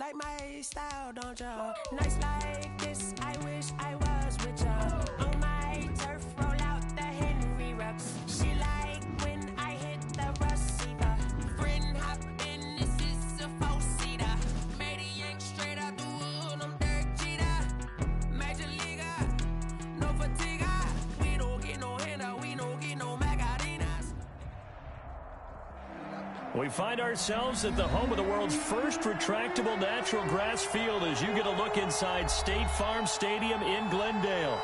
like my style, don't ya? Nights like this, I wish I was with ya. On my turf, roll out the Henry rocks. She like when I hit the receiver. Friend hop in, this is a four-seater. Made a yank straight out the wood, I'm Derek Jeter. Major leaguer, no fatigue. We don't get no handout, we don't get no Macarinas. We find ourselves at the home of the world's first retractable natural grass field as you get a look inside State Farm Stadium in Glendale.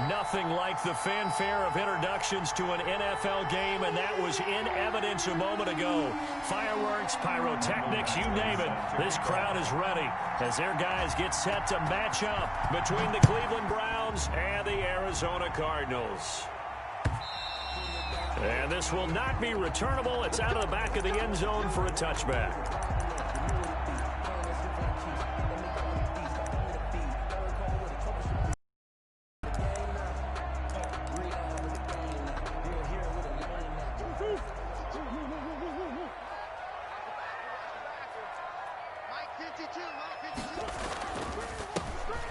Nothing like the fanfare of introductions to an NFL game, and that was in evidence a moment ago. Fireworks, pyrotechnics, you name it. This crowd is ready as their guys get set to match up between the Cleveland Browns and the Arizona Cardinals. And this will not be returnable. It's out of the back of the end zone for a touchback.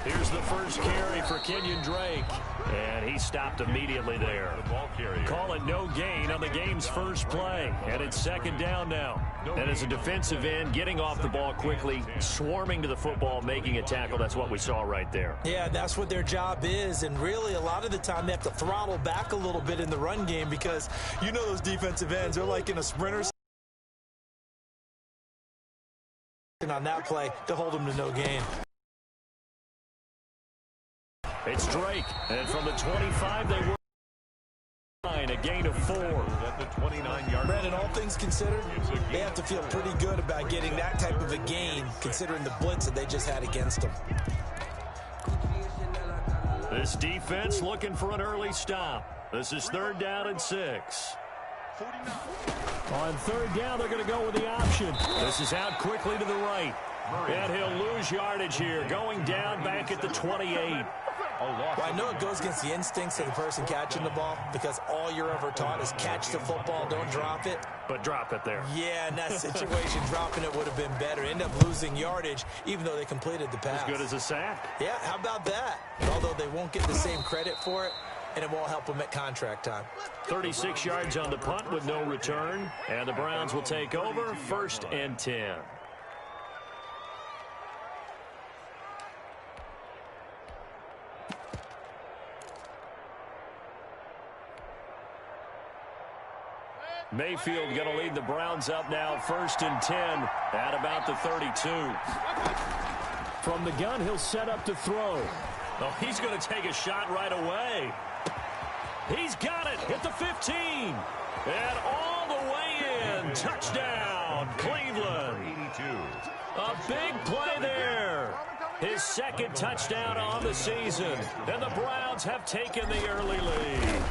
Here's the first carry for Kenyon Drake. And he stopped immediately there. Call it no gain on the game's first play. And it's second down now. And as a defensive end, getting off the ball quickly, swarming to the football, making a tackle, that's what we saw right there. Yeah, that's what their job is. And really, a lot of the time, they have to throttle back a little bit in the run game because you know those defensive ends, they're like in a sprinter. On that play to hold them to no gain. It's Drake, and from the 25, they were a gain of 4 at the 29-yard. Brandon, all things considered, they have to feel pretty good about getting that type of a gain, considering the blitz that they just had against them. This defense looking for an early stop. This is 3rd down and 6. On 3rd down, they're going to go with the option. This is out quickly to the right. And he'll lose yardage here, going down back at the 28. Well, I know it goes against the instincts of the person catching the ball because all you're ever taught is catch the football, don't drop it. But drop it there. Yeah, in that situation, dropping it would have been better. End up losing yardage, even though they completed the pass. As good as a sack. Yeah, how about that? Although they won't get the same credit for it, and it won't help them at contract time. 36 yards on the punt with no return. And the Browns will take over 1st and 10. Mayfield going to lead the Browns up now 1st and 10 at about the 32. From the gun, he'll set up to throw. Oh, he's going to take a shot right away. He's got it at the 15. And all the way in. Touchdown, Cleveland. A big play there. His 2nd touchdown on the season. And the Browns have taken the early lead.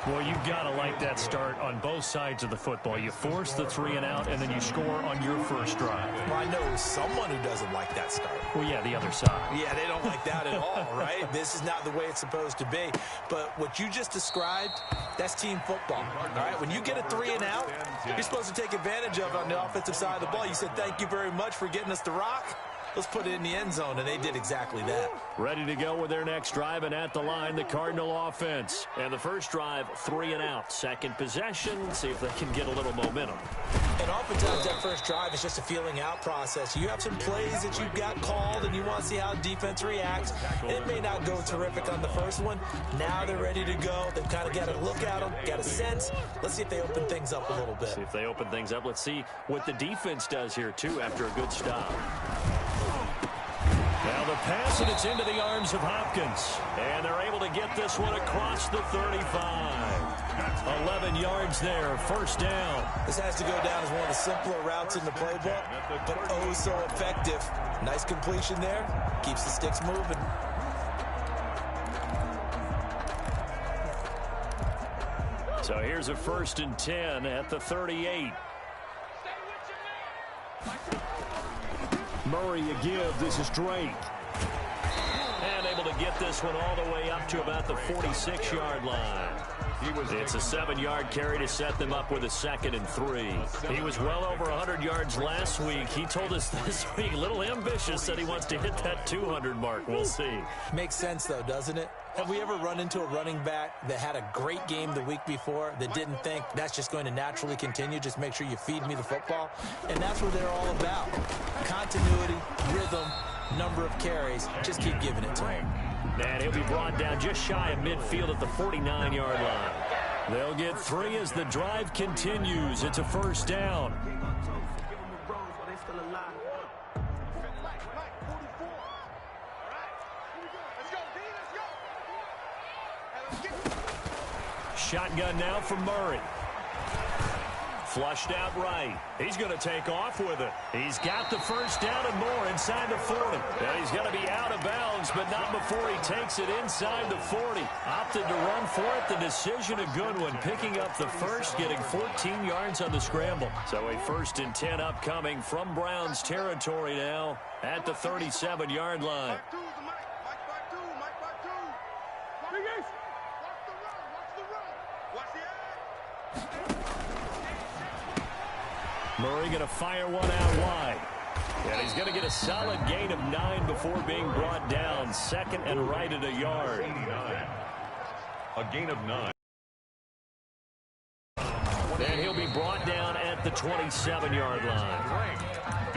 Well, you've got to like that start on both sides of the football. You force the 3 and out, and then you score on your first drive. Well, I know someone who doesn't like that start. Well, yeah, the other side. Yeah, they don't like that at all, right? This is not the way it's supposed to be. But what you just described, that's team football, all right? When you get a 3 and out, you're supposed to take advantage of it on the offensive side of the ball. You said, thank you very much for getting us the rock. Let's put it in the end zone, and they did exactly that. Ready to go with their next drive, and at the line, the Cardinal offense. And the first drive, 3 and out. Second possession, see if they can get a little momentum. And oftentimes that first drive is just a feeling out process. You have some plays that you've got called, and you want to see how defense reacts. It may not go terrific on the first one. Now they're ready to go. They've kind of got a look at them, got a sense. Let's see if they open things up a little bit. See if they open things up. Let's see what the defense does here, too, after a good stop. Now the pass, and it's into the arms of Hopkins. And they're able to get this one across the 35. 11 yards there, 1st down. This has to go down as one of the simpler routes in the playbook, but oh so effective. Nice completion there. Keeps the sticks moving. So here's a 1st and 10 at the 38. Murray a give. This is Drake. And able to get this one all the way up to about the 46-yard line. It's a 7-yard carry to set them up with a 2nd and 3. He was well over 100 yards last week. He told us this week, a little ambitious, said he wants to hit that 200 mark. We'll see. Makes sense, though, doesn't it? Have we ever run into a running back that had a great game the week before that didn't think that's just going to naturally continue? Just make sure you feed me the football. And that's what they're all about. Continuity, rhythm, number of carries. Just keep giving it to him. And he'll be brought down just shy of midfield at the 49-yard line. They'll get 3 as the drive continues. It's a 1st down. Shotgun now from Murray. Flushed out right. He's going to take off with it. He's got the 1st down and more inside the 40. And he's going to be out of bounds, but not before he takes it inside the 40. Opted to run for it. The decision a good one. Picking up the 1st, getting 14 yards on the scramble. So a 1st and 10 upcoming from Browns territory now at the 37-yard line. Murray going to fire one out wide. And he's going to get a solid gain of 9 before being brought down. 2nd and right at a yard. A gain of 9. And he'll be brought down at the 27-yard line.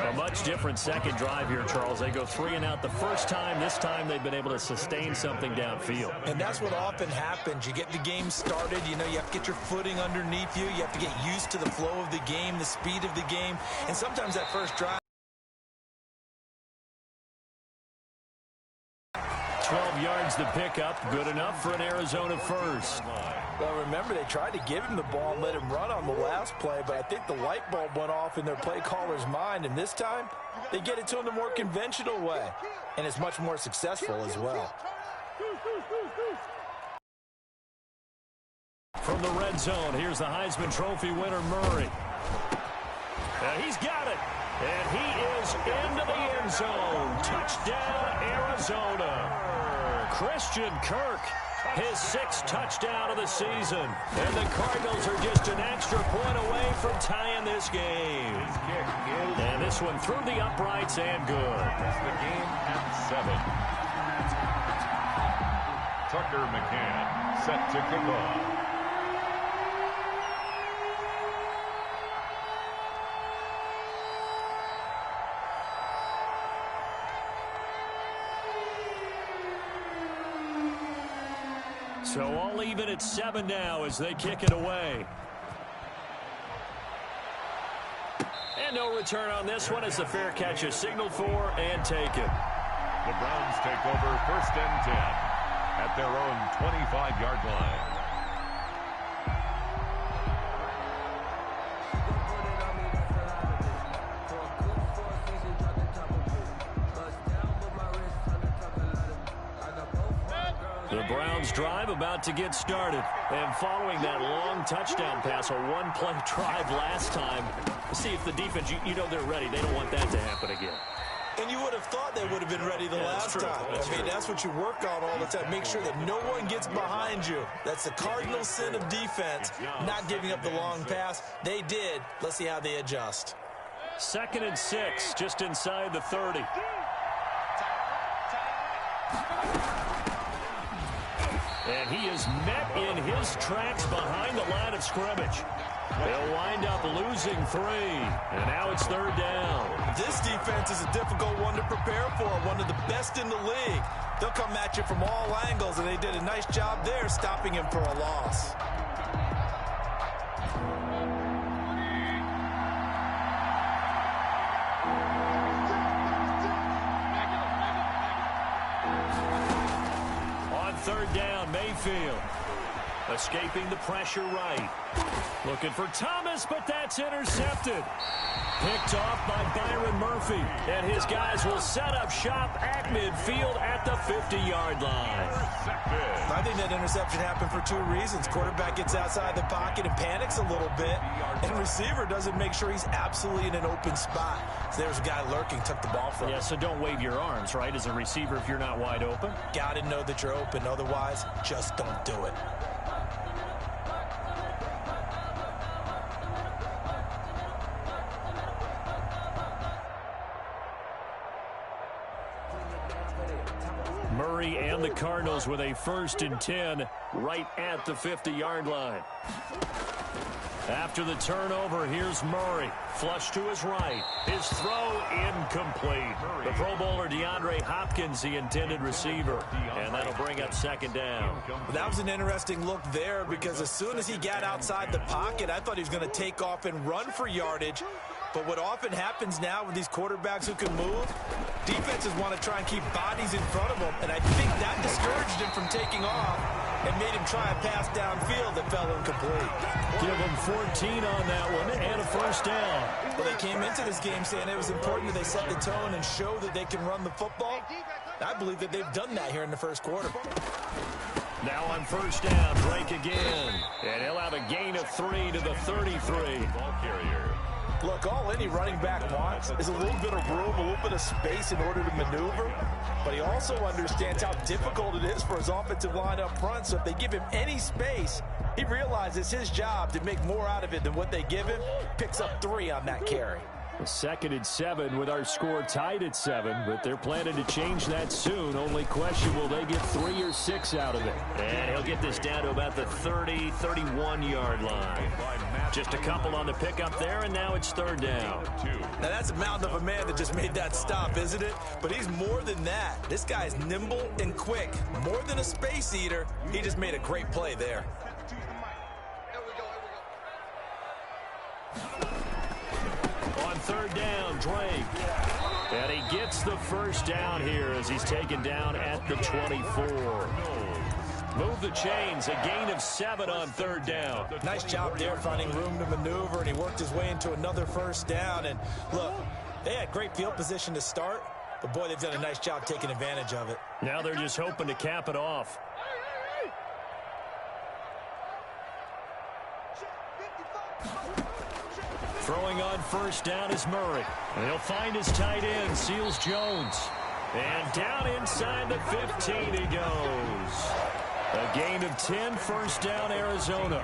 A much different second drive here, Charles. They go 3 and out the first time. This time they've been able to sustain something downfield. And that's what often happens. You get the game started. You know, you have to get your footing underneath you. You have to get used to the flow of the game, the speed of the game. And sometimes that first drive. 12 yards to pick up. Good enough for an Arizona 1st. Well, remember, they tried to give him the ball and let him run on the last play, but I think the light bulb went off in their play caller's mind, and this time they get it to him the more conventional way, and it's much more successful as well. From the red zone, here's the Heisman Trophy winner, Murray. And he's got it, and he is into the end zone. Touchdown, Arizona. Christian Kirk, his 6th touchdown of the season. And the Cardinals are just an extra point away from tying this game. And this one through the uprights and good. That's the game at 7. Tucker McCann set to kick off. So all even at 7 now as they kick it away. And no return on this one as the fair catch is signaled for and taken. The Browns take over 1st and 10 at their own 25-yard line. The Browns drive about to get started. And following that long touchdown pass, a one-play drive last time, see if the defense, you know they're ready. They don't want that to happen again. And you would have thought they would have been ready the last time. I mean, that's what you work on all the time. Make sure that no one gets behind you. That's the cardinal sin of defense, not giving up the long pass. They did. Let's see how they adjust. 2nd and 6, just inside the 30. And he is met in his tracks behind the line of scrimmage. They'll wind up losing 3. And now it's 3rd down. This defense is a difficult one to prepare for, one of the best in the league. They'll come at you from all angles, and they did a nice job there stopping him for a loss. On 3rd down, Mayfield. Escaping the pressure right. Looking for Thomas, but that's intercepted. Picked off by Byron Murphy. And his guys will set up shop at midfield at the 50-yard line. I think that interception happened for 2 reasons. Quarterback gets outside the pocket and panics a little bit. And receiver doesn't make sure he's absolutely in an open spot. So there's a guy lurking, took the ball from him. Yeah, so don't wave your arms, right, as a receiver if you're not wide open. Got to know that you're open. Otherwise, just don't do it. Murray and the Cardinals with a 1st and 10 right at the 50-yard line. After the turnover, here's Murray. Flush to his right. His throw incomplete. The Pro Bowler DeAndre Hopkins, the intended receiver. And that'll bring up 2nd down. Well, that was an interesting look there because as soon as he got outside the pocket, I thought he was going to take off and run for yardage. But what often happens now with these quarterbacks who can move, defenses want to try and keep bodies in front of them. And I think that discouraged him from taking off and made him try a pass downfield that fell incomplete. Give him 14 on that one and a 1st down. Well, they came into this game saying it was important that they set the tone and show that they can run the football. I believe that they've done that here in the 1st quarter. Now on 1st down, Drake again. And he'll have a gain of 3 to the 33. Ball carrier. Look, all any running back wants is a little bit of room, a little bit of space in order to maneuver. But he also understands how difficult it is for his offensive line up front. So if they give him any space, he realizes his job to make more out of it than what they give him. Picks up 3 on that carry. 2nd and 7 with our score tied at 7, but they're planning to change that soon. Only question, will they get 3 or 6 out of it? And he'll get this down to about the 30, 31-yard line. Just a couple on the pickup there, and now it's 3rd down. Now that's a mountain of a man that just made that stop, isn't it? But he's more than that. This guy's nimble and quick. More than a space eater, he just made a great play there. On 3rd down, Drake. And he gets the 1st down here as he's taken down at the 24. Move the chains, a gain of 7 on 3rd down. Nice job there finding room to maneuver, and he worked his way into another 1st down. And look, they had great field position to start, but boy, they've done a nice job taking advantage of it. Now they're just hoping to cap it off. Throwing on 1st down is Murray. And he'll find his tight end, Seals Jones. And down inside the 15 he goes. A gain of 10, 1st down, Arizona.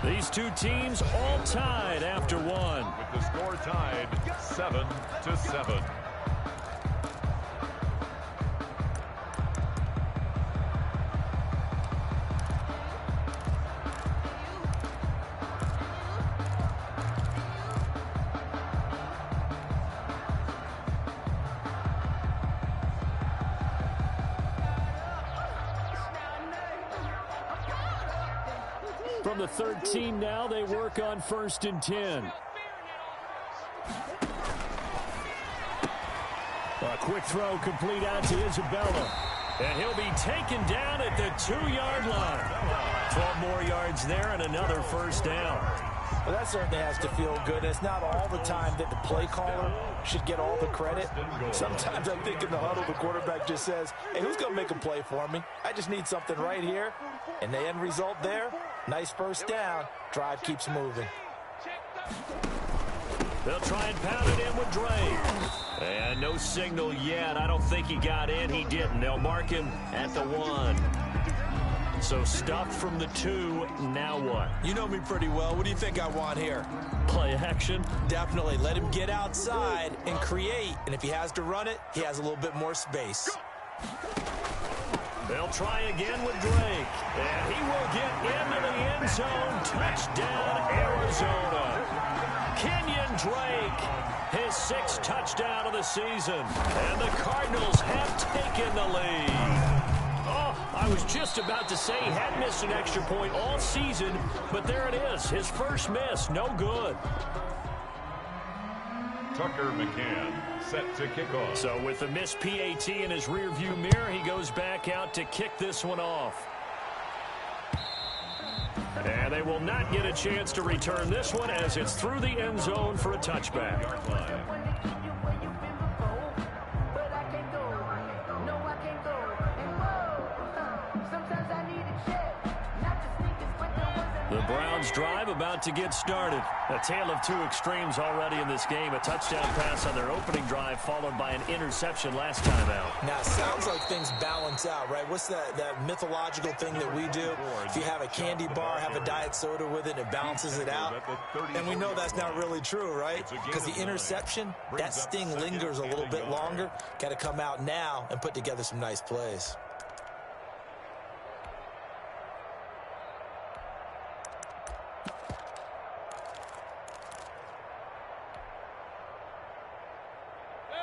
These two teams all tied after 1. With the score tied 7-7. From the 13 now, they work on 1st and 10. A quick throw complete out to Isabella. And he'll be taken down at the 2-yard line. 12 more yards there and another 1st down. Well, that certainly has to feel good. It's not all the time that the play caller should get all the credit. Sometimes I think in the huddle, the quarterback just says, hey, who's going to make a play for me? I just need something right here. And the end result there, nice 1st down. Drive keeps moving. They'll try and pound it in with Drake. And no signal yet. I don't think he got in. He didn't. They'll mark him at the 1. So stuffed from the 2. Now what? You know me pretty well. What do you think I want here? Play action? Definitely. Let him get outside and create. And if he has to run it, he has a little bit more space. They'll try again with Drake. And he will get into the end zone. Touchdown, Arizona. Kenyon Drake, his 6th touchdown of the season. And the Cardinals have taken the lead. Oh, I was just about to say he hadn't missed an extra point all season, but there it is. His first miss, no good. Tucker McCann set to kick off. So with the missed PAT in his rearview mirror, he goes back out to kick this one off. And they will not get a chance to return this one as it's through the end zone for a touchback. The Browns drive about to get started. A tale of two extremes already in this game. A touchdown pass on their opening drive followed by an interception last time out. Now, it sounds like things balance out, right? What's that mythological thing that we do? If you have a candy bar, have a diet soda with it, it balances it out. And we know that's not really true, right? Because the interception, that sting lingers a little bit longer. Got to come out now and put together some nice plays.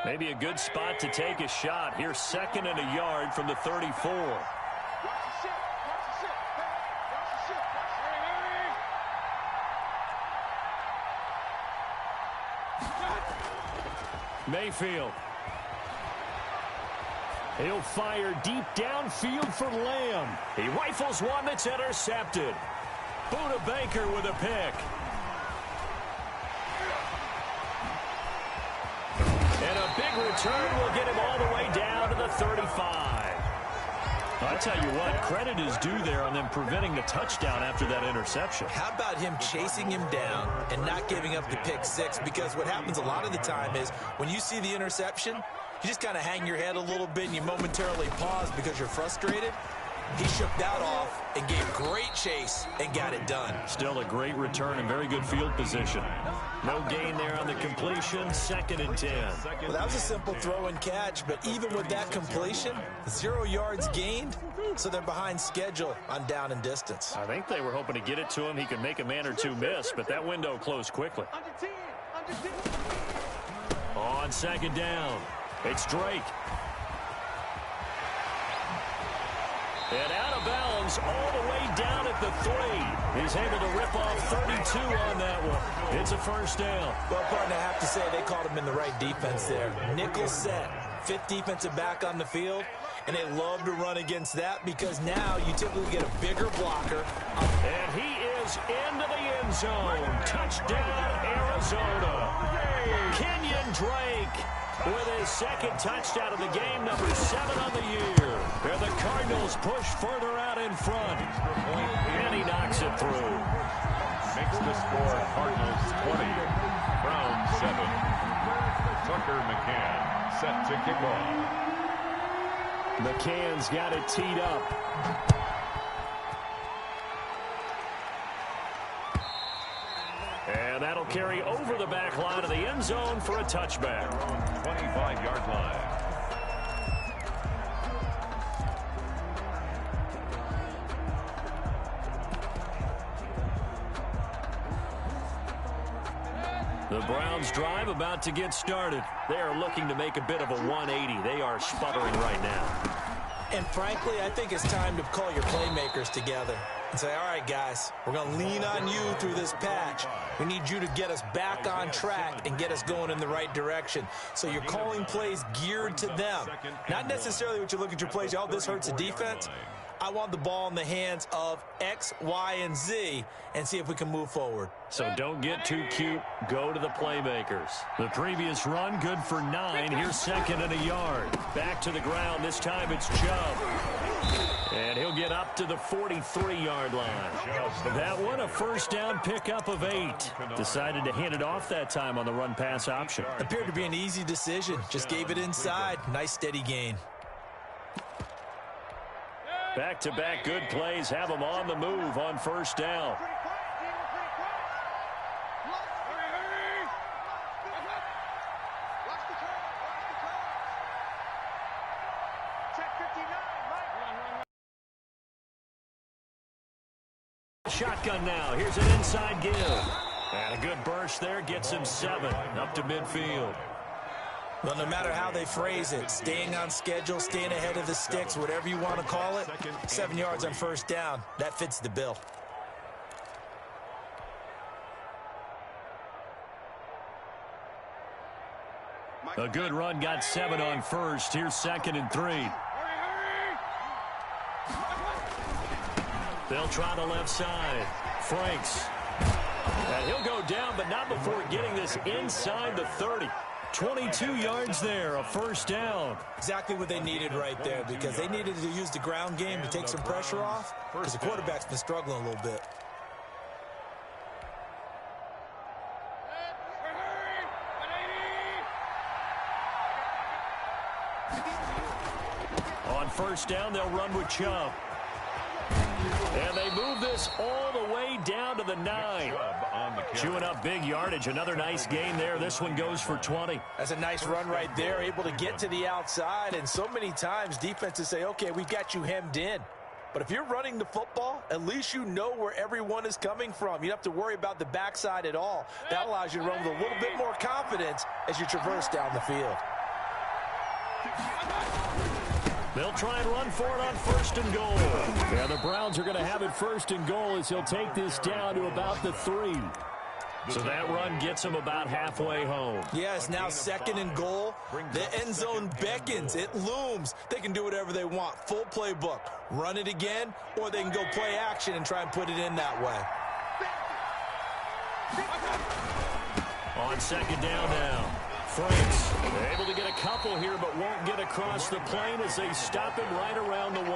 Maybe a good spot to take a shot. Here's 2nd and a yard from the 34. Mayfield. He'll fire deep downfield for Lamb. He rifles one that's intercepted. Buda Baker with a pick. And a big return will get him all the way down to the 35. I tell you what, credit is due there on them preventing the touchdown after that interception. How about him chasing him down and not giving up the pick six? Because what happens a lot of the time is when you see the interception, you just kind of hang your head a little bit and you momentarily pause because you're frustrated. He shook that off and gave great chase and got it done. Still a great return and very good field position. No gain there on the completion. 2nd and 10. Well, that was a simple throw and catch, but even with that completion, 0 yards gained, so they're behind schedule on down and distance. I think they were hoping to get it to him. He could make a man or two miss, but that window closed quickly. On 2nd down, it's Drake. And out of bounds all the way down at the 3. He's able to rip off 32 on that one. It's a first down. Well, partner, I have to say they called him in the right defense there. Nickel set, 5th defensive back on the field, and they love to run against that because now you typically get a bigger blocker. And he is into the end zone. Touchdown, Arizona. Kenyon Drake with his 2nd touchdown of the game, number 7 on the year. And the Cardinals push further out in front. And he knocks it through. Makes the score Cardinals 20, Browns 7. Tucker McCann set to kick off. McCann's got it teed up. And that'll carry over the back line of the end zone for a touchback. 25-yard line. The Browns drive about to get started. They are looking to make a bit of a 180. They are sputtering right now. And frankly, I think it's time to call your playmakers together and say, all right, guys, we're going to lean on you through this patch. We need you to get us back on track and get us going in the right direction. So you're calling plays geared to them. Not necessarily what you look at your plays, oh, this hurts the defense. I want the ball in the hands of X, Y, and Z and see if we can move forward. So don't get too cute. Go to the playmakers. The previous run, good for 9. Here's 2nd and a yard. Back to the ground. This time it's Chubb. And he'll get up to the 43-yard line. That one, a first down pickup of 8. Decided to hand it off that time on the run-pass option. Appeared to be an easy decision. Just gave it inside. Nice steady gain. Back-to-back good plays have them on the move on first down. Shotgun now. Here's an inside give. And a good burst there gets him 7 up to midfield. Well, no matter how they phrase it, staying on schedule, staying ahead of the sticks, whatever you want to call it, 7 yards on first down, that fits the bill. A good run got 7 on first. Here's 2nd and 3. They'll try the left side. Franks. And he'll go down, but not before getting this inside the 30. 22 yards there, a first down. Exactly what they needed right there, because they needed to use the ground game to take some pressure off, because the quarterback's been struggling a little bit. first down. They'll run with Chubb. And they move this all the way down to the 9. Chewing up big yardage. Another nice gain there. This one goes for 20. That's a nice run right there. Able to get to the outside. And so many times defenses say, okay, we've got you hemmed in. But if you're running the football, at least you know where everyone is coming from. You don't have to worry about the backside at all. That allows you to run with a little bit more confidence as you traverse down the field. They'll try and run for it on first and goal. Yeah, the Browns are going to have it first and goal as he'll take this down to about the 3. So that run gets him about halfway home. Yeah, it's now second and goal. The end zone beckons. It looms. They can do whatever they want. Full playbook. Run it again, or they can go play action and try and put it in that way. On second down now. Franks able to get a couple here, but won't get across the plane as they stop him right around the 1.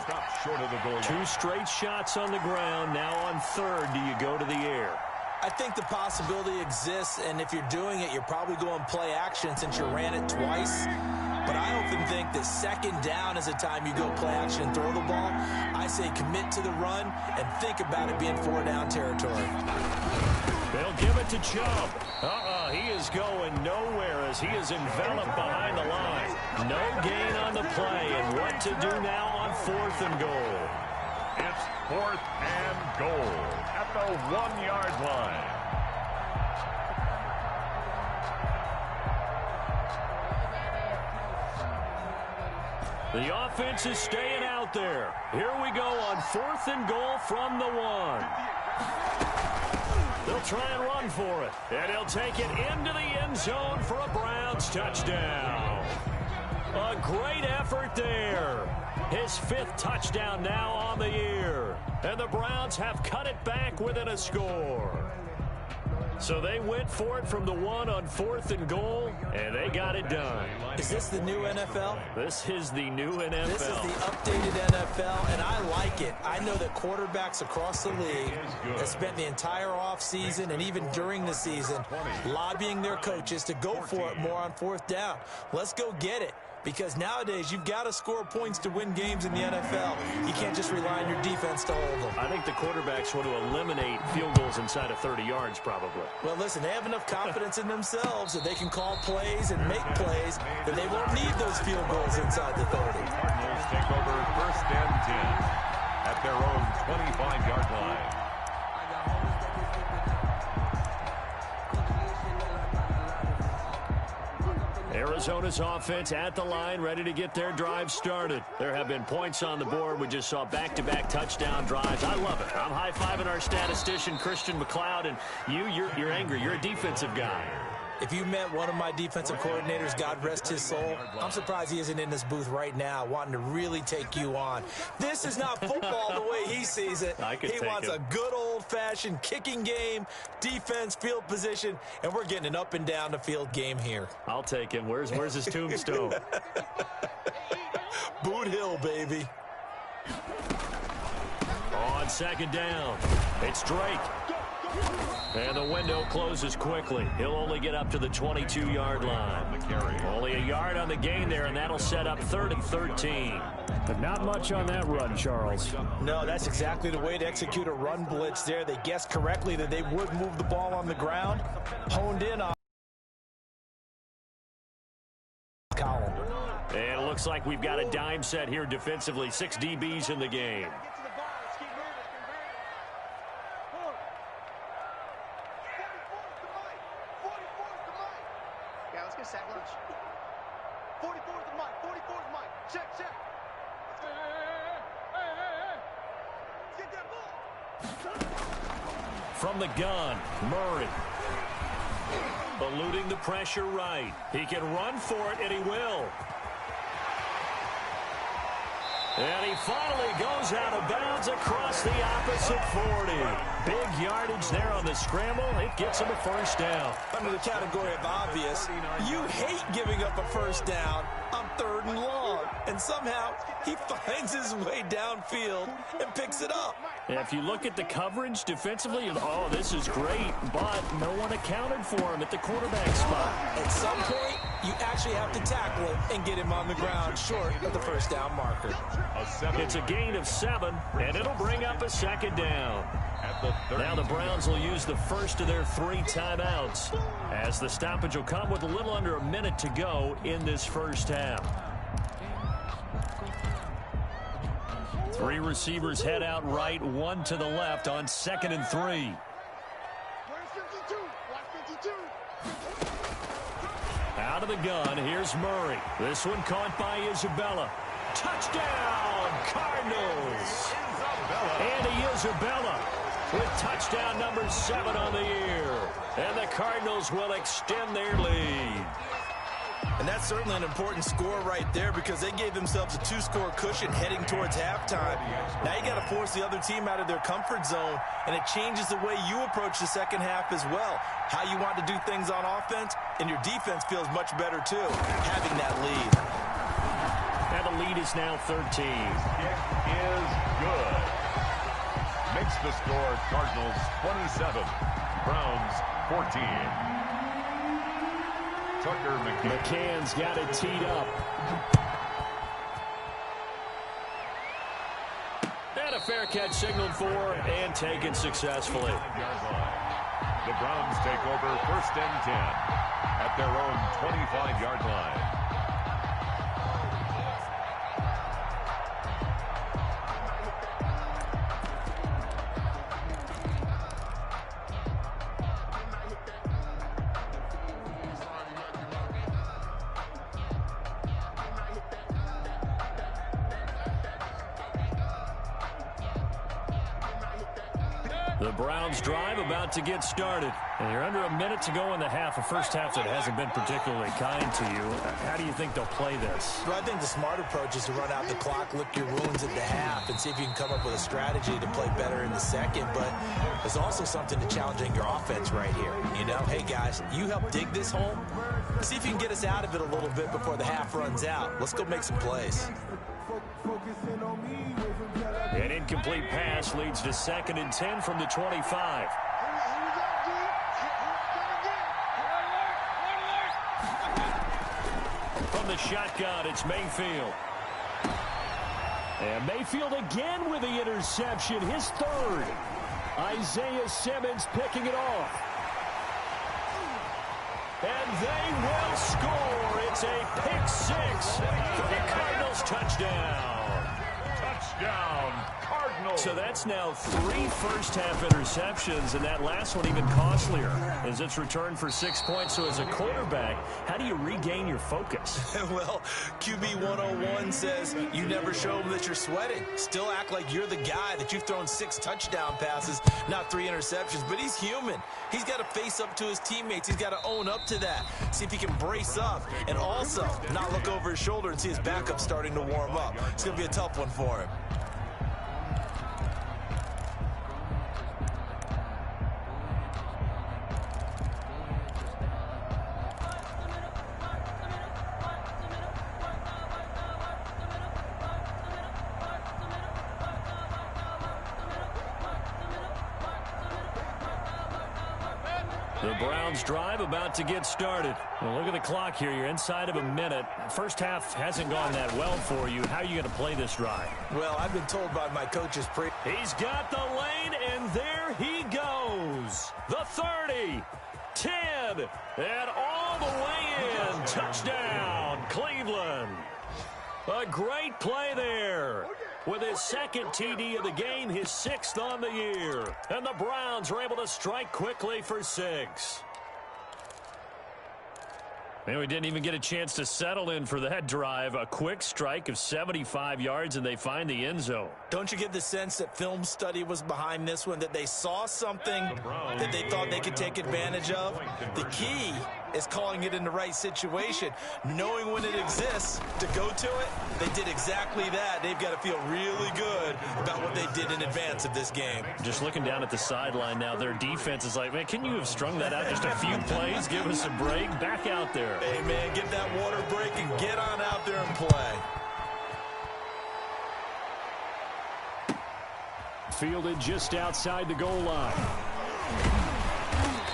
Stop short of the goal. 2 straight shots on the ground. Now on third, do you go to the air? I think the possibility exists, and if you're doing it, you're probably going play action since you ran it twice. But I often think that second down is the time you go play action and throw the ball. I say commit to the run and think about it being 4-down territory. They'll give it to Chubb. He is going nowhere as he is enveloped behind the line. No gain on the play, and what to do now on 4th and goal. It's 4th and goal at the 1-yard line. The offense is staying out there. Here we go on 4th and goal from the 1. They'll try and run for it. And he'll take it into the end zone for a Browns touchdown. A great effort there. His 5th touchdown now on the year. And the Browns have cut it back within a score. So they went for it from the 1 on 4th and goal, and they got it done. Is this the new NFL? This is the new NFL. This is the updated NFL, and I like it. I know that quarterbacks across the league have spent the entire offseason and even during the season lobbying their coaches to go for it more on 4th down. Let's go get it. Because nowadays, you've got to score points to win games in the NFL. You can't just rely on your defense to hold them. I think the quarterbacks want to eliminate field goals inside of 30 yards, probably. Well, listen, they have enough confidence in themselves that they can call plays and make plays that they won't need those field goals inside the 30. Cardinals take over 1st and 10 at their own 25-yard line. Arizona's offense at the line, ready to get their drive started. There have been points on the board. We just saw back-to-back touchdown drives. I love it. I'm high-fiving our statistician, Christian McLeod, and you're angry. You're a defensive guy. If you met one of my defensive coordinators, God rest his soul, I'm surprised he isn't in this booth right now wanting to really take you on. This is not football the way he sees it. He wants a good old-fashioned kicking game, defense, field position, and we're getting an up-and-down-the-field game here. I'll take him. Where's his tombstone? Boot Hill, baby. On second down, it's Drake. And the window closes quickly. He'll only get up to the 22-yard line. Only a yard on the gain there, and that'll set up 3rd and 13. But not much on that run, Charles. No, that's exactly the way to execute a run blitz there. They guessed correctly that they would move the ball on the ground. Honed in on column. And it looks like we've got a dime set here defensively. 6 DBs in the game. From the gun, Murray. Eluding the pressure right. He can run for it, and he will. And he finally goes out of bounds across the opposite 40. Big yardage there on the scramble. It gets him a first down. Under the category of obvious, you hate giving up a first down on 3rd and long. And somehow he finds his way downfield and picks it up. And if you look at the coverage defensively, this is great, but no one accounted for him at the quarterback spot. At some point, you actually have to tackle him and get him on the ground short of the first down marker. It's a gain of 7, and it'll bring up a second down. Now the Browns will use the first of their 3 timeouts, as the stoppage will come with a little under a minute to go in this first half. 3 receivers head out right, 1 to the left on 2nd and 3. Out of the gun, here's Murray. This one caught by Isabella. Touchdown, Cardinals! Andy Isabella with touchdown number 7 on the year. And the Cardinals will extend their lead. And that's certainly an important score right there, because they gave themselves a 2-score cushion heading towards halftime. Now you got to force the other team out of their comfort zone, and it changes the way you approach the second half as well. How you want to do things on offense, and your defense feels much better too, having that lead. And the lead is now 13. Kick is good. Makes the score Cardinals 27, Browns 14. Tucker McCann. McCann's got it teed up. And a fair catch signaled for and taken successfully. The Browns take over 1st and 10 at their own 25-yard line. The Browns drive about to get started. And you're under a minute to go in the half. A first half that hasn't been particularly kind to you. How do you think they'll play this? Well, I think the smart approach is to run out the clock, lick your wounds at the half, and see if you can come up with a strategy to play better in the second. But there's also something to challenging your offense right here. You know, hey, guys, you help dig this home. See if you can get us out of it a little bit before the half runs out. Let's go make some plays. An incomplete pass leads to 2nd and 10 from the 25. From the shotgun, it's Mayfield. And Mayfield again with the interception, his 3rd. Isaiah Simmons picking it off. And they will score. It's a pick 6 for the Cardinals touchdown. Touchdown, Cardinals. So that's now 3 first-half interceptions, and that last one even costlier as it's returned for 6 points. So as a quarterback, how do you regain your focus? Well, QB 101 says you never show them that you're sweating. Still act like you're the guy, that you've thrown 6 touchdown passes, not 3 interceptions. But he's human. He's got to face up to his teammates. He's got to own up to that. See if he can brace up and also not look over his shoulder and see his backup starting to warm up. It's going to be a tough one for him. The Browns drive about to get started. Well, look at the clock here. You're inside of a minute. First half hasn't gone that well for you. How are you going to play this drive? Well, I've been told by my coaches He's got the lane, and there he goes. The 30, 10, and all the way in. Touchdown, Cleveland. A great play there. With his 2nd TD of the game, his 6th on the year. And the Browns are able to strike quickly for 6. And we didn't even get a chance to settle in for that drive. A quick strike of 75 yards, and they find the end zone. Don't you get the sense that film study was behind this one, that they saw something that they thought they could take advantage of? The key is calling it in the right situation, knowing when it exists to go to it. They did exactly that. They've got to feel really good about what they did in advance of this game. Just looking down at the sideline now, their defense is like, man, can you have strung that out just a few plays? Give us a break. Back out there. Hey, man, get that water break and get on out there and play. Fielded just outside the goal line.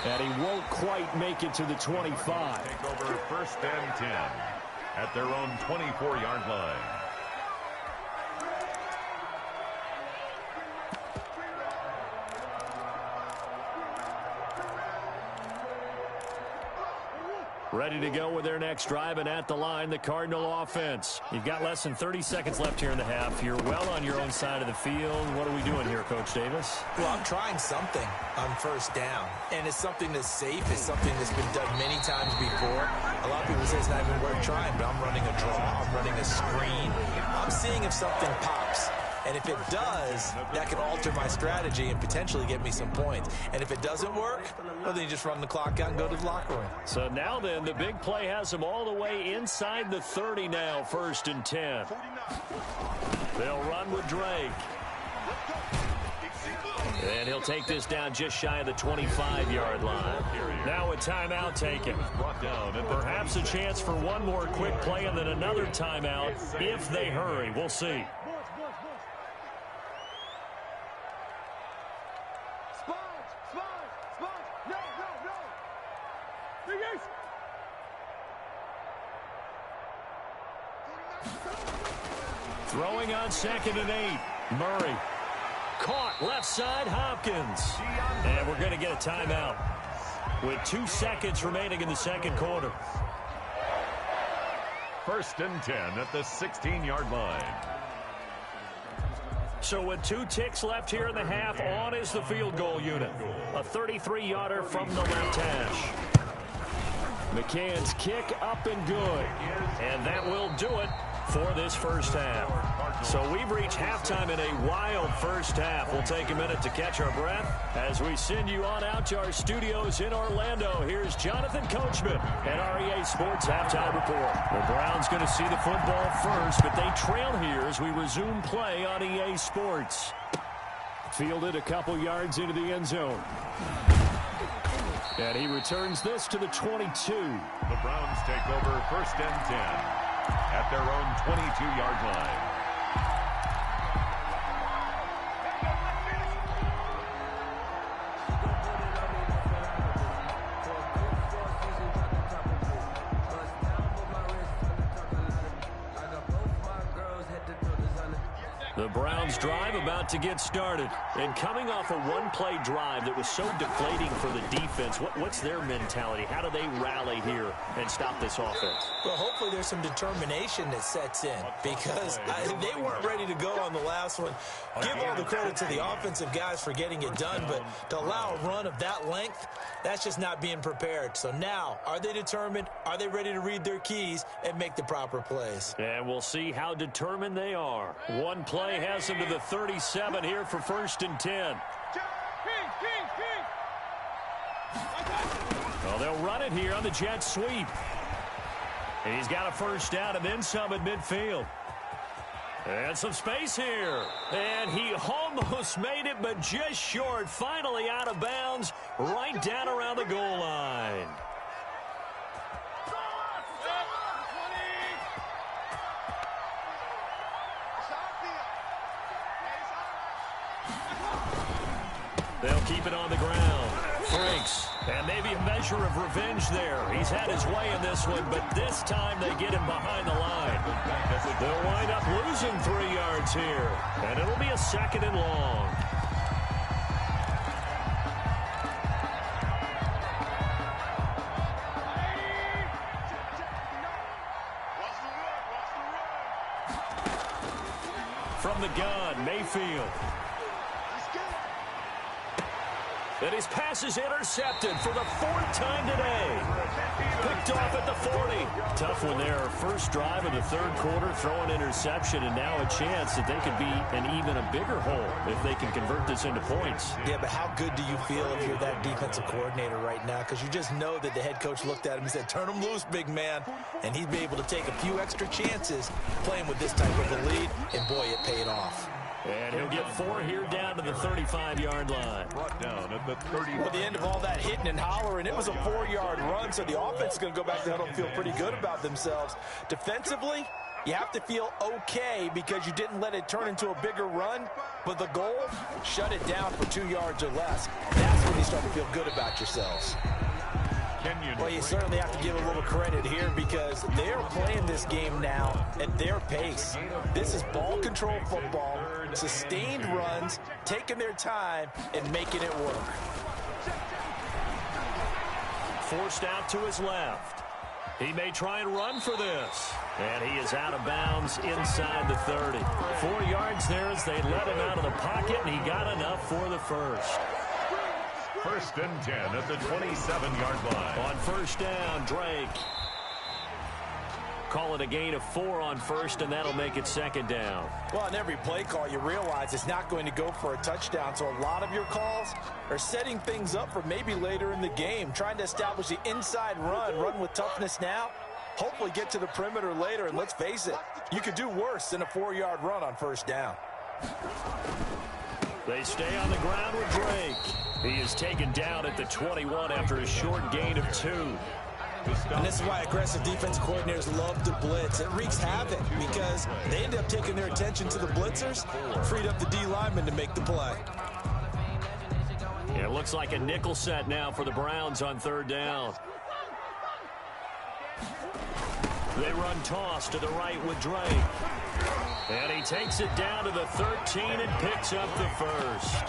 And he won't quite make it to the 25. Take over 1st and 10 at their own 24-yard line. Ready to go with their next drive, and at the line, the Cardinal offense. You've got less than 30 seconds left here in the half. You're well on your own side of the field. What are we doing here, Coach Davis? Well, I'm trying something on 1st down, and it's something that's safe. It's something that's been done many times before. A lot of people say it's not even worth trying, but I'm running a draw. I'm running a screen. I'm seeing if something pops. And if it does, that can alter my strategy and potentially get me some points. And if it doesn't work, well, then you just run the clock out and go to the locker room. So now then, the big play has them all the way inside the 30 now, 1st and 10. They'll run with Drake. And he'll take this down just shy of the 25-yard line. Now a timeout taken. Perhaps a chance for one more quick play and then another timeout if they hurry. We'll see. Throwing on 2nd and 8. Murray. Caught left side, Hopkins. And we're going to get a timeout with 2 seconds remaining in the second quarter. 1st and 10 at the 16-yard line. So with 2 ticks left here in the half, on is the field goal unit. A 33-yarder from the left hash. McCann's kick up and good. And that will do it for this first half. So we've reached halftime in a wild first half. We'll take a minute to catch our breath as we send you on out to our studios in Orlando. Here's Jonathan Coachman at REA Sports Halftime Report. The Browns going to see the football first, but they trail here as we resume play on EA Sports. Fielded a couple yards into the end zone. And he returns this to the 22. The Browns take over 1st and 10 at their own 22-yard line. The Browns drive about to get started. And coming off a one-play drive that was so deflating for the defense, what's their mentality? How do they rally here and stop this offense? Well, hopefully there's some determination that sets in because they weren't ready to go on the last one. Give all the credit to the offensive guys for getting it done, but to allow a run of that length, that's just not being prepared. So now, are they determined? Are they ready to read their keys and make the proper plays? And we'll see how determined they are. One play has them to the 37 here for 1st and 10. Well, they'll run it here on the jet sweep. He's got a first down and then some at midfield. And some space here. And he almost made it, but just short. Finally out of bounds, right down around the goal line. They'll keep it on the ground. Franks. And maybe a measure of revenge there. He's had his way in this one, but this time they get him behind the line. They'll wind up losing 3 yards here. And it'll be a 2nd and long. From the gun, Mayfield. And his pass is intercepted for the 4th time today. Picked off at the 40. Tough one there. First drive of the 3rd quarter, throw an interception, and now a chance that they could be in even a bigger hole if they can convert this into points. Yeah, but how good do you feel if you're that defensive coordinator right now? Because you just know that the head coach looked at him and said, turn him loose, big man. And he'd be able to take a few extra chances playing with this type of a lead, and boy, it paid off. And he'll get 4 here down to the 35-yard line. Brought down at the 30. At the end of all that hitting and hollering, it was a 4-yard run, so the offense is going to go back to huddle and feel pretty good about themselves. Defensively, you have to feel okay because you didn't let it turn into a bigger run, but the goal, shut it down for 2 yards or less. That's when you start to feel good about yourselves. Well, you certainly have to give a little credit here because they're playing this game now at their pace. This is ball control football, sustained runs, taking their time, and making it work. Forced out to his left. He may try and run for this. And he is out of bounds inside the 30. 4 yards there as they let him out of the pocket, and he got enough for the first. 1st and 10 at the 27-yard line. On first down, Drake. Call it a gain of 4 on first, and that'll make it 2nd down. Well, on every play call, you realize it's not going to go for a touchdown, so a lot of your calls are setting things up for maybe later in the game, trying to establish the inside run with toughness now, hopefully get to the perimeter later, and let's face it, you could do worse than a 4-yard run on first down. They stay on the ground with Drake. He is taken down at the 21 after a short gain of 2. And this is why aggressive defense coordinators love to blitz. It wreaks havoc because they end up taking their attention to the blitzers, freed up the D lineman to make the play. It looks like a nickel set now for the Browns on 3rd down. They run toss to the right with Drake. And he takes it down to the 13 and picks up the first.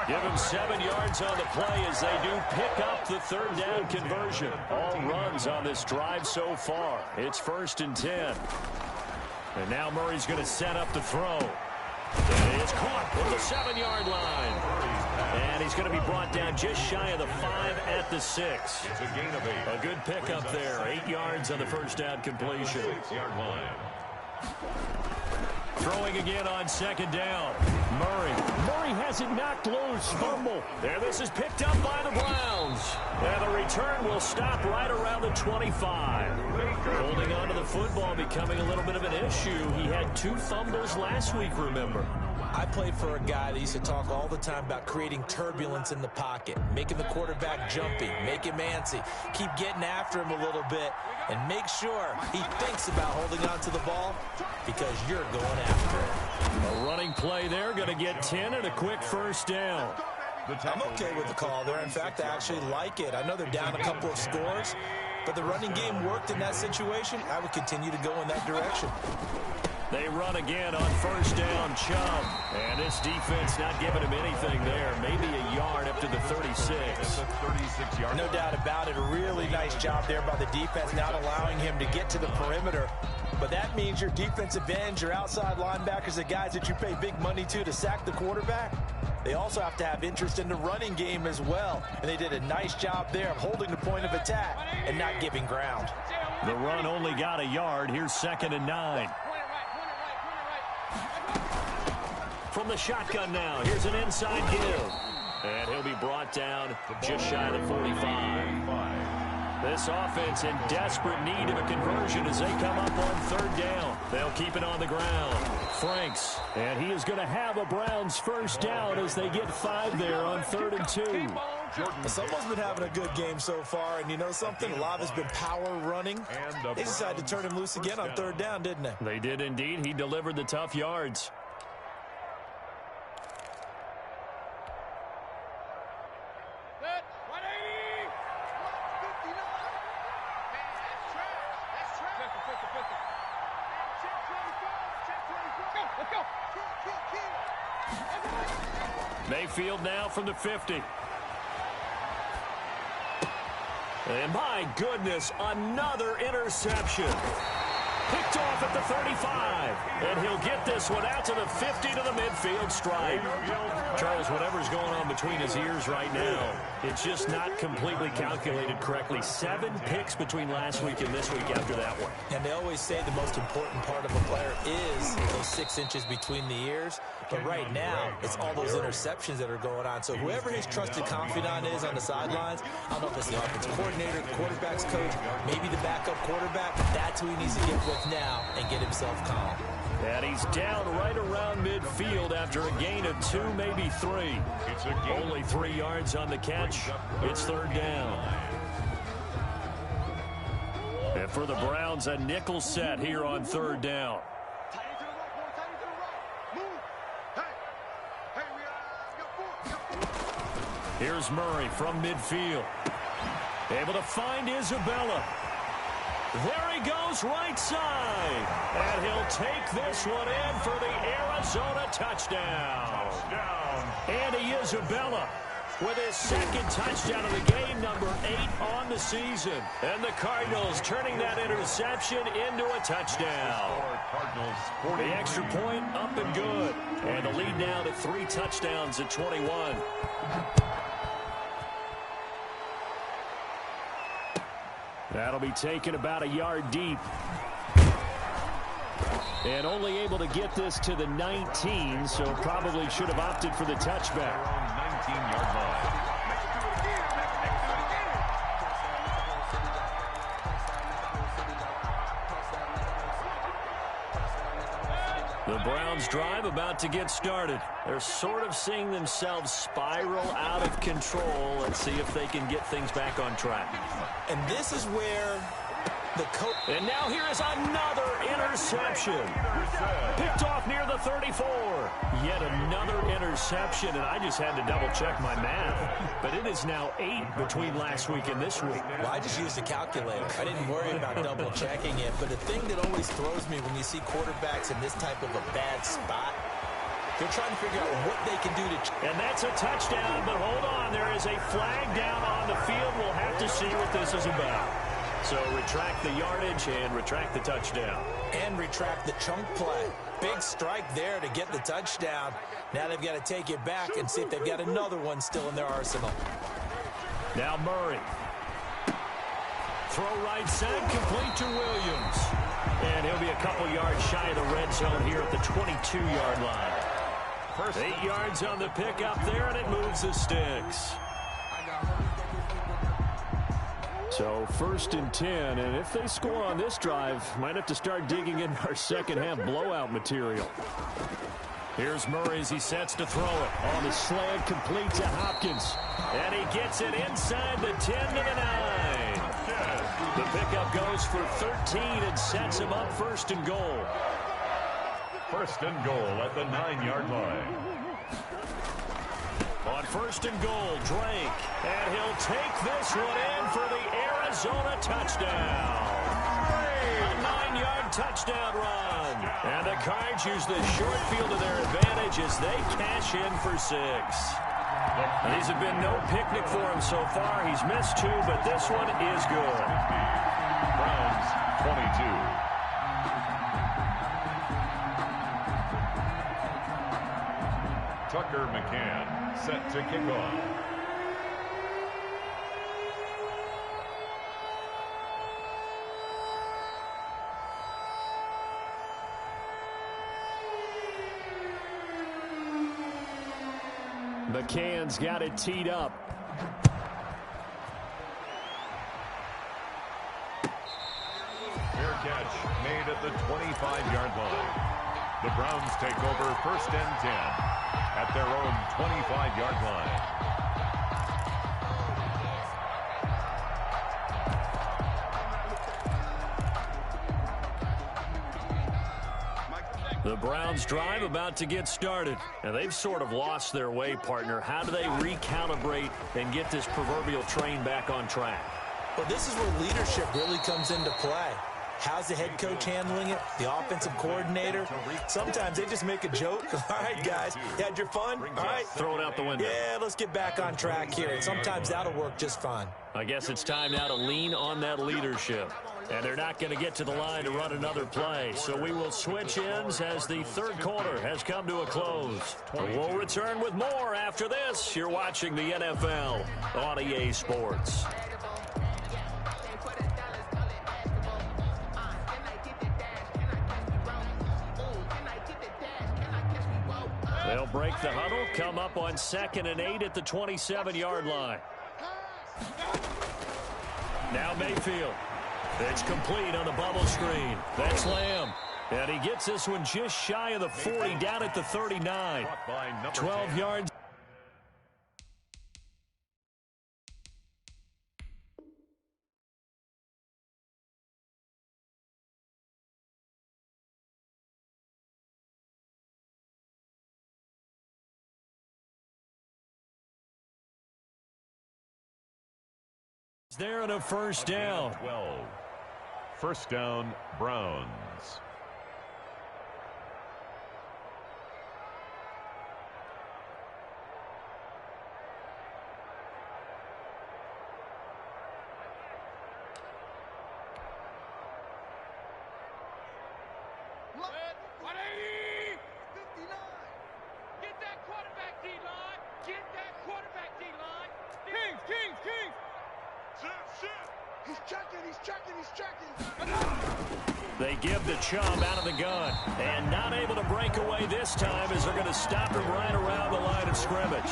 Give him 7 yards on the play as they do pick up the 3rd down conversion. All runs on this drive so far. It's 1st and 10. And now Murray's going to set up the throw. And he is caught at the 7-yard line. And he's going to be brought down just shy of the 5 at the 6. It's a gain of 8. A good pickup there. 8 yards on the first down completion. 6-yard line. Throwing again on 2nd down. Murray has it knocked loose. Fumble. And this is picked up by the Browns. And the return will stop right around the 25. Holding on to the football becoming a little bit of an issue. He had 2 fumbles last week, remember. I played for a guy that used to talk all the time about creating turbulence in the pocket, making the quarterback jumpy, make him antsy, keep getting after him a little bit, and make sure he thinks about holding on to the ball because you're going after it. A running play there, going to get 10 and a quick first down. I'm okay with the call there. In fact, I actually like it. I know they're down a couple of scores, but the running game worked in that situation. I would continue to go in that direction. They run again on first down, Chubb. And this defense not giving him anything there. Maybe a yard up to the 36. 36-yard. No doubt about it. A really nice job there by the defense, not allowing him to get to the perimeter. But that means your defensive ends, your outside linebackers, the guys that you pay big money to sack the quarterback, they also have to have interest in the running game as well. And they did a nice job there of holding the point of attack and not giving ground. The run only got a yard. Here's 2nd and 9. From the shotgun now, here's an inside give. And he'll be brought down just shy of the 45. This offense in desperate need of a conversion as they come up on 3rd down. They'll keep it on the ground. Franks, and he is going to have a Browns first down as they get 5 there on 3rd and 2. Someone's been having a good game so far, and you know something? A lot has been power running. They decided to turn him loose again on 3rd down, didn't they? They did indeed. He delivered the tough yards. Mayfield now from the 50. And my goodness, another interception. Picked off at the 35. And he'll get this one out to the 50 to the midfield stripe. Charles, whatever's going on between his ears right now, it's just not completely calculated correctly. 7 picks between last week and this week after that one. And they always say the most important part of a player is those 6 inches between the ears. But right now, it's all those interceptions that are going on. So whoever his trusted confidant is on the sidelines, I don't know if it's the offensive coordinator, the quarterback's coach, maybe the backup quarterback, that's who he needs to get with now and get himself calm. And he's down right around midfield after a gain of 2, maybe 3. Only 3 yards on the catch. It's third down. And for the Browns, a nickel set here on third down. Here's Murray from midfield. Able to find Isabella. There he goes, right side. And he'll take this one in for the Arizona touchdown. Andy Isabella with his second touchdown of the game, number 8 on the season. And the Cardinals turning that interception into a touchdown. The extra point up and good. And the lead now to 3 touchdowns at 21. That'll be taken about a yard deep. And only able to get this to the 19, so probably should have opted for the touchback. 19-yard line. The Browns drive about to get started. They're sort of seeing themselves spiral out of control. Let's see if they can get things back on track. And this is where the coach... And now here is another interception. Picked off near the 34. Yet another interception, and I just had to double-check my math. But it is now 8 between last week and this week. Well, I just used a calculator. I didn't worry about double-checking it. But the thing that always throws me when you see quarterbacks in this type of a bad spot, they're trying to figure out what they can do to... And that's a touchdown, but hold on. There is a flag down on the field. We'll have to see what this is about. So retract the yardage and retract the touchdown. And retract the chunk play. Big strike there to get the touchdown. Now they've got to take it back and see if they've got another one still in their arsenal. Now Murray. Throw right side, complete to Williams. And he'll be a couple yards shy of the red zone here at the 22-yard line. First 8 yards on the pickup there, and it moves the sticks. So 1st and 10, and if they score on this drive, might have to start digging in our second-half blowout material. Here's Murray as he sets to throw it. On the slant, complete to Hopkins. And he gets it inside the 10 to the 9. The pickup goes for 13 and sets him up 1st and goal. 1st and goal at the 9-yard line. On 1st and goal, Drake. And he'll take this one in for the Arizona touchdown. A 9-yard touchdown run. And the Cards use the short field to their advantage as they cash in for 6. These have been no picnic for him so far. He's missed 2, but this one is good. Browns 22. Tucker McCann set to kick off. McCann's got it teed up. Fair catch made at the 25-yard line. The Browns take over 1st and 10 at their own 25-yard line. The Browns drive about to get started. And they've sort of lost their way, partner. How do they recalibrate and get this proverbial train back on track? Well, this is where leadership really comes into play. How's the head coach handling it? The offensive coordinator? Sometimes they just make a joke. All right, guys, you had your fun? All right. Throw it out the window. Yeah, let's get back on track here. And sometimes that'll work just fine. I guess it's time now to lean on that leadership. And they're not going to get to the line to run another play. So we will switch ends as the third quarter has come to a close. We'll return with more after this. You're watching the NFL on EA Sports. They'll break the huddle, come up on 2nd and 8 at the 27-yard line. Now Mayfield. It's complete on the bubble screen. That's Lamb. And he gets this one just shy of the 40, down at the 39. 12 yards. There and a first down. 12. First down, Browns. They give the Chubb out of the gun. And not able to break away this time as they're going to stop him right around the line of scrimmage.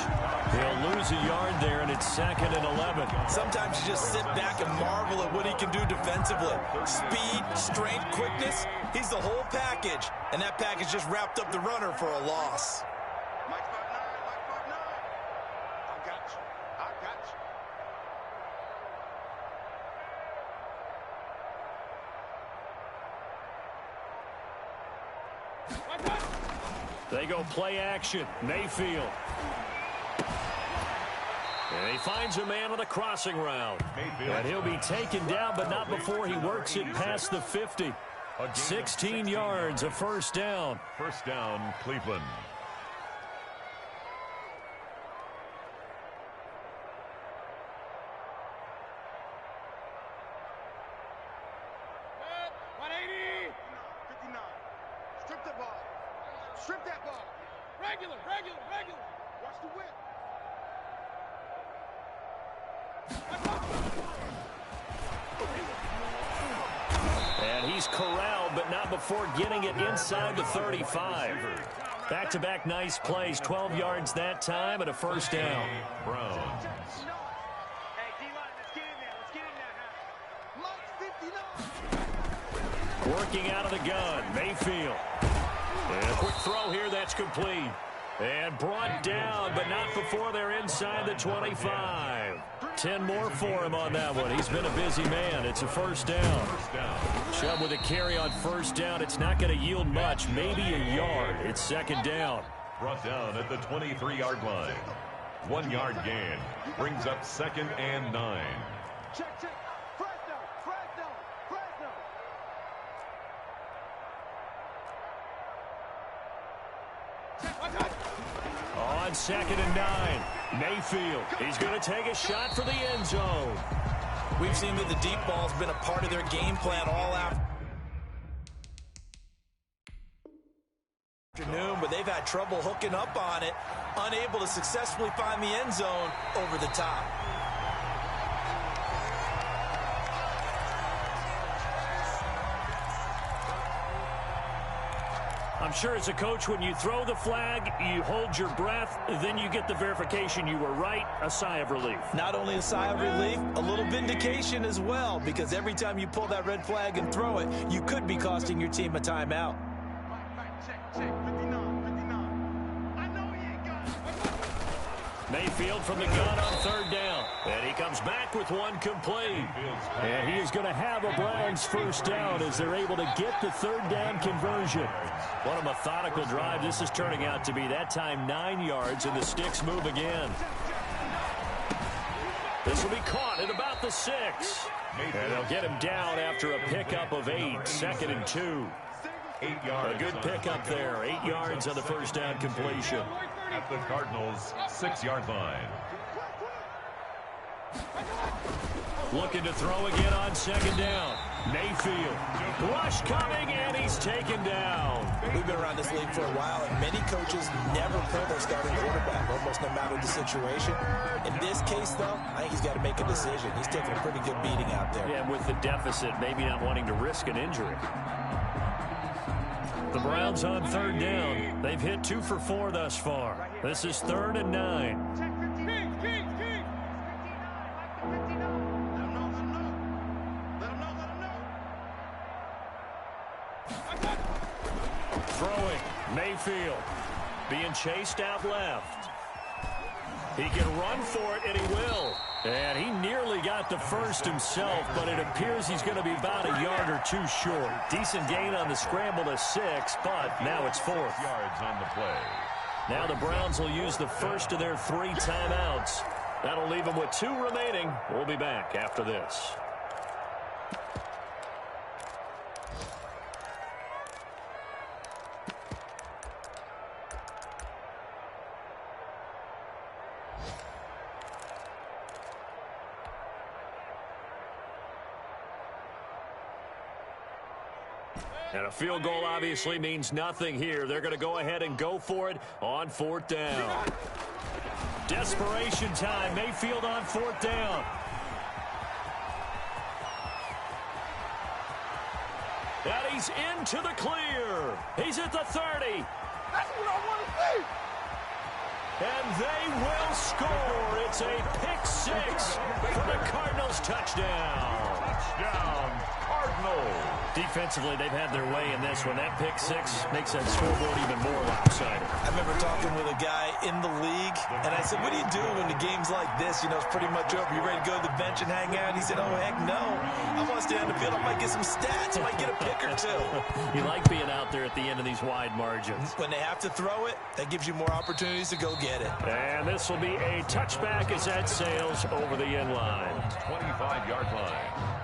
He'll lose a yard there, and it's 2nd and 11. Sometimes you just sit back and marvel at what he can do defensively. Speed, strength, quickness, he's the whole package. And that package just wrapped up the runner for a loss. They go play action. Mayfield. And he finds a man on the crossing route. And he'll be taken down, but not before he works it past the 50. 16 yards, a first down. First down, Cleveland. Corralled, but not before getting it inside the 35. Back-to-back nice plays, 12 yards that time, and a first down. Browns. Working out of the gun, Mayfield. And a quick throw here, that's complete. And brought down, but not before they're inside the 25. 10 more for him on that one. He's been a busy man. It's a first down. Chubb with a carry on first down. It's not going to yield much, maybe a yard. It's 2nd down. Brought down at the 23-yard line. 1 yard gain. Brings up 2nd and 9. Check. Fresno. On 2nd and 9. Mayfield. He's going to take a shot for the end zone. We've seen that the deep ball's been a part of their game plan all afternoon, but they've had trouble hooking up on it, unable to successfully find the end zone over the top. I'm sure as a coach, when you throw the flag, you hold your breath, then you get the verification you were right, a sigh of relief. Not only a sigh of relief, a little vindication as well, because every time you pull that red flag and throw it, you could be costing your team a timeout. Mayfield from the gun on 3rd down. And he comes back with one complete. And he is going to have a Browns first down as they're able to get the 3rd down conversion. What a methodical drive this is turning out to be. That time 9 yards, and the sticks move again. This will be caught at about the 6. And they'll get him down after a pickup of 8. 2nd and 2. 8 yards. A good pickup there. 8 yards on the first down completion. At the Cardinals' 6-yard line. Looking to throw again on 2nd down. Mayfield. Rush coming, and he's taken down. We've been around this league for a while, and many coaches never pull their starting quarterback, almost no matter the situation. In this case, though, I think he's got to make a decision. He's taking a pretty good beating out there. Yeah, with the deficit, maybe not wanting to risk an injury. The Browns on 3rd down. They've hit 2 for 4 thus far. This is 3rd and 9. backfield. Being chased out left. He can run for it, and he will. And he nearly got the first himself, but it appears he's going to be about a yard or two short. Decent gain on the scramble to 6, but now it's 4th. Yards on the play. Now the Browns will use the first of their 3 timeouts. That'll leave them with 2 remaining. We'll be back after this. And a field goal obviously means nothing here. They're going to go ahead and go for it on 4th down. Desperation time. Mayfield on 4th down. And he's into the clear. He's at the 30. That's what I want to see. And they will score. It's a pick-6 for the Cardinals touchdown. Touchdown, Cardinals. Defensively, they've had their way in this one. That pick-6 makes that scoreboard even more lopsided. I remember talking with a guy in the league, and I said, what do you do when the game's like this? You know, it's pretty much over. You ready to go to the bench and hang out? He said, oh, heck no. I want to stay on the field. I might get some stats. I might get a pick or 2. You like being out there at the end of these wide margins. When they have to throw it, that gives you more opportunities to go get it. And this will be a touchback as that sails over the end line. 25-yard line.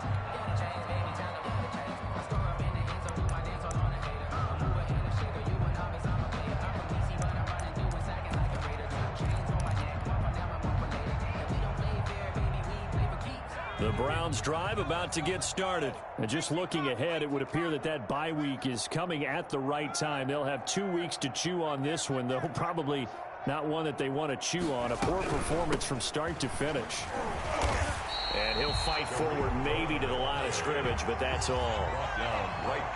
The Browns drive about to get started. And just looking ahead, it would appear that that bye week is coming at the right time. They'll have 2 weeks to chew on this one, though probably not one that they want to chew on. A poor performance from start to finish. And he'll fight forward maybe to the line of scrimmage, but that's all.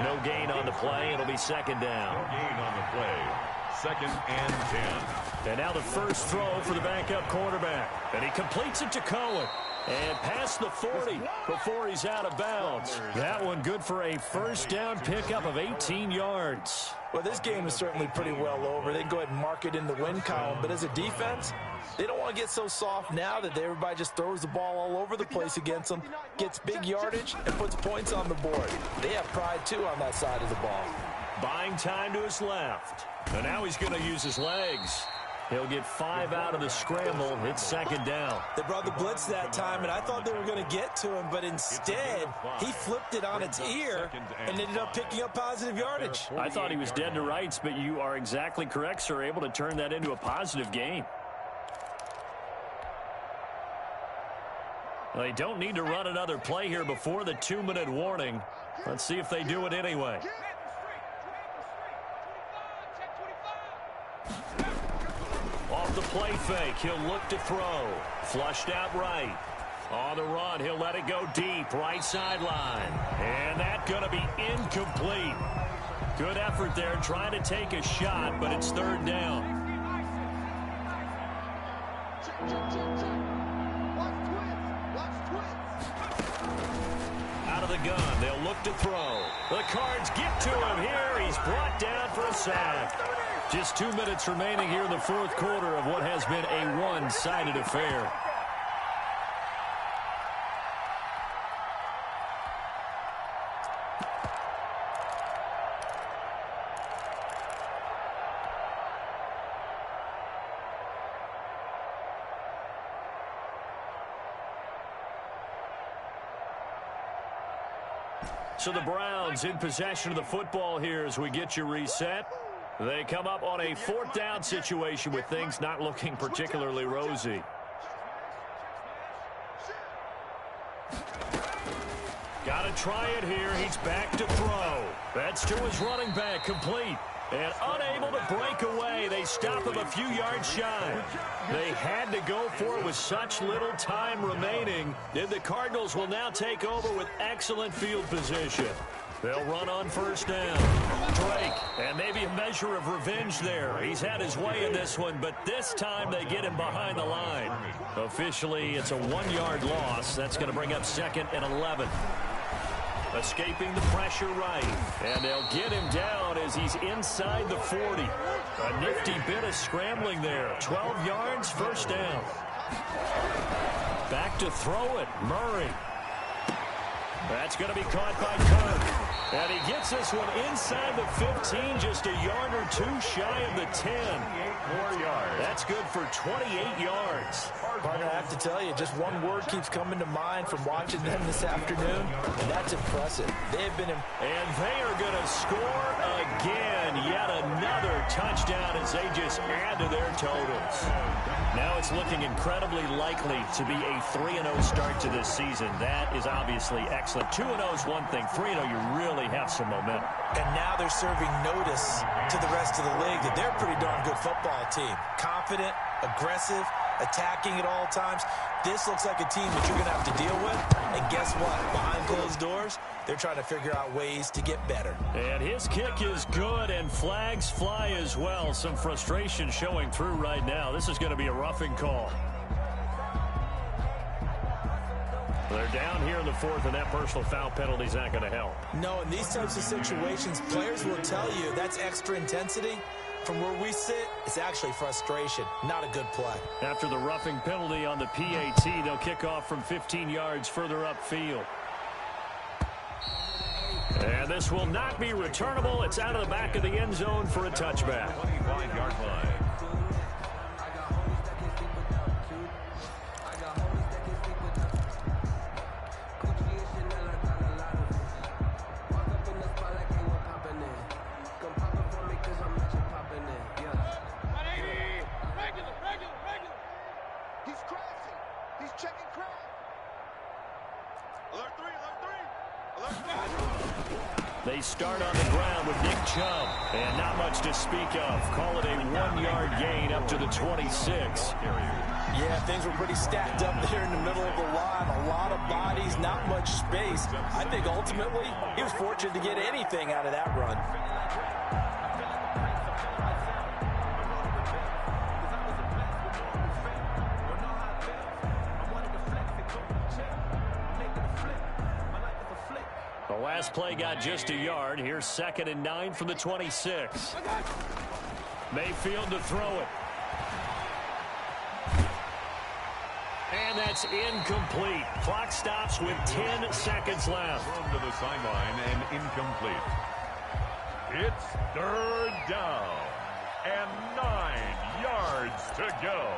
No gain on the play. It'll be 2nd down. No gain on the play. 2nd and 10. And now the first throw for the backup quarterback. And he completes it to Cohen. And past the 40 before he's out of bounds. That one good for a first down pickup of 18 yards. Well, this game is certainly pretty well over. They can go ahead and mark it in the win column. But as a defense, they don't want to get so soft now that everybody just throws the ball all over the place against them, gets big yardage, and puts points on the board. They have pride, too, on that side of the ball. Buying time to his left. And now he's going to use his legs. He'll get 5 out of the scramble. It's 2nd down. They brought the blitz that time, and I thought they were going to get to him, but instead, he flipped it on its ear and ended up picking up positive yardage. I thought he was dead to rights, but you are exactly correct, sir, able to turn that into a positive gain. Well, they don't need to run another play here before the 2-minute warning. Let's see if they do it anyway. Off the play fake, he'll look to throw. Flushed out right. On the run, he'll let it go deep, right sideline. And that's going to be incomplete. Good effort there, trying to take a shot, but it's 3rd down. Out of the gun, they'll look to throw. The Cards get to him here. He's brought down for a sack. Just 2 minutes remaining here in the 4th quarter of what has been a one-sided affair. So the Browns in possession of the football here as we get you reset. They come up on a 4th down situation with things not looking particularly rosy. Got to try it here. He's back to throw. That's to his running back, complete. And unable to break away, they stop him a few yards shy. They had to go for it with such little time remaining. Then the Cardinals will now take over with excellent field position. They'll run on 1st down. Drake, and maybe a measure of revenge there. He's had his way in this one, but this time they get him behind the line. Officially, it's a 1-yard loss. That's going to bring up 2nd and 11. Escaping the pressure right. And they'll get him down as he's inside the 40. A nifty bit of scrambling there. 12 yards, first down. Back to throw it. Murray. That's going to be caught by Kirk. And he gets this one inside the 15, just a yard or two shy of the 10. That's good for 28 yards. Partner, I have to tell you, just one word keeps coming to mind from watching them this afternoon, and that's impressive. They have been and they are going to score again. Yet another touchdown as they just add to their totals. Now it's looking incredibly likely to be a 3-0 start to this season. That is obviously excellent. 2-0 is one thing. 3-0, you really have some momentum. And now they're serving notice to the rest of the league that they're a pretty darn good football team. Confident, aggressive, attacking at all times. This looks like a team that you're going to have to deal with. And guess what? Behind closed doors, they're trying to figure out ways to get better. And his kick is good, and flags fly as well. Some frustration showing through right now. This is going to be a roughing call. They're down here in the fourth, and that personal foul penalty is not going to help. No, in these types of situations, players will tell you that's extra intensity. From where we sit, it's actually frustration, not a good play. After the roughing penalty on the PAT, they'll kick off from 15 yards further upfield. And this will not be returnable. It's out of the back of the end zone for a touchback. 25-yard line. They start on the ground with Nick Chubb, and not much to speak of. Call it a 1-yard gain up to the 26. Yeah, things were pretty stacked up there in the middle of the line. A lot of bodies, not much space. I think ultimately he was fortunate to get anything out of that run. The last play got just a yard. Here's 2nd and 9 from the 26. Mayfield to throw it. And that's incomplete. Clock stops with 10 seconds left. Thrown to the sideline and incomplete. It's 3rd down and 9 yards to go.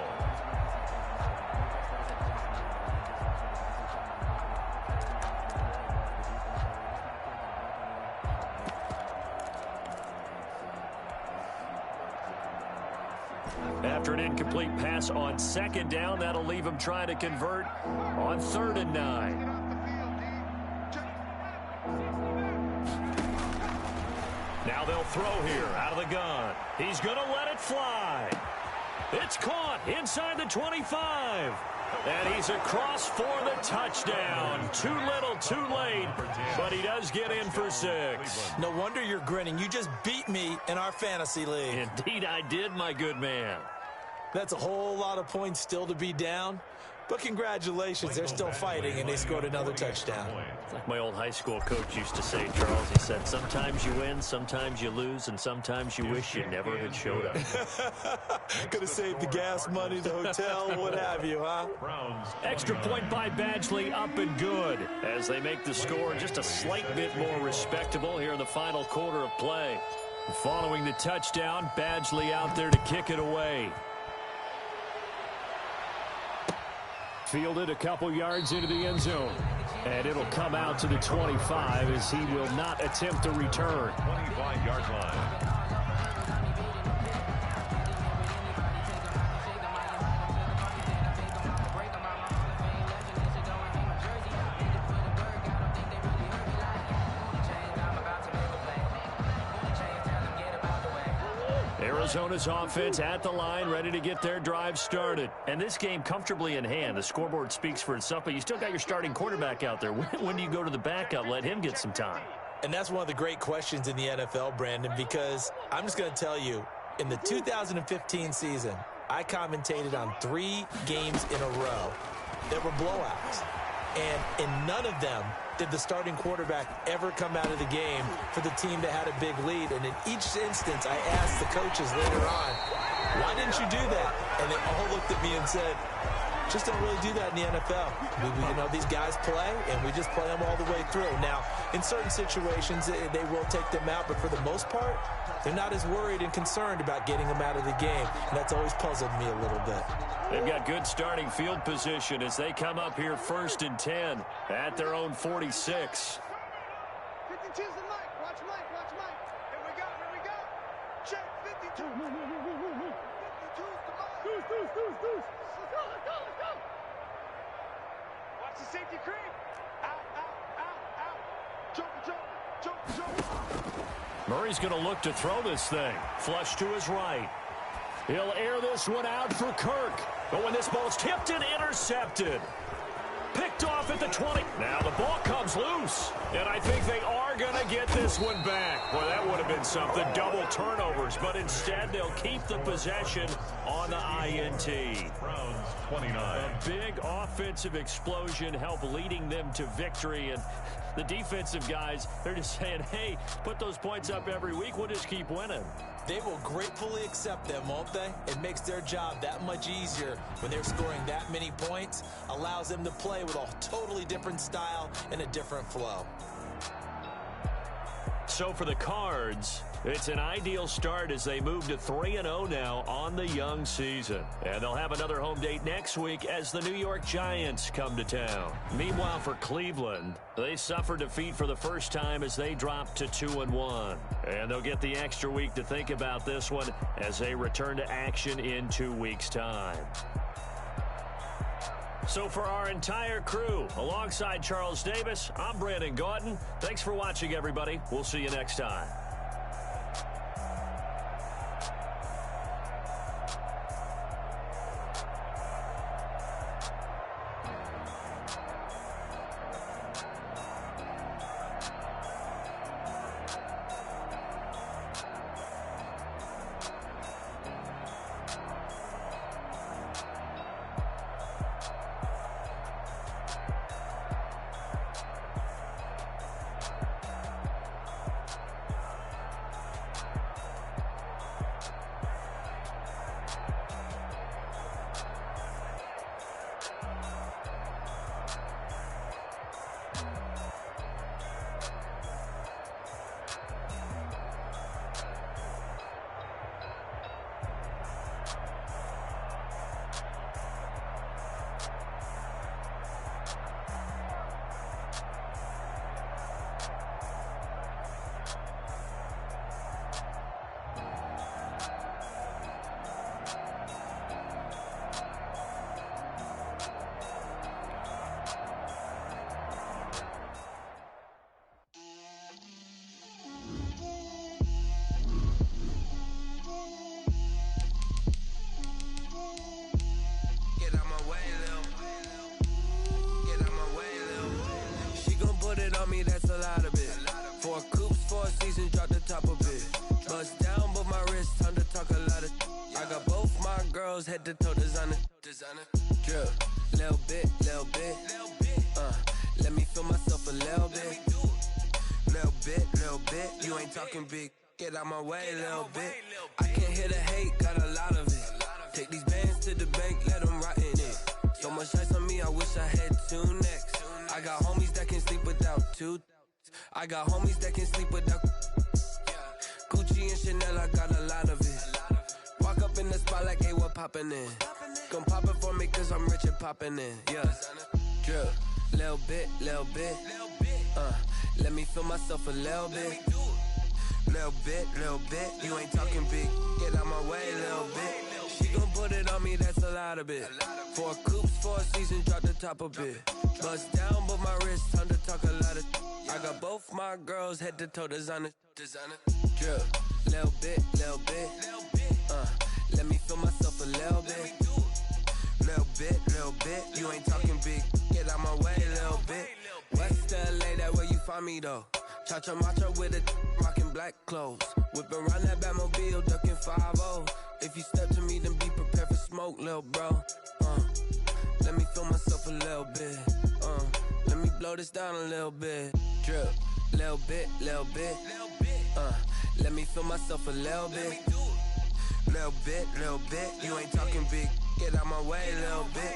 After an incomplete pass on 2nd down, that'll leave him trying to convert on 3rd and 9. Now they'll throw here out of the gun. He's going to let it fly. It's caught inside the 25. And he's across for the touchdown. Too little, too late, but he does get in for 6. No wonder you're grinning. You just beat me in our fantasy league. Indeed I did, my good man. That's a whole lot of points still to be down. But congratulations, they're still fighting, and they scored another touchdown. It's like my old high school coach used to say, Charles. He said, sometimes you win, sometimes you lose, and sometimes you wish you never had showed up. Could have saved the gas money, the hotel, what have you, huh? Extra point by Badgley, up and good, as they make the score just a slight bit more respectable here in the final quarter of play. Following the touchdown, Badgley out there to kick it away. Fielded a couple yards into the end zone. And it'll come out to the 25 as he will not attempt a return. 25-yard line. Arizona's offense at the line, ready to get their drive started. And this game comfortably in hand. The scoreboard speaks for itself, but you still got your starting quarterback out there. When do you go to the backup? Let him get some time. And that's one of the great questions in the NFL, Brandon, because I'm just going to tell you, in the 2015 season, I commentated on 3 games in a row that were blowouts. And in none of them did the starting quarterback ever come out of the game for the team that had a big lead. And in each instance, I asked the coaches later on, why didn't you do that? And they all looked at me and said, just don't really do that in the NFL. You know, these guys play, and we just play them all the way through. Now, in certain situations, they will take them out, but for the most part, they're not as worried and concerned about getting them out of the game, and that's always puzzled me a little bit. They've got good starting field position as they come up here 1st and 10 at their own 46. 52's the mic. Watch Mike. Here we go. Check 52. 52's the mic. Deuce. Let's go. Watch the safety creep. Out. Jump. Murray's going to look to throw this thing. Flush to his right. He'll air this one out for Kirk. But when this ball's tipped and intercepted. Picked off at the 20. Now the ball comes loose. And I think they are going to get this one back. Well, that would have been something. Double turnovers. But instead, they'll keep the possession on the INT. Browns 29. A big offensive explosion helped leading them to victory. And the defensive guys, they're just saying, hey, put those points up every week. We'll just keep winning. They will gratefully accept them, won't they? It makes their job that much easier when they're scoring that many points. Allows them to play with a totally different style and a different flow. So for the Cards, it's an ideal start as they move to 3-0 now on the young season. And they'll have another home date next week as the New York Giants come to town. Meanwhile, for Cleveland, they suffered defeat for the first time as they dropped to 2-1. And they'll get the extra week to think about this one as they return to action in 2 weeks' time. So for our entire crew, alongside Charles Davis, I'm Brandon Gaudin. Thanks for watching, everybody. We'll see you next time. That's a lot of it. 4 coops, 4 seasons, drop the top of it. Bust down, but my wrist, time to talk a lot of. I got both my girls head to toe designer. Drip, little bit. Let me feel myself a little bit. Little bit. You ain't talking big. Get out my way, little bit. I can't hear the hate, got a lot of it. Take these bands to the bank, let them rot in it. So much ice on me, I wish I had 2 necks. I got homies that can sleep without 2. I got homies that can sleep without Gucci and Chanel, I got a lot of it. Walk up in the spot like, hey, what poppin' in? Gon' pop it for me cause I'm rich and poppin' in. Yeah, drip, little bit. Let me feel myself a little bit. Little bit. You ain't talking big. Get out my way, little bit. She gon' put it on me, that's a lot of it. 4 coops, 4 seasons, drop the top of it. Bust down, but my wrist, time to talk a lot of. I got both my girls head to toe designer. Drip, little bit. Let me feel myself a little bit. Little bit. You ain't talking big. Get out my way, little bit. West LA, that where you find me though. Cha-cha matcha with a rockin' black clothes. Whippin' around that Batmobile, duckin' 5-0. If you step to me, then be prepared for smoke, little bro. Let me feel myself a little bit. Let me blow this down a little bit. Drip, little bit, little bit. Let me feel myself a little bit. Little bit, little bit. You ain't talking big. Get out my way a little bit.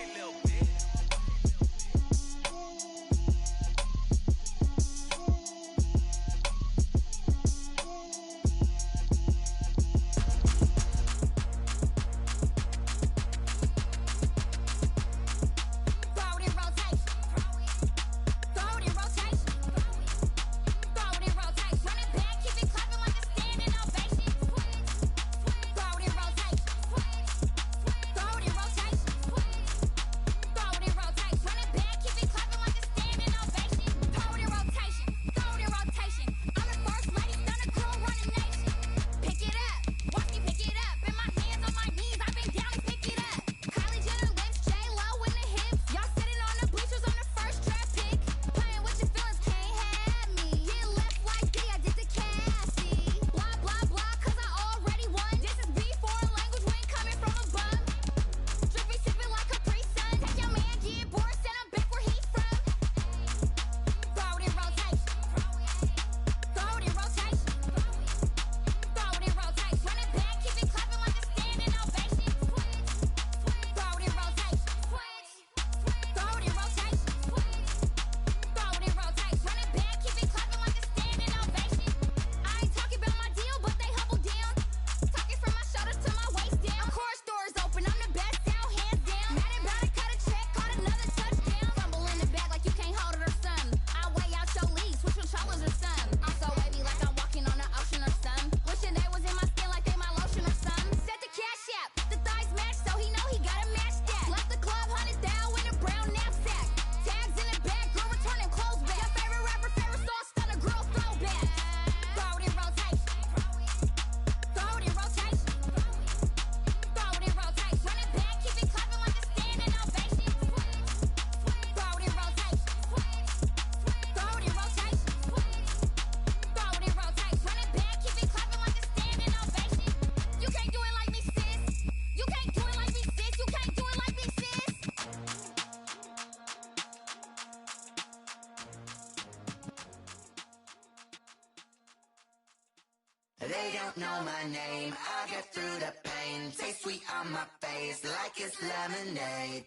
They don't know my name, I get through the pain. Taste sweet on my face like it's lemonade.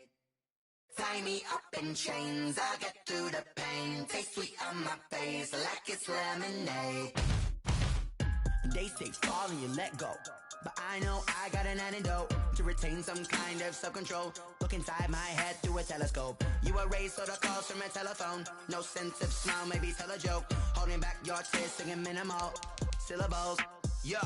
Tie me up in chains, I get through the pain. Taste sweet on my face like it's lemonade. They say fall and you let go, but I know I got an antidote to retain some kind of self-control. Look inside my head through a telescope. You erase all the calls from a telephone. No sense of smile, maybe tell a joke. Holding back your tears, singing minimal syllables. Yeah,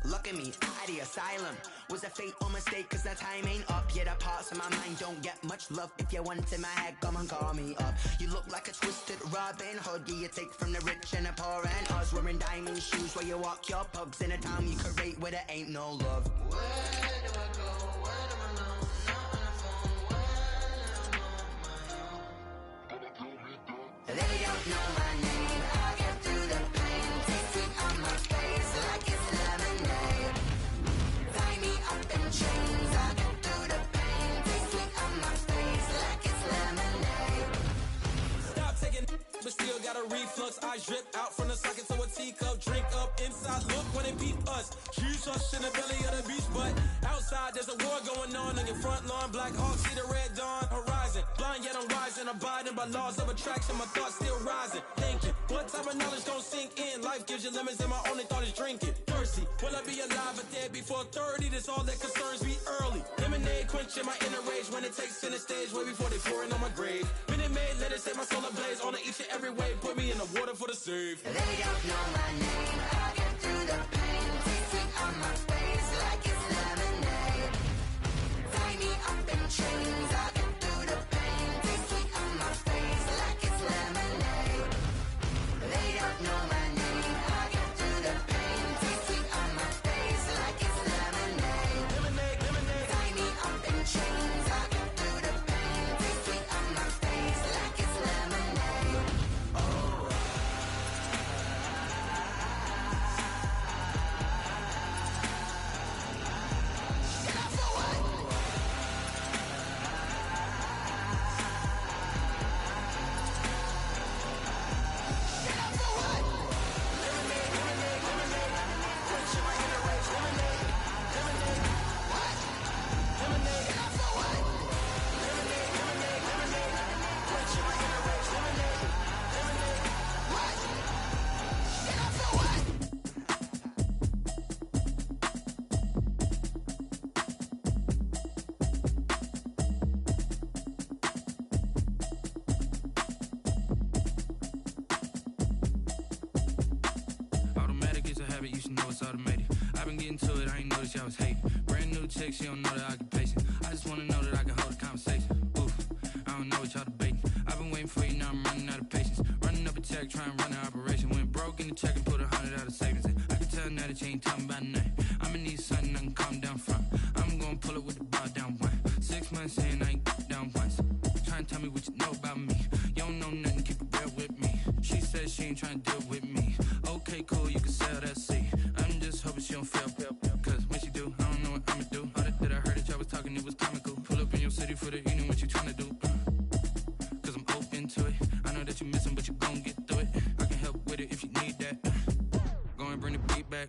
look at me, at the asylum. Was a fate or mistake, cause the time ain't up. Yeah, the parts of my mind don't get much love. If you want in my head, come and call me up. You look like a twisted Robin Hood. Yeah, you take from the rich and the poor and us. Wearing diamond shoes while you walk your pugs in a town you create where there ain't no love. Where do I go? When am I alone? Not on the phone. When I'm on my own. They don't know my name. I get through the pain. Taste sweet on my face like it's lemonade. Tie me up in chains. I get through the pain. Taste sweet on my face like it's lemonade. Stop taking but still got a reflux. Eyes drip out from the socket to a teacup. Drink up inside, look when it beat us. Choose us in the belly of the beach, but outside there's a war going on your front lawn. Black Hawk, see the red dawn horizon. Blind yet I'm rising, abiding by laws of attraction. My thoughts still rising, thinking what type of knowledge gon' sink in? Life gives you lemons and my only thought is drinking. Thirsty, will I be alive or dead before 30? That's all that concerns me early. Lemonade quenching my inner rage when it takes center stage way before they pour it on my grave. Minute Maid, let it set my soul ablaze on each and every way. Put me in the water for the save. They don't know my name. I get through the pain. Taste sweet on my face like it's lemonade. Tie me up in chains. I get through the pain. Taste sweet on my face like it's lemonade. They don't know my name. I get through the pain. Taste sweet on my face like it's lemonade. Lemonade, lemonade. Tie me up in chains. I get through the pain. Taste sweet on my face like it's lemonade. it's automated. I've been getting to it, I ain't noticed y'all was hating. Brand new chick, she don't know the occupation. I just wanna know that I can hold a conversation. Oof, I don't know what y'all debating. I've been waiting for you, now I'm running out of patience. Running up a check, trying to run an operation. Went broke in the check and put 100 out of savings in. I can tell now that you ain't talking about nothing. I'ma need something I can calm down from. I'm gonna pull it with the bar down one. 6 months in, I ain't down once. Trying to tell me what you know about me. You don't know nothing, keep it real with me. She said she ain't trying to deal with me. Okay, cool, you can sell that seat. I'm just hoping she don't fail. Cause when she do, I don't know what I'ma do. All that I heard that y'all was talking, it was comical. Pull up in your city for the evening, what you trying to do? Cause I'm open to it. I know that you missing, but you gon' get through it. I can help with it if you need that. Go and bring the beat back.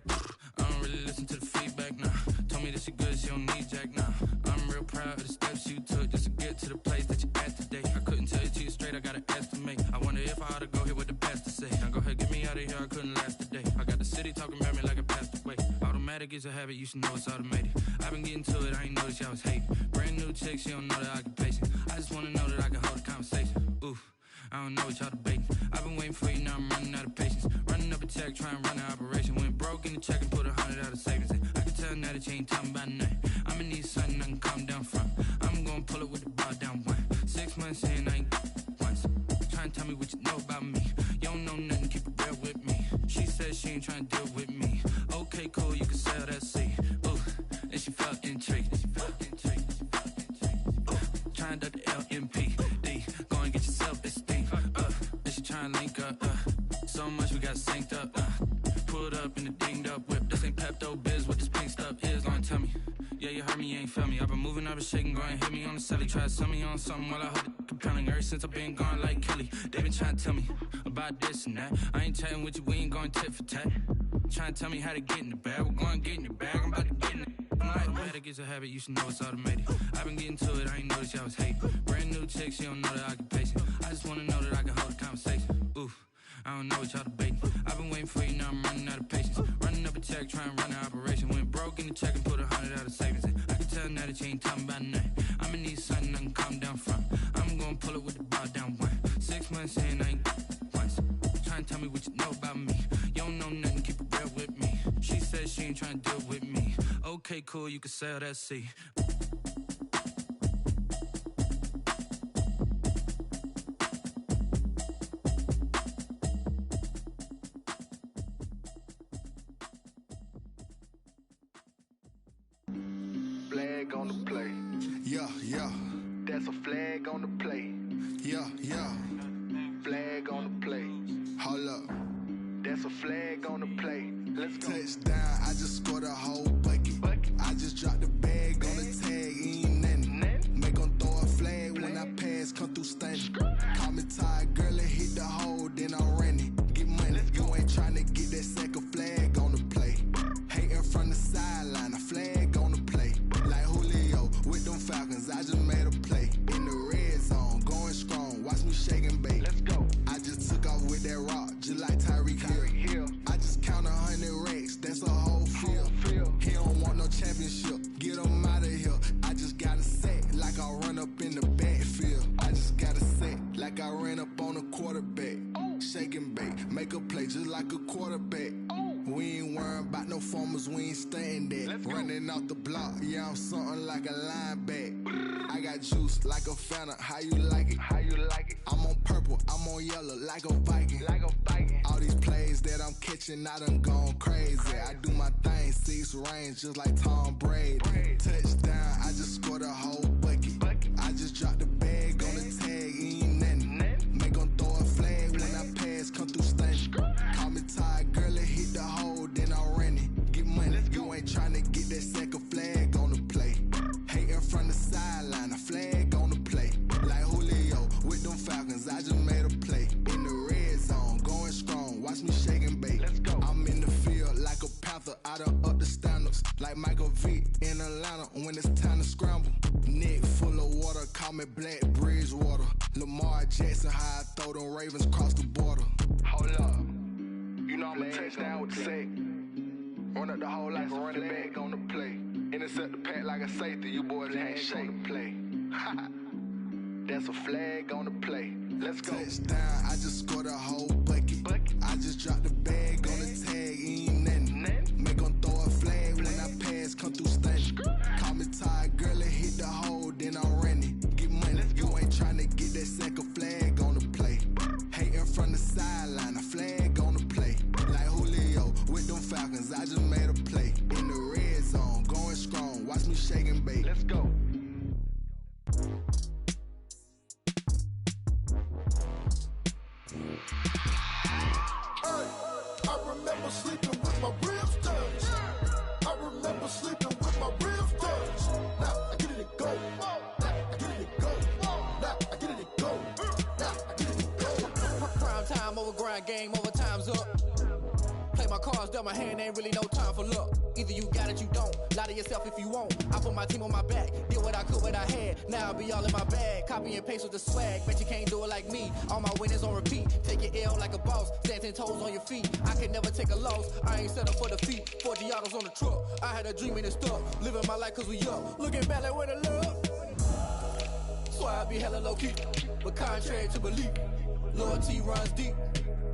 I don't really listen to the feedback, nah. Told me that she good, she don't need jack, nah. I'm real proud of the steps you took just to get to the place that you at today. I couldn't tell you to you straight, I gotta estimate. I wonder if I ought to go here with the pastor say. Now go ahead, get me out of here, I couldn't last a day. I got the city talking about me like I passed away. Automatic is a habit, you should know it's automated. I've been getting to it, I ain't noticed y'all was hating. Brand new chick, she don't know the occupation. I just wanna know that I can hold a conversation. Oof, I don't know what y'all debating. I've been waiting for you, now I'm running out of patience. Running up a check, trying to run an operation. Went broke in the check and put 100 out of savings in. I can tell now that you ain't talking about nothing. I'ma need something I can calm down from. I'm gonna pull it with the bar down one. 6 months in, I ain't once. Trying to tell me what you know about me. You don't know nothing, keep it real with me. She said she ain't trying to deal with me. Okay, cool, you can sell that seat. Ooh, and she felt intrigued. Trying to the LMPD. Go and get your self-esteem. And she trying to link up. So much we got synced up. Pulled up in the dinged up whip. This ain't Pepto-Biz, what this pink stuff is. Go and tell me. Yeah, you heard me, you ain't felt me. I've been moving, I've been shaking, go and hit me on the celly. Try to sell me on something while I hold it compelling. Ever since I've been gone like Kelly, they been trying to tell me about this and that. I ain't chatting with you, we ain't going tit for tat. Trying to tell me how to get in the bag. We're going to get in the bag, I'm about to get in it. Automatic is a habit, you should know it's automated. I've been getting to it, I ain't noticed y'all was hating. Brand new chick, she don't know the occupation. I just wanna know that I can hold a conversation. Oof, I don't know what y'all debating. I've been waiting for you, now I'm running out of patience. Running up a check, trying to run an operation. Went broke in the check and put 100 out of savings in. I can tell now that you ain't talking about nothing. I'ma need something I can calm down from. I'm gonna pull it with the bar down one. 6 months in, I ain't once. Trying to tell me what you know about me. You don't know nothing, keep it real with me. She said she ain't trying to deal with me. Okay, cool, you can sell that seat. Flag on the play. Yeah, yeah. That's a flag on the play. Yeah, yeah. Flag on the play. Hold up. That's a flag on the play. Let's go. Touchdown, I just scored a whole bucket. I just dropped the bag on the tag, ain't nothing. Make 'em throw a flag when I pass, come through stunning. Call me tired, girl, and hit the hole, then I'm running. Get money, you ain't tryna get that second flag on the play. Hating from the sideline, a flag on the play. Like Julio with them Falcons, I just made a play. In the red zone, going strong, watch me shake and bake. Let's go. I just took off with that rock, just like Tyreek Hill. I just count 100 racks, that's a whole field. He don't want no championship, get him out of here. I just got a set, like I run up in the backfield. I just got a set, like I ran up on a quarterback. Shake and bake, make a play just like a quarterback. We ain't worrying about no formers, we ain't staying there. Running off the block, yeah, I'm something like a linebacker. I got juice like a Fanta, how you like it? How you like it? I'm on purple, I'm on yellow, like a Viking. Like a Viking. All these plays that I'm catching, I done gone crazy. I do my thing, 6 range, just like Tom Brady. Touchdown, I just scored a whole bucket. I just dropped the bag on the tag, ain't nothing. Make 'em throw a flag when I pass, come through stunning. Call me tired, girl, and hit the hole, then I'm running. Get money, you ain't tryna get that second flag on the play. Hating from the sideline, a flag on the play. Like Julio with them Falcons, I just made a play. In the red zone, going strong, watch me shake and bake. Let's go. I'm in the field like a panther, I done up the standards. Like Michael Vick in Atlanta when it's time to scramble. Neck full of water, call me Black Bridgewater. Lamar Jackson, how I throw them Ravens across the border. Hold up. You know I'm a touchdown with the sack. Run up the whole like a running back on the play. Intercept the pack like a safety, you boys ain't shake the play. That's a flag on the play. Let's go. Touchdown, I just scored a whole bucket. I just dropped the bag on the tag, ain't nothing. Make 'em mind game, overtime's up. Play my cards, dealt my hand, ain't really no time for luck. Either you got it, you don't. Lie to yourself if you won't. I put my team on my back, did what I could, what I had. Now I'll be all in my bag. Copy and paste with the swag. Bet you can't do it like me. All my winners on repeat. Take your L like a boss. Stand 10 toes on your feet. I can never take a loss. I ain't set up for defeat. 40 autos on the truck. I had a dream and it stuck. Living my life cause we up. Looking back like where the love. Swear I be hella low key. But contrary to belief, loyalty runs deep.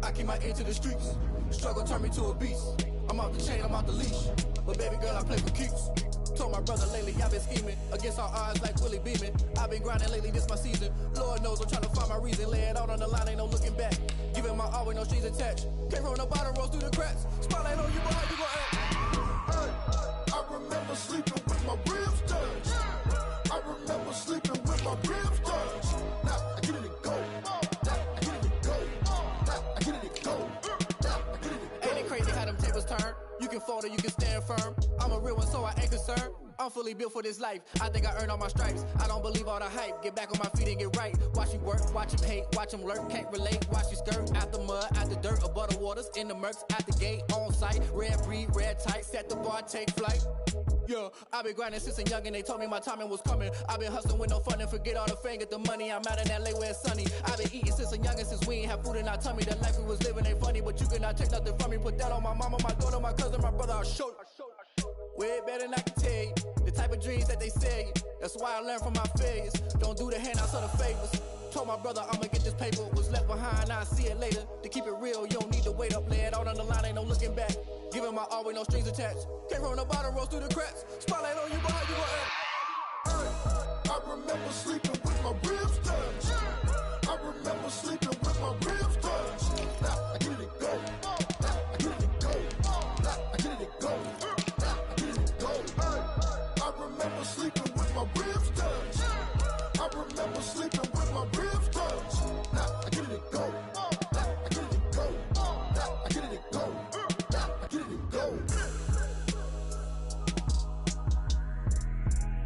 I keep my ear to the streets. Struggle turned me to a beast. I'm off the chain, I'm off the leash. But baby girl, I play for keeps. Told my brother lately, I've been scheming. Against all odds like Willie Beeman. I've been grinding lately, this my season. Lord knows I'm trying to find my reason. Lay it out on the line, ain't no looking back. Giving my all with no strings attached. Came from the bottom, rose through the cracks. Spotlight on you, boy, how you gon' act? Hey, I remember sleeping with my ribs touched. I remember sleeping with my ribs touched. Now I get it to go. Now I get it to go. Now I get it to go. Now I get it to go. Ain't it crazy how them tables turn? You can fold or you can stand firm. I'm a real one, so I ain't concerned. I'm fully built for this life. I think I earned all my stripes. I don't believe all the hype. Get back on my feet and get right. Watch you work, watch him hate, watch him lurk. Can't relate, watch you skirt. Out the mud, out the dirt, above the waters, in the murks, out the gate, on site. Red breed, red tight, set the bar, take flight. Yeah, I've been grinding since a young and they told me my timing was coming. I've been hustling with no fun and forget all the fame, get the money. I'm out in LA where it's sunny. I've been eating since a young and since we ain't have food in our tummy. The life we was living ain't funny, but you cannot take nothing from me. Put that on my mama, my daughter, my cousin, my brother, I'll show you. Way better than I can tell you. The type of dreams that they sell you. That's why I learned from my failures. Don't do the handouts or the favors. Told my brother I'ma get this paper. Was left behind, I'll see it later. To keep it real, you don't need to wait up. Lay it out on the line, ain't no looking back. Giving my all with no strings attached. Came from the bottom, rose through the cracks. Spotlight on you, boy, how you gon' act? Hey, I remember sleeping with my ribs touched. I remember sleeping with my ribs touched. Now I get it to go. Now I get it to go. Now I get it to go. Now I get it to go. Hey, I remember sleeping with my ribs touched. I remember sleeping with my ribs touched. Now I get it to go. Now I get it to go. Now I get it to go. Now I get it to go.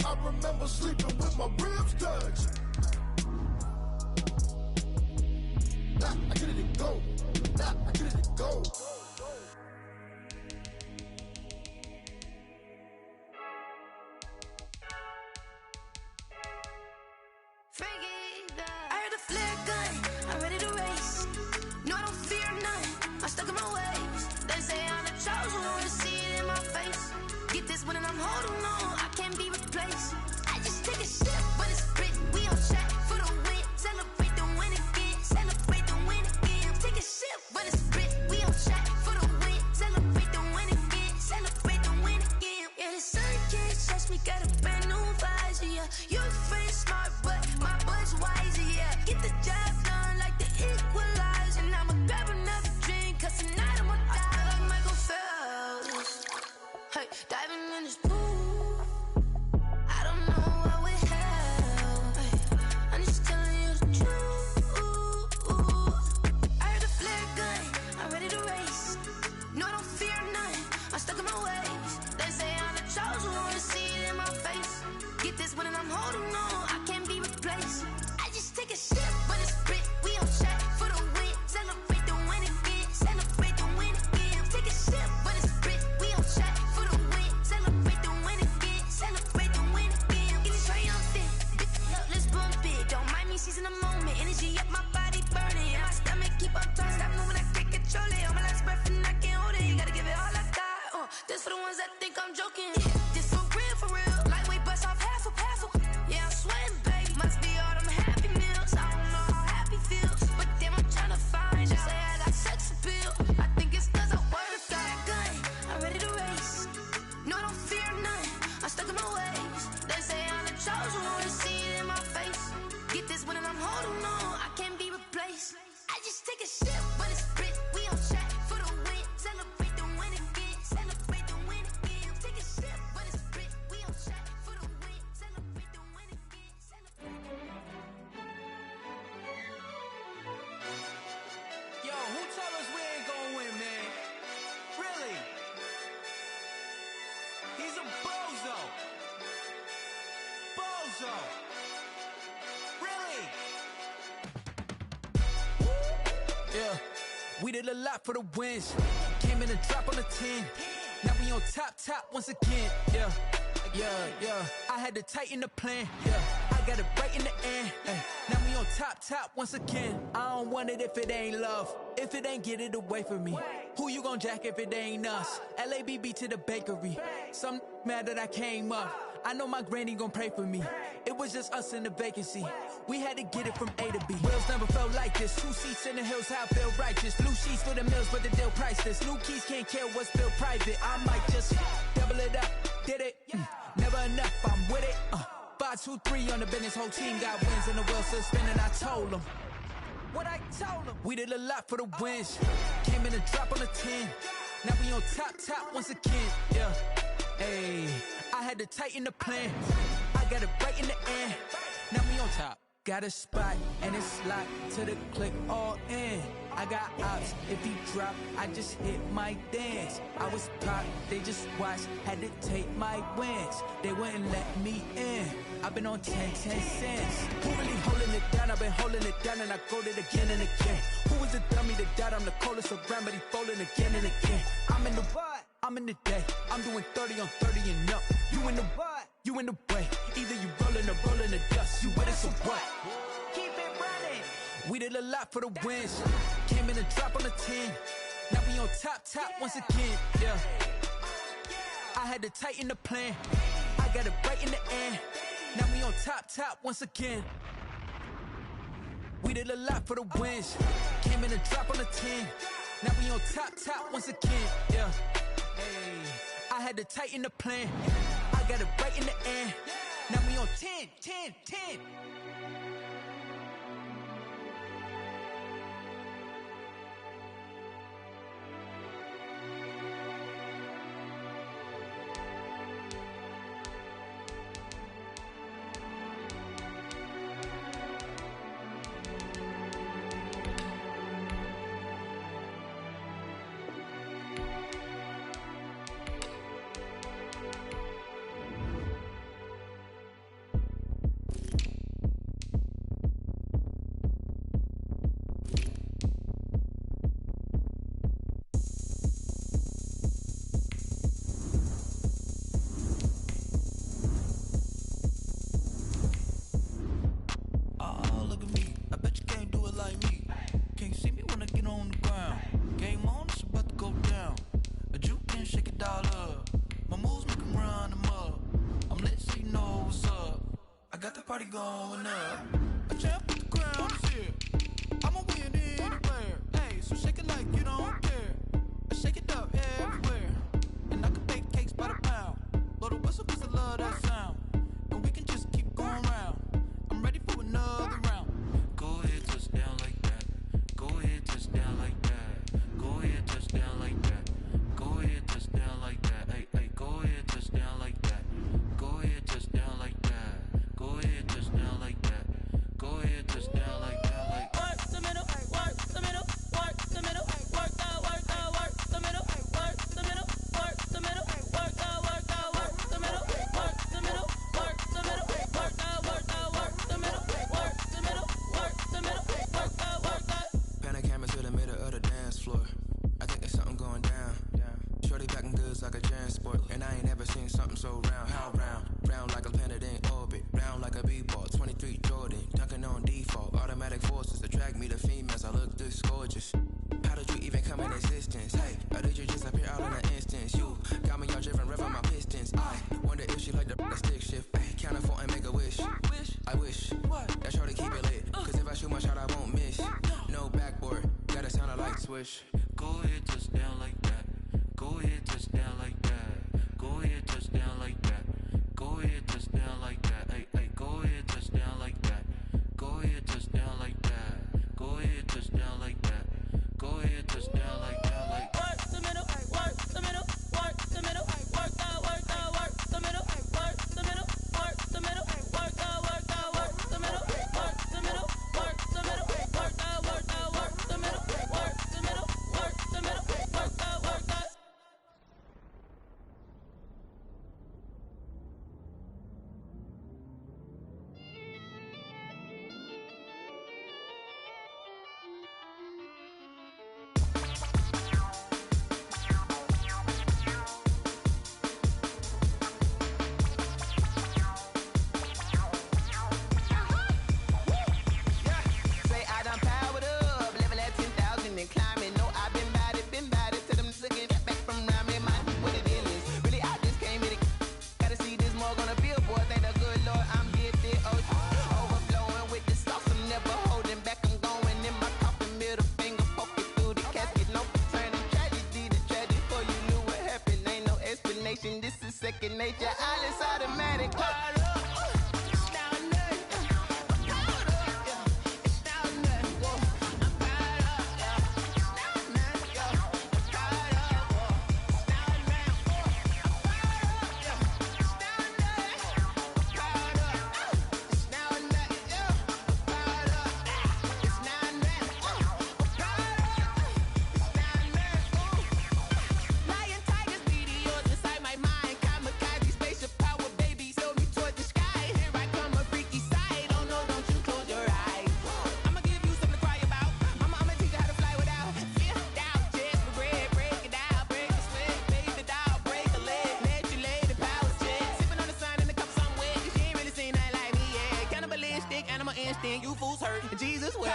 I remember sleeping with my ribs touched. Now I get it to go. Now I get it to go. I heard the flare gun, I'm ready to race. No, I don't fear none, I'm stuck in my ways. They say I'm the chosen one, see it in my face. Get this one and I'm holding on, I can't be replaced. I just take a sip, but it's Brit, we on track for the win. Celebrate the win again, celebrate the win again. Take a sip, but it's Brit, we on track for the win. Celebrate the win again, celebrate the win again. Yeah, the sun can't touch me, got a brand new visor, yeah. Your friend smart, but my boy's wiser, yeah. Get the job done like the equalizer. And I'ma grab another drink, cause tonight I'ma die like Michael Phelps. Hey, diving in this pool, I don't know what would help. Hey, I'm just telling you the truth. I heard the flare gun, I'm ready to race. No, I don't fear none, I'm stuck in my ways. They say I'm the chosen one, see it in my face. Get this one and I'm holding on, I can't be replaced. I just take a sip, but it's Brit, we on track for the win. Celebrate the win again, celebrate the win again. Take a sip, but it's Brit, we on track for the win. Celebrate the win again, celebrate the win again. Get it triumphant, up, let's bump it. Don't mind me seizing the moment, energy up, my body burning. And my stomach keep on turning, stop moving, I can't control it. On my last breath and I can't hold it, you gotta give it all I got. This for the ones that think I'm joking. This for real, lightweight bust off half a. Yeah, I'm sweating, babe, must be all them happy meals. I don't know how happy feels, but damn, I'm tryna find out. Say I got sex appeal, I think it's cause I work. Got a gun, I'm ready to race. No, I don't fear none, I'm stuck in my ways. They say I'm the chosen one, see it in my face. Get this one and I'm holding on, I can't be replaced. I just take a sip, but it's Brit, we on track for the win. Celebrate the win again, celebrate the win again. Take a sip, but it's Brit, we on track for the win. Celebrate the win again, celebrate the win. Yo, who told us we ain't gonna win, man? Really? He's a bozo. Bozo. Really? Yeah. We did a lot for the wins. Came in a drop on the 10. Now we on top once again. Yeah. I had to tighten the plan. Yeah. I got it right in the end. Now we on top once again. I don't want it if it ain't love. If it ain't, get it away from me. Who you gon' jack if it ain't us? LABB to the bakery. Some mad that I came up. I know my granny gon' pray for me. It was just us in the vacancy. We had to get it from A to B. Wheels never felt like this. 2 seats in the hills, how I feel righteous. Blue sheets for the mills, but the deal priceless. New keys can't care what's still private. I might just double it up. Did it? Never enough, I'm with it. 5, 2, 3 on the business. Whole team got wins and the wheels still spinning. I told them what I told them. We did a lot for the wins. Came in a drop on the 10. Now we on top once again. Yeah. Hey, I had to tighten the plan. I got it right in the end. Now we on top. Got a spot and it's locked to the click all in. I got ops, if he drop, I just hit my dance. I was popped, they just watched, had to take my wins. They wouldn't let me in. I've been on 10 cents. Who really holding it down? I've been holding it down and I go it again and again. Who was the dummy that died? I'm the coldest around, but he folding again and again. I'm in the what? I'm in the day. I'm doing 30 on 30 and up. You in the what? You in the way. Either you rolling or rolling the dust. You with us or what? Keep it running. We did a lot for the wins. Came in a drop on the 10. Now we on top once again. Yeah. I had to tighten the plan. I got it right in the end. Now we on top once again. We did a lot for the wins. Came in a drop on the 10. Now we on top once again. Yeah. Hey, I had to tighten the plan. I got it right in the end. Now we on 10. Party going up. A champ with the crown is here. I'ma win anywhere. Hey, so shake it like you don't care. I shake it up everywhere. And I can bake cakes by the pound. Blow the whistle 'cause I love that sound. And we can just keep going round. I'm ready for another round. Go ahead, touch down like that. Go ahead, touch down like that. Go ahead, touch down like that. Go ahead, touch down like that. Hey, go ahead, touch down like that. Go ahead, touch down like that. Go ahead, touch down like that. Go ahead, touch down like that. Like work the middle, work the middle, work the middle, work the middle, work the middle, work the middle, work the middle, work the middle, work the middle, work the middle, work the middle, work the middle, work the. Pan a camera to the middle of the dance floor. I think there's something going down. Shorty packing goods like a transport, and I ain't never seen something so round. How round? Round like a planet in orbit, round like a b-ball. 23 Jordan, dunking on default. Automatic forces attract me to females. I look this gorgeous. How did you even come in existence? Hey, or did you just appear out in an instance? You got me all driven, revving my pistons. I wonder if she like the stick shift. Ay, count a 4 and make a wish. I wish that shorty keep it lit. 'Cause if I shoot my shot, I won't miss. No backboard, gotta sound a light switch. go ahead, touch down like that. Go ahead, touch down like that. Go ahead, touch down like that. Go ahead, touch down like that. Hey, go ahead, touch down like that. Go ahead, touch down like that. Go ahead, touch down like that. Go ahead, touch down like that. Like work the middle, work the middle, work the middle, work the middle, work the middle, work the middle, work the middle, work the middle, work the middle, work the middle, work the middle, work the middle, work the middle, work the middle, work second nature. All is automatic. You fools hurt. Jesus will.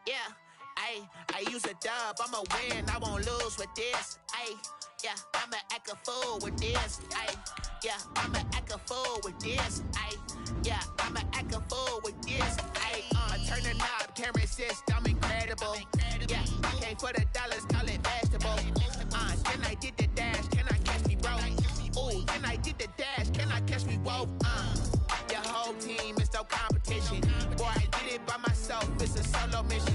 Yeah, I use a dub, I'ma win, I won't lose with this. Yeah, I'ma act a fool with this. Yeah, I'ma act a fool with this. Yeah, I'ma act a fool with this. I turn the knob, can't resist, I'm incredible. Yeah, came for the dollars, call it vegetable. Can I did the dash, can I catch me, bro? Ooh, can I did the dash, can I catch me, whoa? Your whole team is no competition. Boy, I did it by myself, it's a solo mission.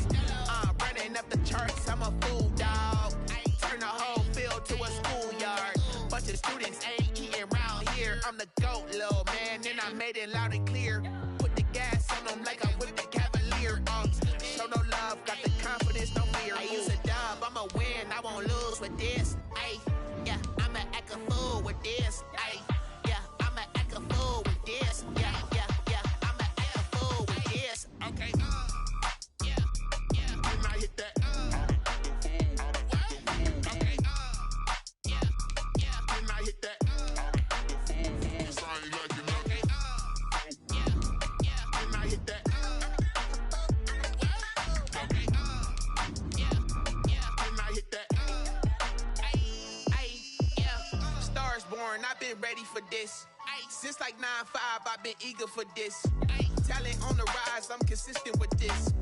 Running up the charts, I'm a fool, dog. Turn the whole field to a schoolyard. Bunch of students ain't eating round here. I'm the GOAT, little man, and I made it loud and clear. Put the gas on them like I'm with the Cavalier. Show no love, got the confidence, no fear. I use a dub, I'ma win, I won't lose with this. Yeah, I'ma act a fool with this. Yeah, I'ma act a fool with this. Yeah, I'ma act a fool with this. Okay, and I hit that. Okay, and I hit that. Sorry, like you know. And I hit that. Okay, and I hit that. Yeah, Stars born, I've been ready for this. Since like 9-5, I've been eager for this. Talent on the rise, I'm consistent with this.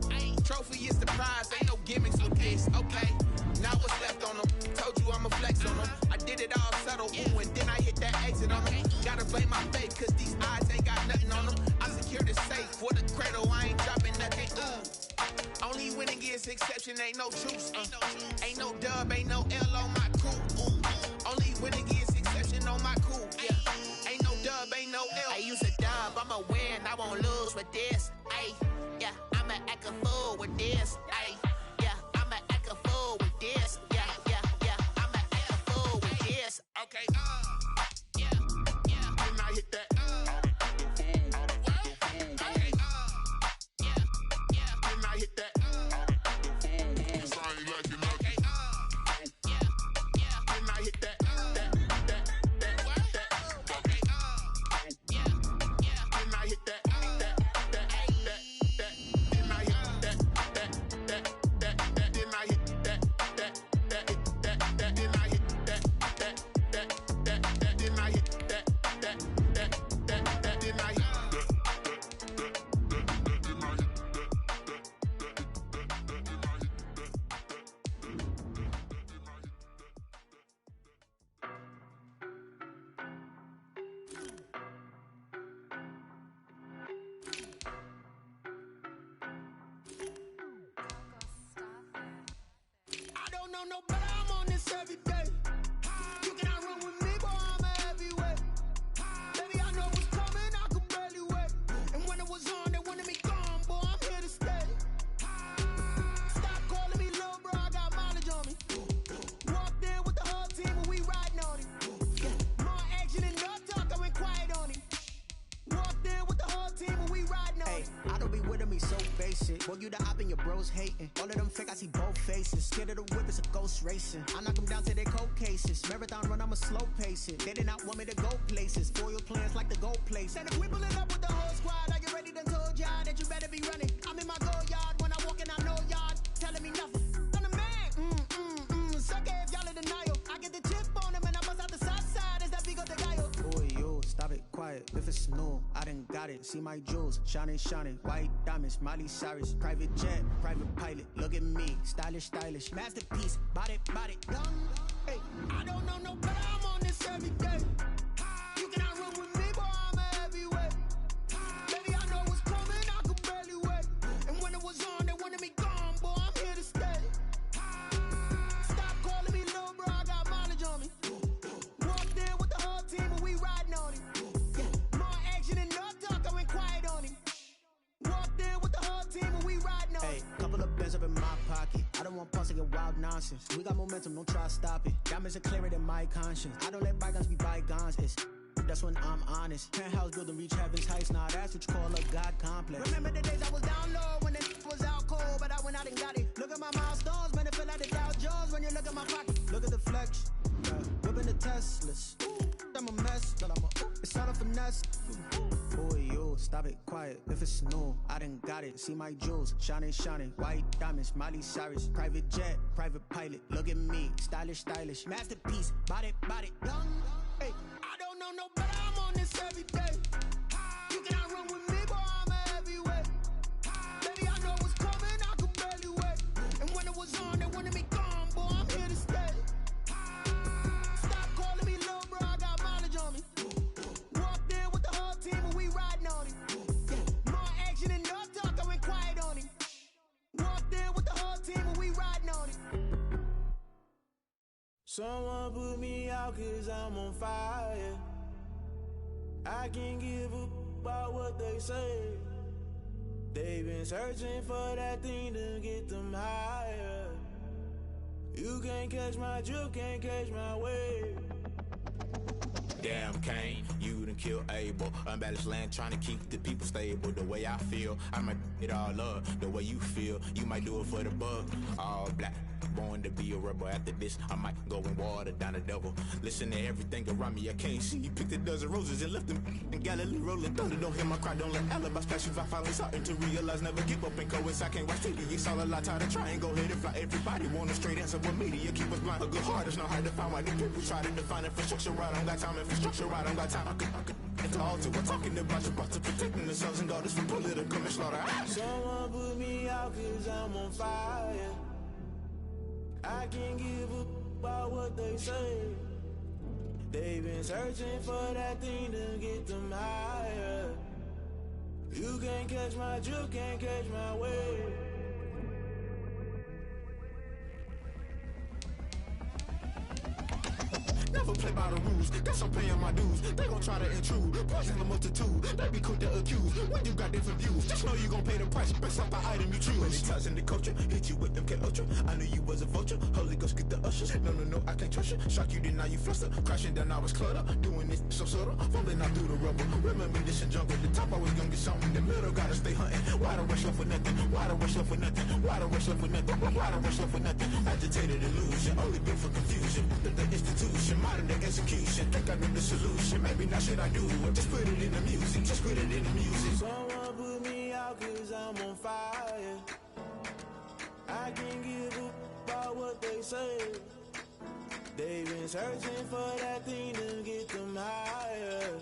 Trophy is the prize, ain't no gimmicks with this. Okay, now what's left on them? Told you I'ma flex on them. I did it all subtle, ooh, and then I hit that exit on them. Gotta blame my fate, cause these eyes ain't got nothing on them. I secured the safe for the cradle, I ain't dropping nothing. Only winning is exception, ain't no truce. Ain't no dub, ain't no L on my crew. Only winning is exception on my crew. Yeah, ain't no dub, ain't no L. I use a dub, I'ma win, I won't lose with this. Yeah, I'ma act a fool with this. Yeah, I'ma act a fool with this. Yeah, I'ma act a fool with this. Okay, and I hit that. Okay, and I hit that. Sorry, like you know. Okay, and I hit that. Okay, and I hit that. Boy, you the op and your bros hating. All of them fake, I see both faces. Scared of the whip, it's a ghost racing. I knock them down to their cold cases. Marathon run, I'ma slow pace it. They did not want me to go places. Foil plans like the gold place. And if we pulling up with the whole squad, are you ready? Done told y'all that you better be running. I'm in my go yard. When I walk in, I know y'all telling me nothing. I'm the man. Suck it if y'all in denial. I get the chip on them and I bust out the south side. Is that big of the guy? Boy, yo, stop it, quiet. If it's new, I done got it. See my jewels, shining, shining. White diamonds, Miley Cyrus. Private jet, private pilot. Look at me, stylish, stylish. Masterpiece, body, body. Young, hey, I don't know no better. I'm on this every day. You cannot run with me, boy, I'm a heavyweight. Baby, I know what's coming, I could barely wait. And when it was on, they wanted me gone, boy, I'm here to stay. Stop calling me little bro, I got mileage on me. Walked in with the whole team and we riding on him. Yeah, more action and no talk, I went quiet on him. Walked in with the whole team and we riding on him. Hey, couple of bands up in my pocket. I don't want pulse to get wild nonsense. We got momentum, don't try to stop it. Diamonds are clearer than my conscience. I don't let bygones be bygones. It's that's when I'm honest. Penthouse building reach heaven's heights. Nah, that's what you call a God complex. Remember the days I was down low when it was out cold, but I went out and got it. Look at my milestones, man, it feel like the Dow Jones when you look at my pocket. Look at the flex, yeah. Whipping the Teslas. I'm a mess, but it's all a finesse. Boy, yo, stop it, quiet. If it's new, I done got it. See my jewels, shining, shining. White diamonds, Miley Cyrus. Private jet, private pilot. Look at me, stylish, stylish. Masterpiece, body, body. Young, hey, I don't know no better. I'm on this every day. You cannot run with me, boy, I'm a heavyweight. Baby, I know what's coming, I could barely wait. And when it was on, they wanted me gone, boy, I'm here to stay. Stop calling me little bro, I got mileage on me. Walked in with the whole team and we riding on him. Yeah, more action and no talk, I went quiet on him. Walked in with the whole team and we riding on him. Someone put me out cause I'm on fire. I can't give up about what they say. They've been searching for that thing to get them higher. You can't catch my drift, can't catch my wave. Damn Kane, you done killed Abel. Unbalanced land trying to keep the people stable. The way I feel, I might it all up. The way you feel, you might do it for the buck. All black, born to be a rebel. After this, I might go and water down the devil. Listen to everything around me, I can't see. Picked a dozen roses and left them in Galilee rolling thunder. Don't hear my cry, don't let alibis flash. If I finally starting to realize, never give up and coincide. I can't watch TV, it's all a lot. Time to try and go ahead and fly. Everybody want a straight answer, but media keep us blind. A good heart is not hard to find. Why the people try to define infrastructure right? I don't got time. Infrastructure right, I don't got time. I could talk to. We're talking about your to protecting the sons and daughters from political and slaughter. Someone put me out cause I'm on fire. I can't give up about what they say. They've been searching for that thing to get them higher. You can't catch my drift, can't catch my wave. Never play by the rules, guess I'm paying my dues. They gon' try to intrude, poison the multitude. They be quick to accuse, when you got different views. Just know you gon' pay the price, based off the item you choose. When it ties in the culture, hit you with MK Ultra. I knew you was a vulture, Holy Ghost get the ushers. No, I can't trust you. Shock you, then now you fluster. Crashing down, I was clutter. Doing this so subtle, falling out through the rubble. Remember this in jungle, the top I was gonna get something. The middle gotta stay hunting. Why the rush left for nothing? Why the rush left for nothing? Why the rush left for nothing? Why the rush left for nothing? Agitated illusion, only built for confusion. The institution, modern day execution. Think I know the solution. Maybe not shit I do. Just put it in the music. Just put it in the music. Someone put me out cause I'm on fire. I can't give up about what they say. They've been searching for that thing to get them higher.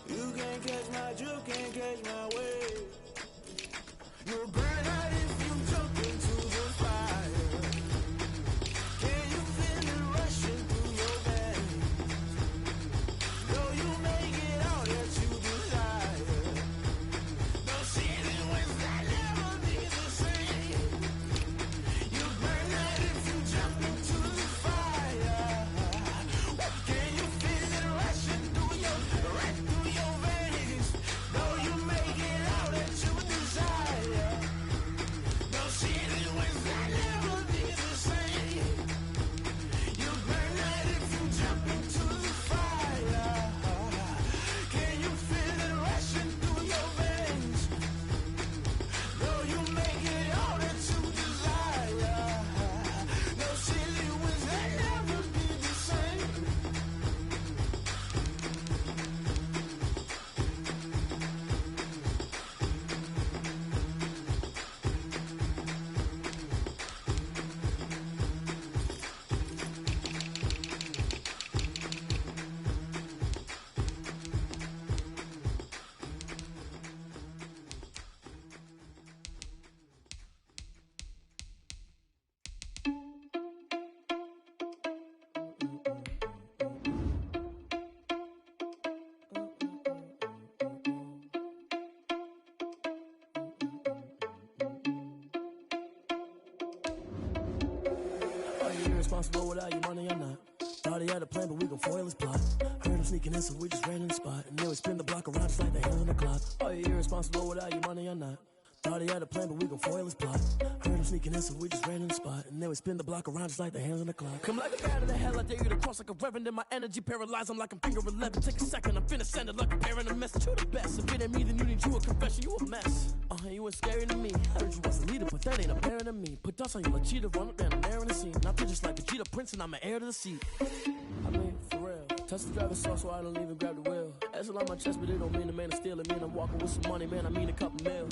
You can't catch my drift, can't catch my wave. You'll burn out if you jump into the fire. Can you feel it rushing through your veins? Though you make it out that you desire. No season when that never be the same. You burn out if you jump into the fire. Can you feel it rushing through your veins? Though you make it out that you desire. irresponsible without your money or not. Thought he had a plan, but we gon' foil his plot. Heard him sneaking in, so we just ran in the spot. And then we spin the block around just like the hands on the clock. Are you irresponsible without your money or not? Thought he had a plan, but we gon' foil his plot. Heard him sneaking in, so we just ran in the spot. And then we spin the block around just like the hands on the clock. Come like a bat of the hell, I dare you to cross like a reverend. In my energy paralyzed, I'm like I'm finger 11. Take a second, I'm finna send it like a parent a message. You the best, if it ain't me, then you need you a confession. You a mess. You ain't scary to me. Heard you was a leader, but that ain't apparent to me. Put dust on you like cheetah, run up down and air in the scene. Not just like Vegeta Prince, and I'm an heir to the seat. I mean, for real. Touch the driver's sauce, so I don't even grab the wheel. That's on my chest, but it don't mean the man is stealing. Mean I'm walking with some money, man. I mean a couple mil.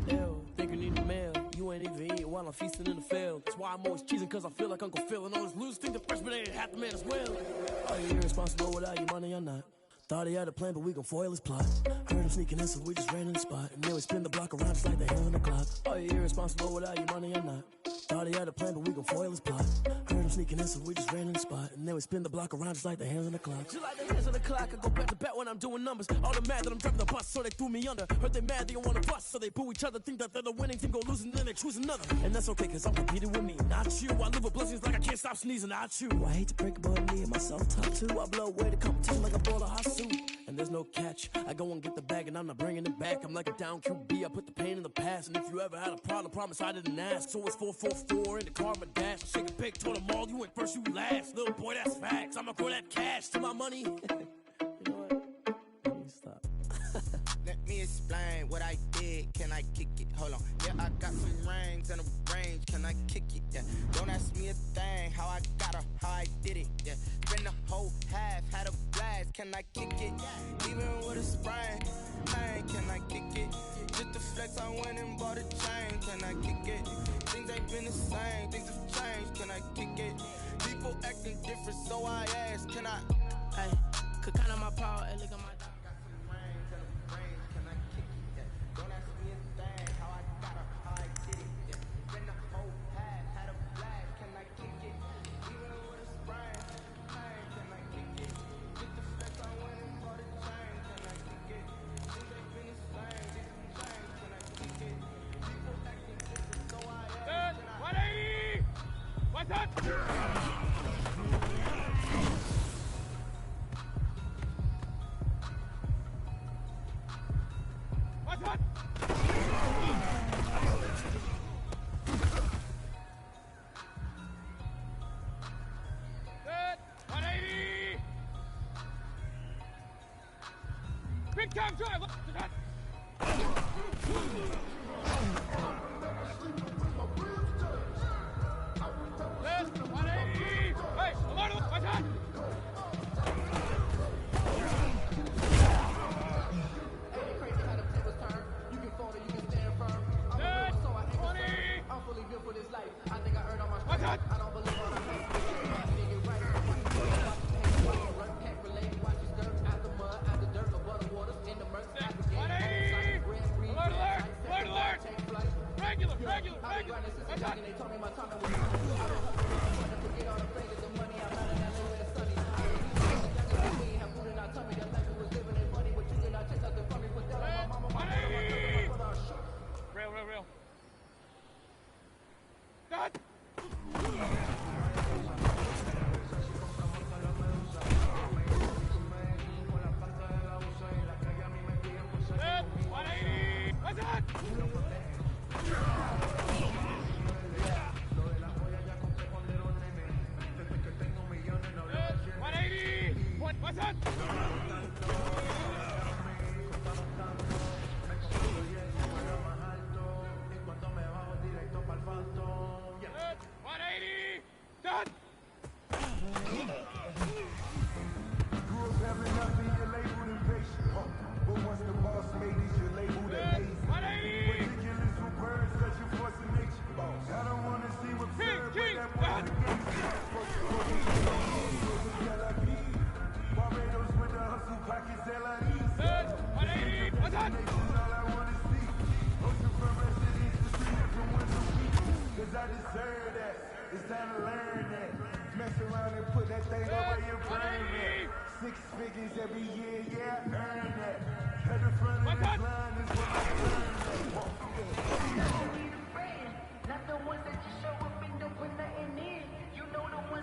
Ew, think you need a meal. You ain't even eating while I'm feasting in the field. That's why I'm always cheesing, cause I feel like Uncle Phil. And all this loose think the freshman ain't half the man as well. Are you irresponsible without your money or not? Thought he had a plan, but we gon' foil his plot. Heard him sneaking in, so we just ran in the spot. And then we spin the block around just like the hands on the clock. Are you irresponsible without your money or not? Thought he had a plan, but we gon' foil his plot. Heard him sneaking in, so we just ran in the spot. And then we spin the block around just like the hands on the clock. Just like the hands on the clock, I go back to back when I'm doing numbers. All the mad that I'm driving the bus, so they threw me under. Heard they mad, they don't wanna bust, so they boo each other. Think that they're the winning team, go losing, then they choose another. And that's okay, cause I'm competing with me, not you. I live with blessings like I can't stop sneezing, not you. I hate to break it, but me and myself top two. I blow away the competition like a ball of hot soup. And there's no catch. I go and get the bag and I'm not bringing it back. I'm like a down QB, I put the pain in the past. And if you ever had a problem, promise I didn't ask. So it's 444 in the car, my dash. I shake a pick, told them all, you went first, you last. Little boy, that's facts. I'ma throw that cash to my money. You know what? Let me stop. Let me explain what I did. Can I kick it? Hold on. Yeah, I got some rings and a range. Can I kick it? Yeah. Don't ask me a thing. How I got her, how I did it. Yeah. Spend the whole half, had a blast. Can I kick it? Even with a sprain. Hey, can I kick it? Just the flex, I went and bought a chain. Can I kick it? Things ain't been the same. Things have changed. Can I kick it? People acting different, so I ask. Can I? Hey, could count on my power and look at my. Big time drive! Look to that! Left, 180! Hey, Alonso, what's that? You can fold it, you can stand firm. I'm a real, so I ain't concerned. I'm fully built for this life. I think I earned all my strength. I don't believe all I hate. Nigga, right? Can't relate. Watch your skirt out the mud, out the dirt, the butter waters in the murk. Out the game. Alert, alert! Alert, alert! Regular, regular, regular! What's that? They told me my time was I've been hustling to forget all the failures, the money I'm out of LA where it's sunny. We ain't have food in our tummy. That life we was living ain't funny, but you did not take nothing from me. Put that on my mama, my brother, Real, real, real. God! What's that? What's that? Done! Grew up having nothing, you're labeled impatient. But once the boss made it, you're labeled amazing. Ridiculous with words that you force in nature. I don't want to see what's absurd, but that was Barbados with the hustle pockets, LIDs. What's that? All I want to see. Ocean from residence to street from window week. Cause I deserve that. It's time to learn that. Mess around and put that thing over your brain. 6 figures every year, yeah, I earn that. At the front of this line is what I earn that. Not the ones that just show up and don't put nothing in. You know the ones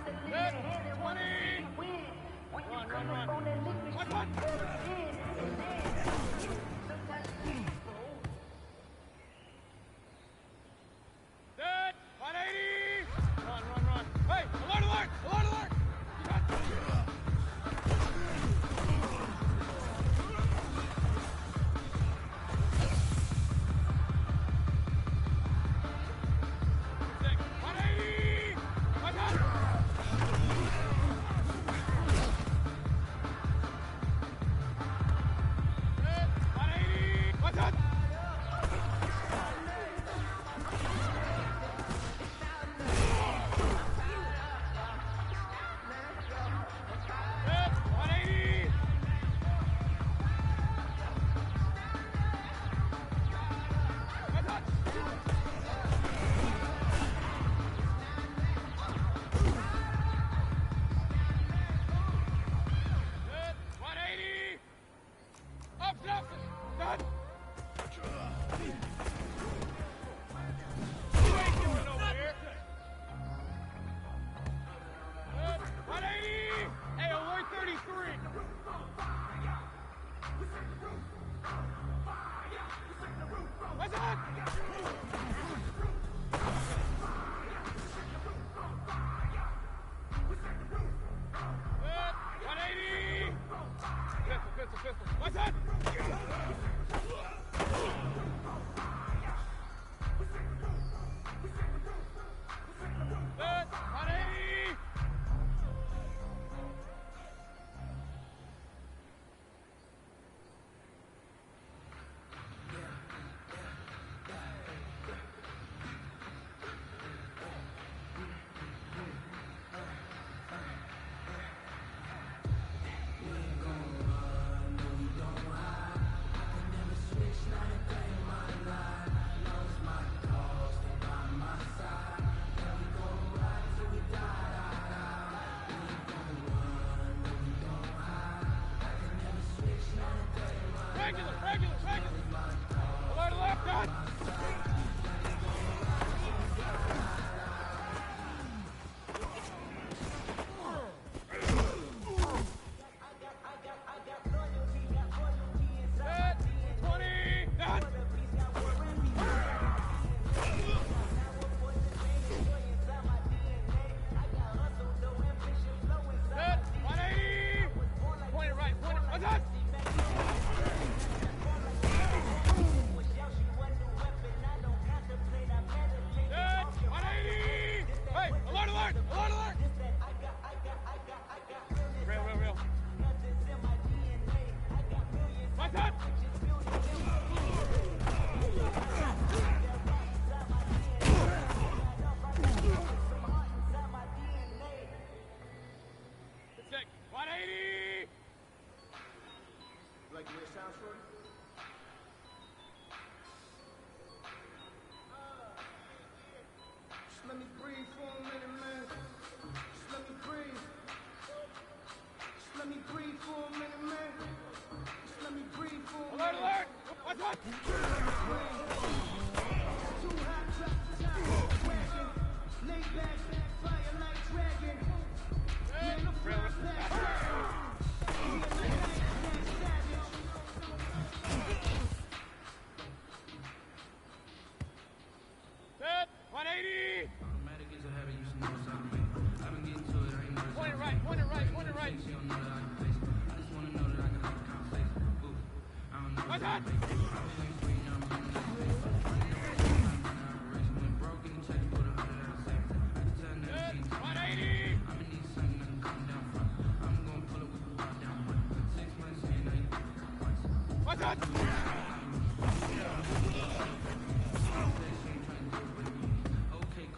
Okay,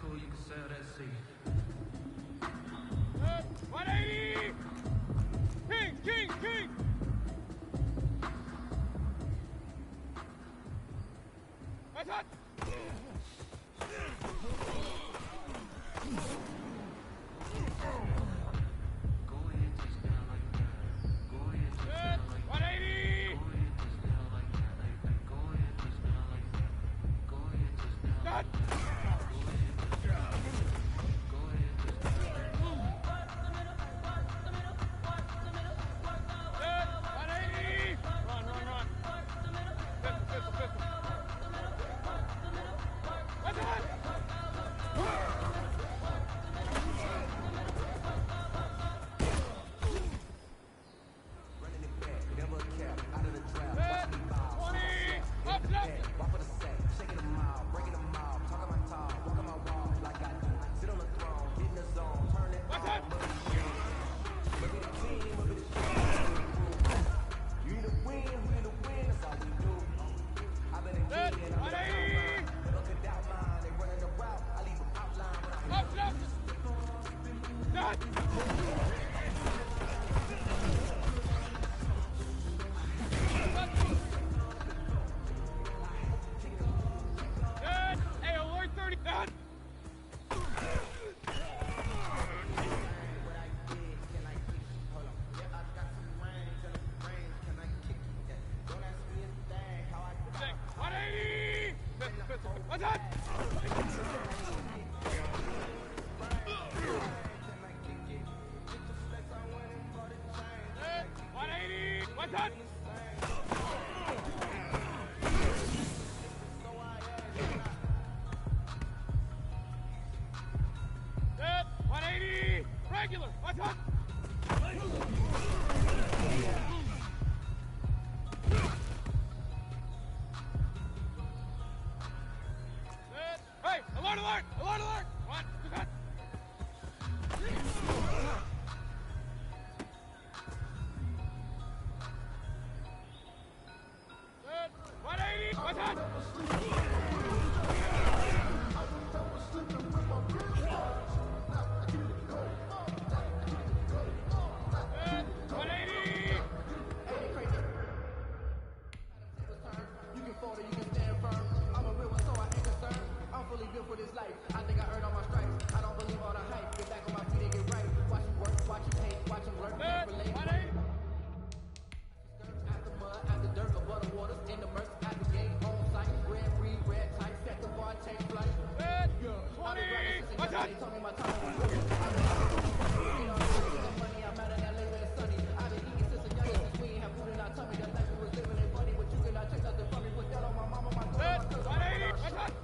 cool, you can sell that seat. 180! King, king, king! That's hot! Hey, alert 30! Done! What's that? What's that? Set 180 regular. What's that? Hey, alert, alert, alert, alert! What? What's that? Set 180. What's that? You can fall or you can stand firm. I'm a real one, so I ain't concerned. I'm fully built for this life. I think I earned all my stripes. I don't believe all the hype. Get back on my feet and get right. Watch him work, watch him hate, watch him learn, can't relate. After mud, after dirt, above the waters, in the murks, at the gate, on site, red, free, red, tight, set the bar, take flight. I've been grinding since a young, they told me my time was good. Money, I'm out in LA where it's sunny. I've been eating since a young, since we ain't have food in our tummy. The life we was living ain't funny, but you cannot take nothing from me. Put that on my mama, my daughter, my cousin, my brother.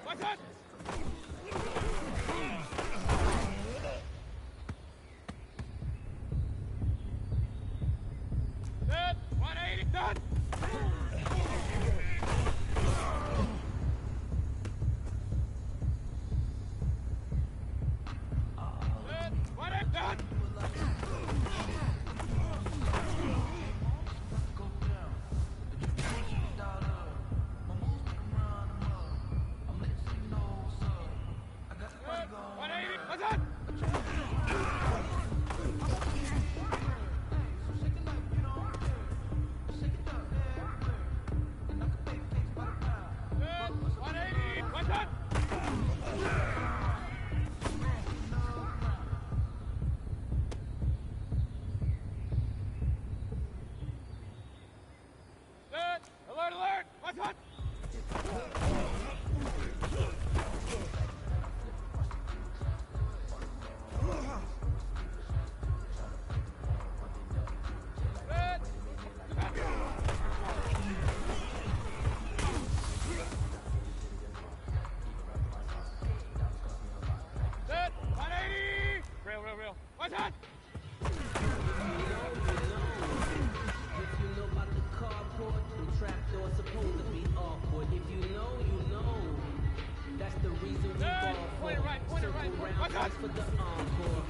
What's that? Set 180 done. Set 180 done. for the encore.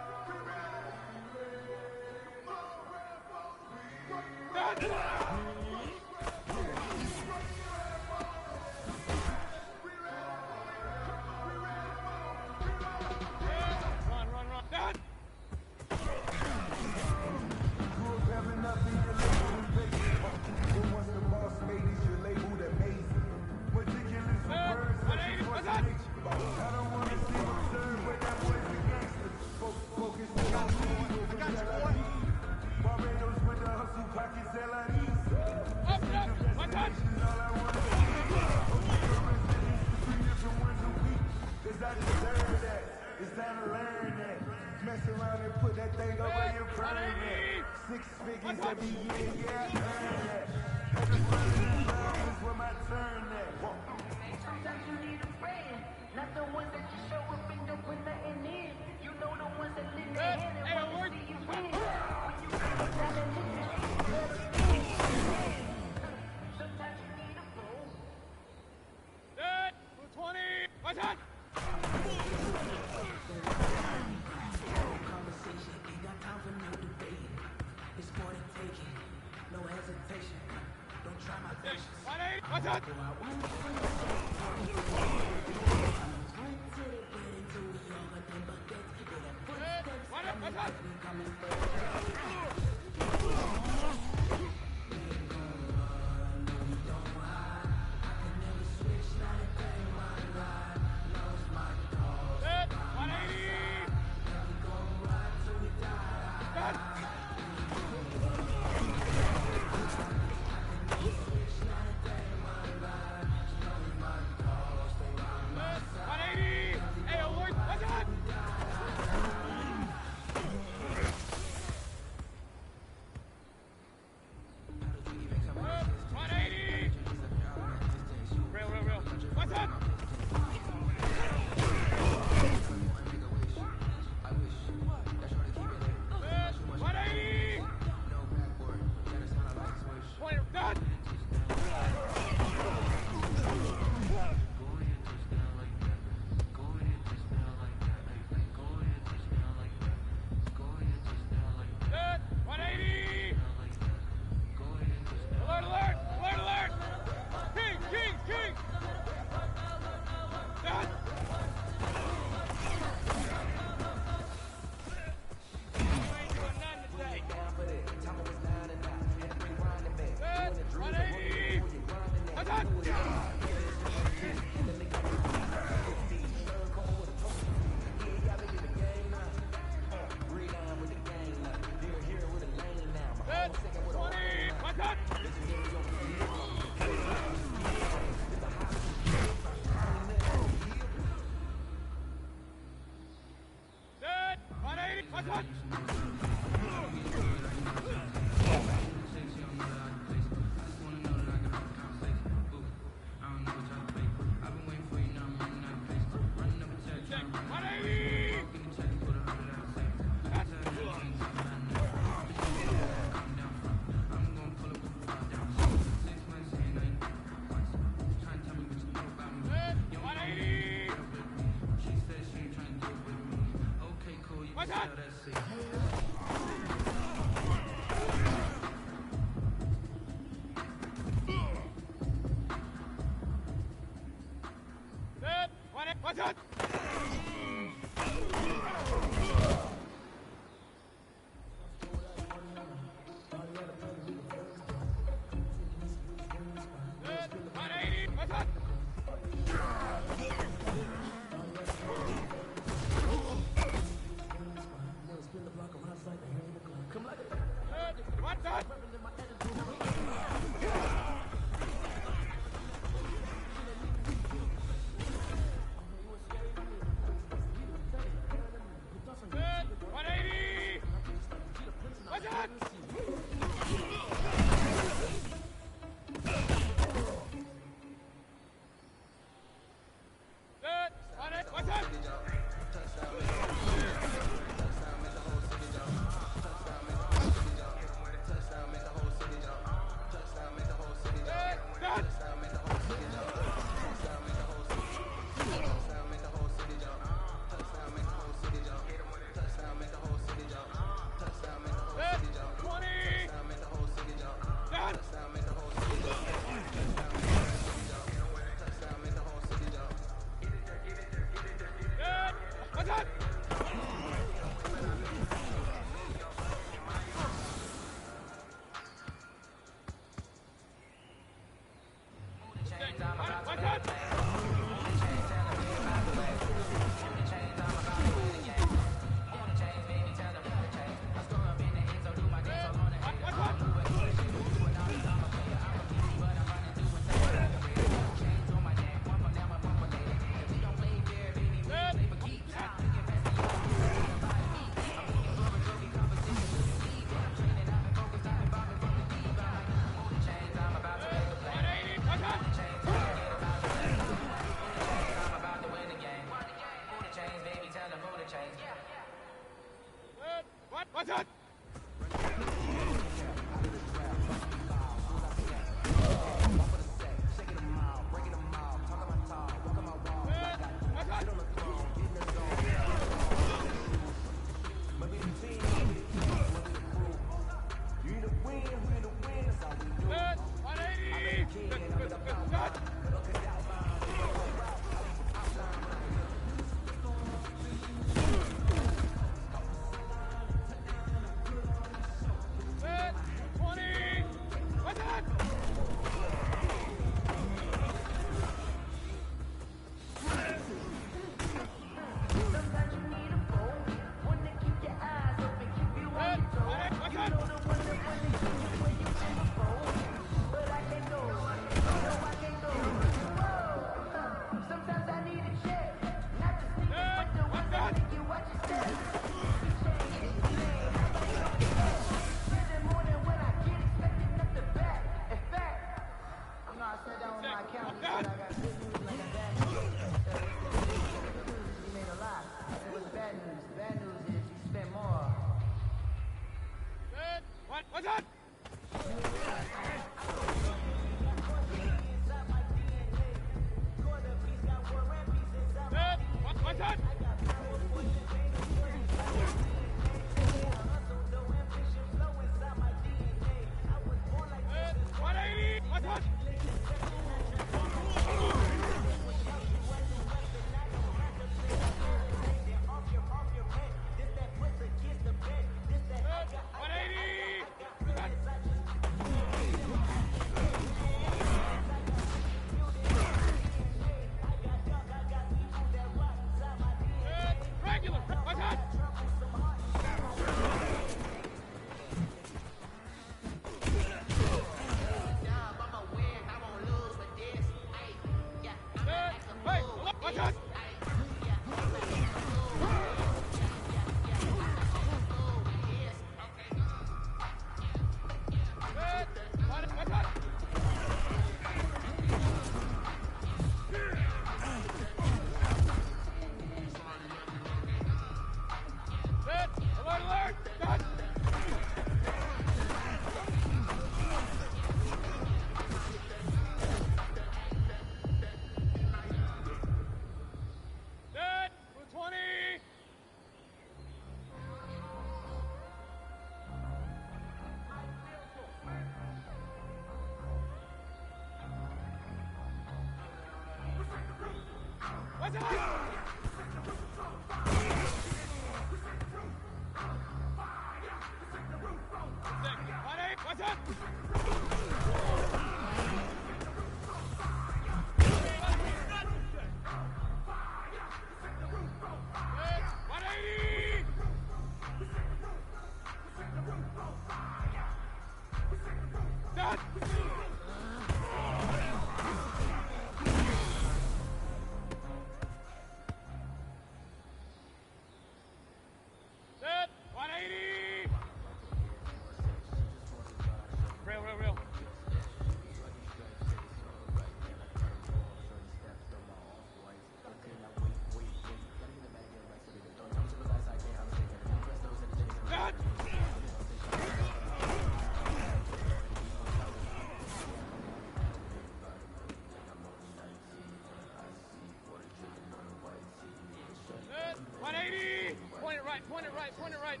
Point it right, point it right.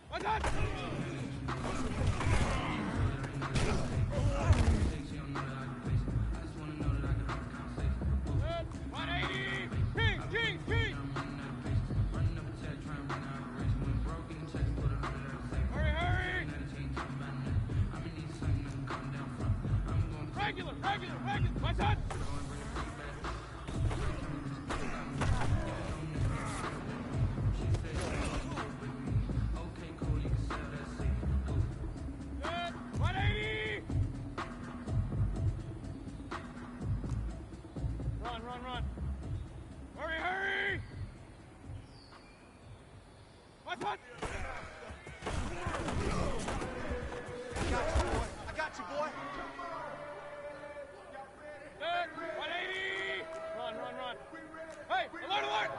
What's that? Good. 180. King, king, king. Hurry, hurry. Regular, regular, regular. What's that? Run. Hurry, hurry! What's what? I got you, boy. Good. 180! Run. Hey, alert!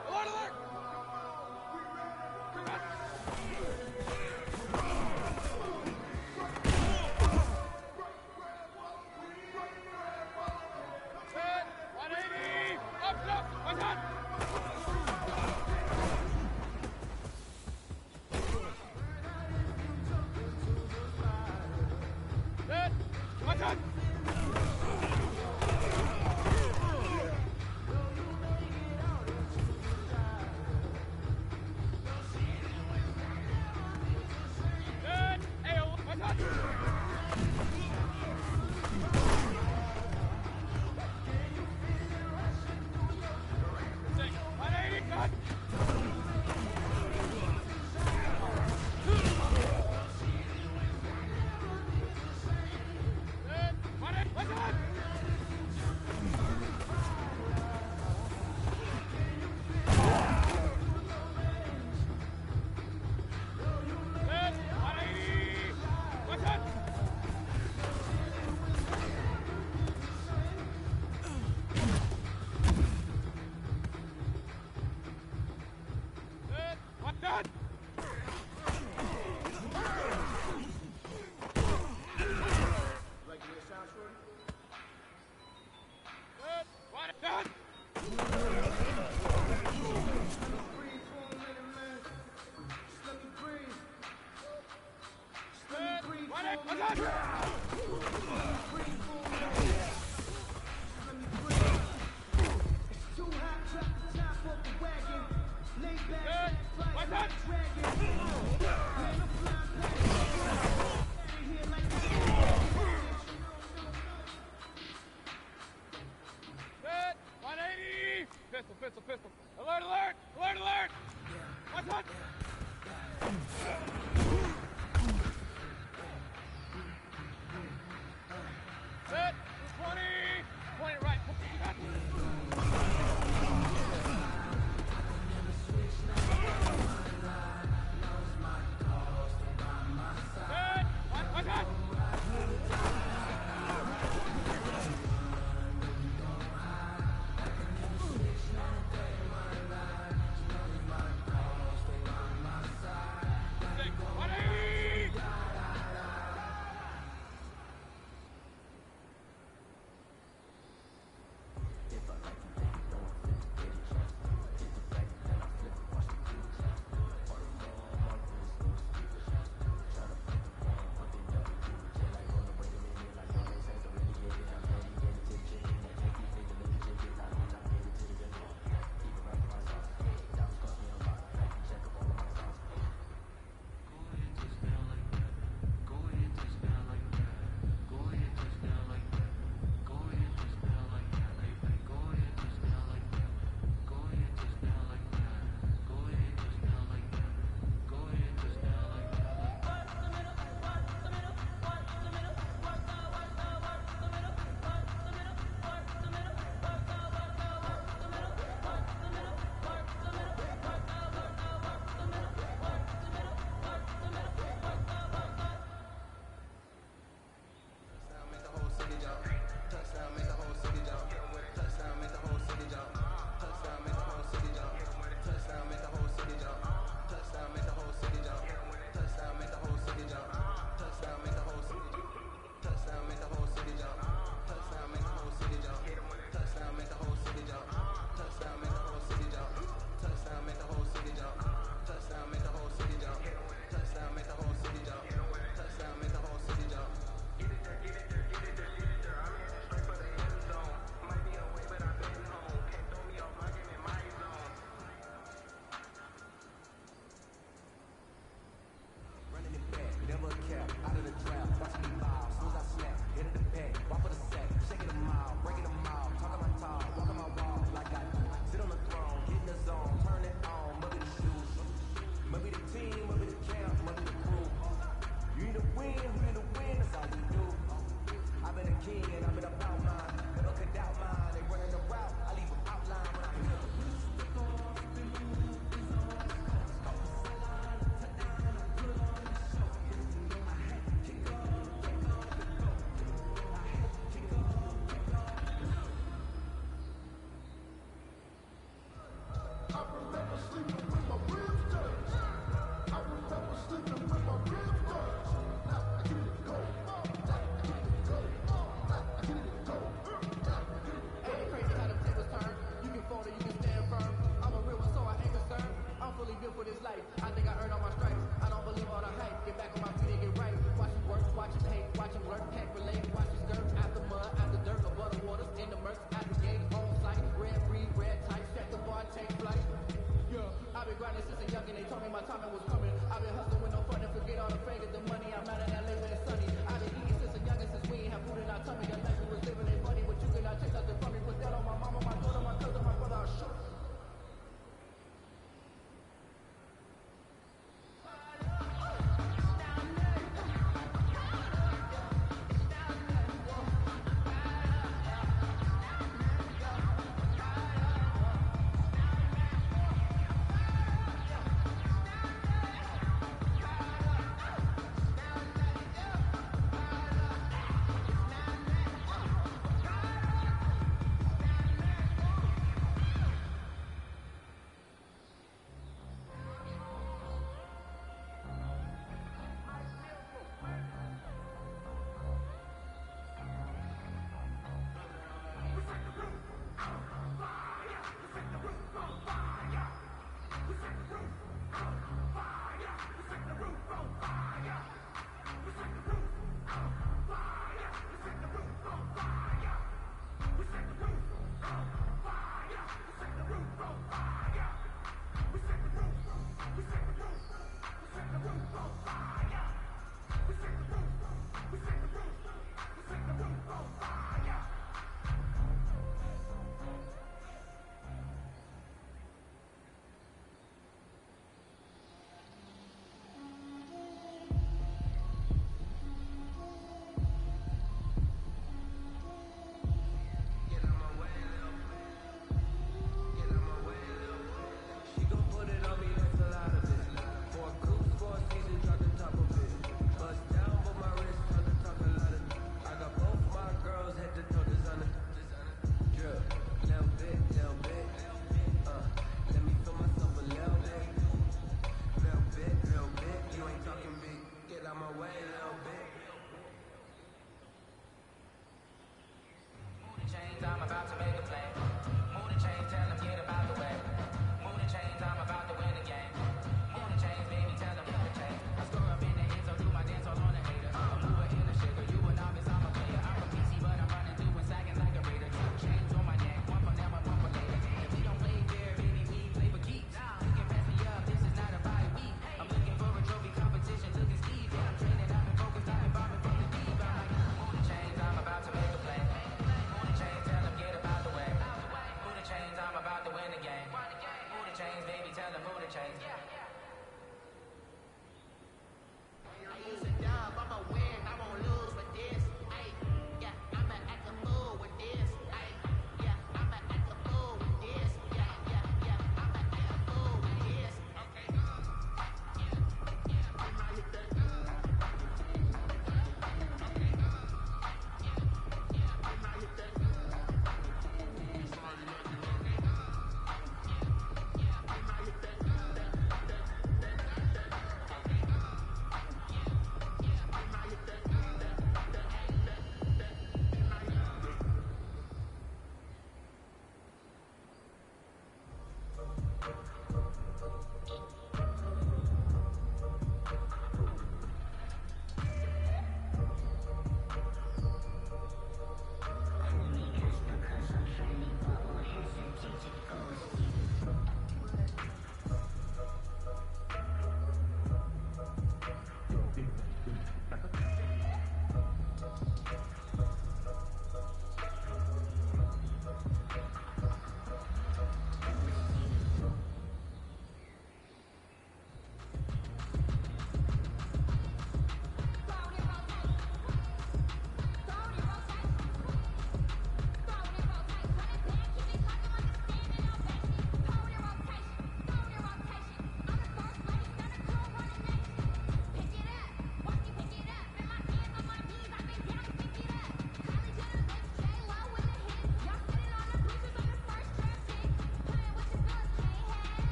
Pistol. Alert! What's that? Set. 20. Point it right. Set. What's that? my timing was coming. I've been hustling with no fun and forget all the fake the money. I'm out in LA when it's sunny. I've been eating since a youngin' since we ain't have food in our tummy. The life we was living ain't funny, but you cannot take nothing from me. Put that on my mama, my daughter, my cousin, my brother, I'll shoot.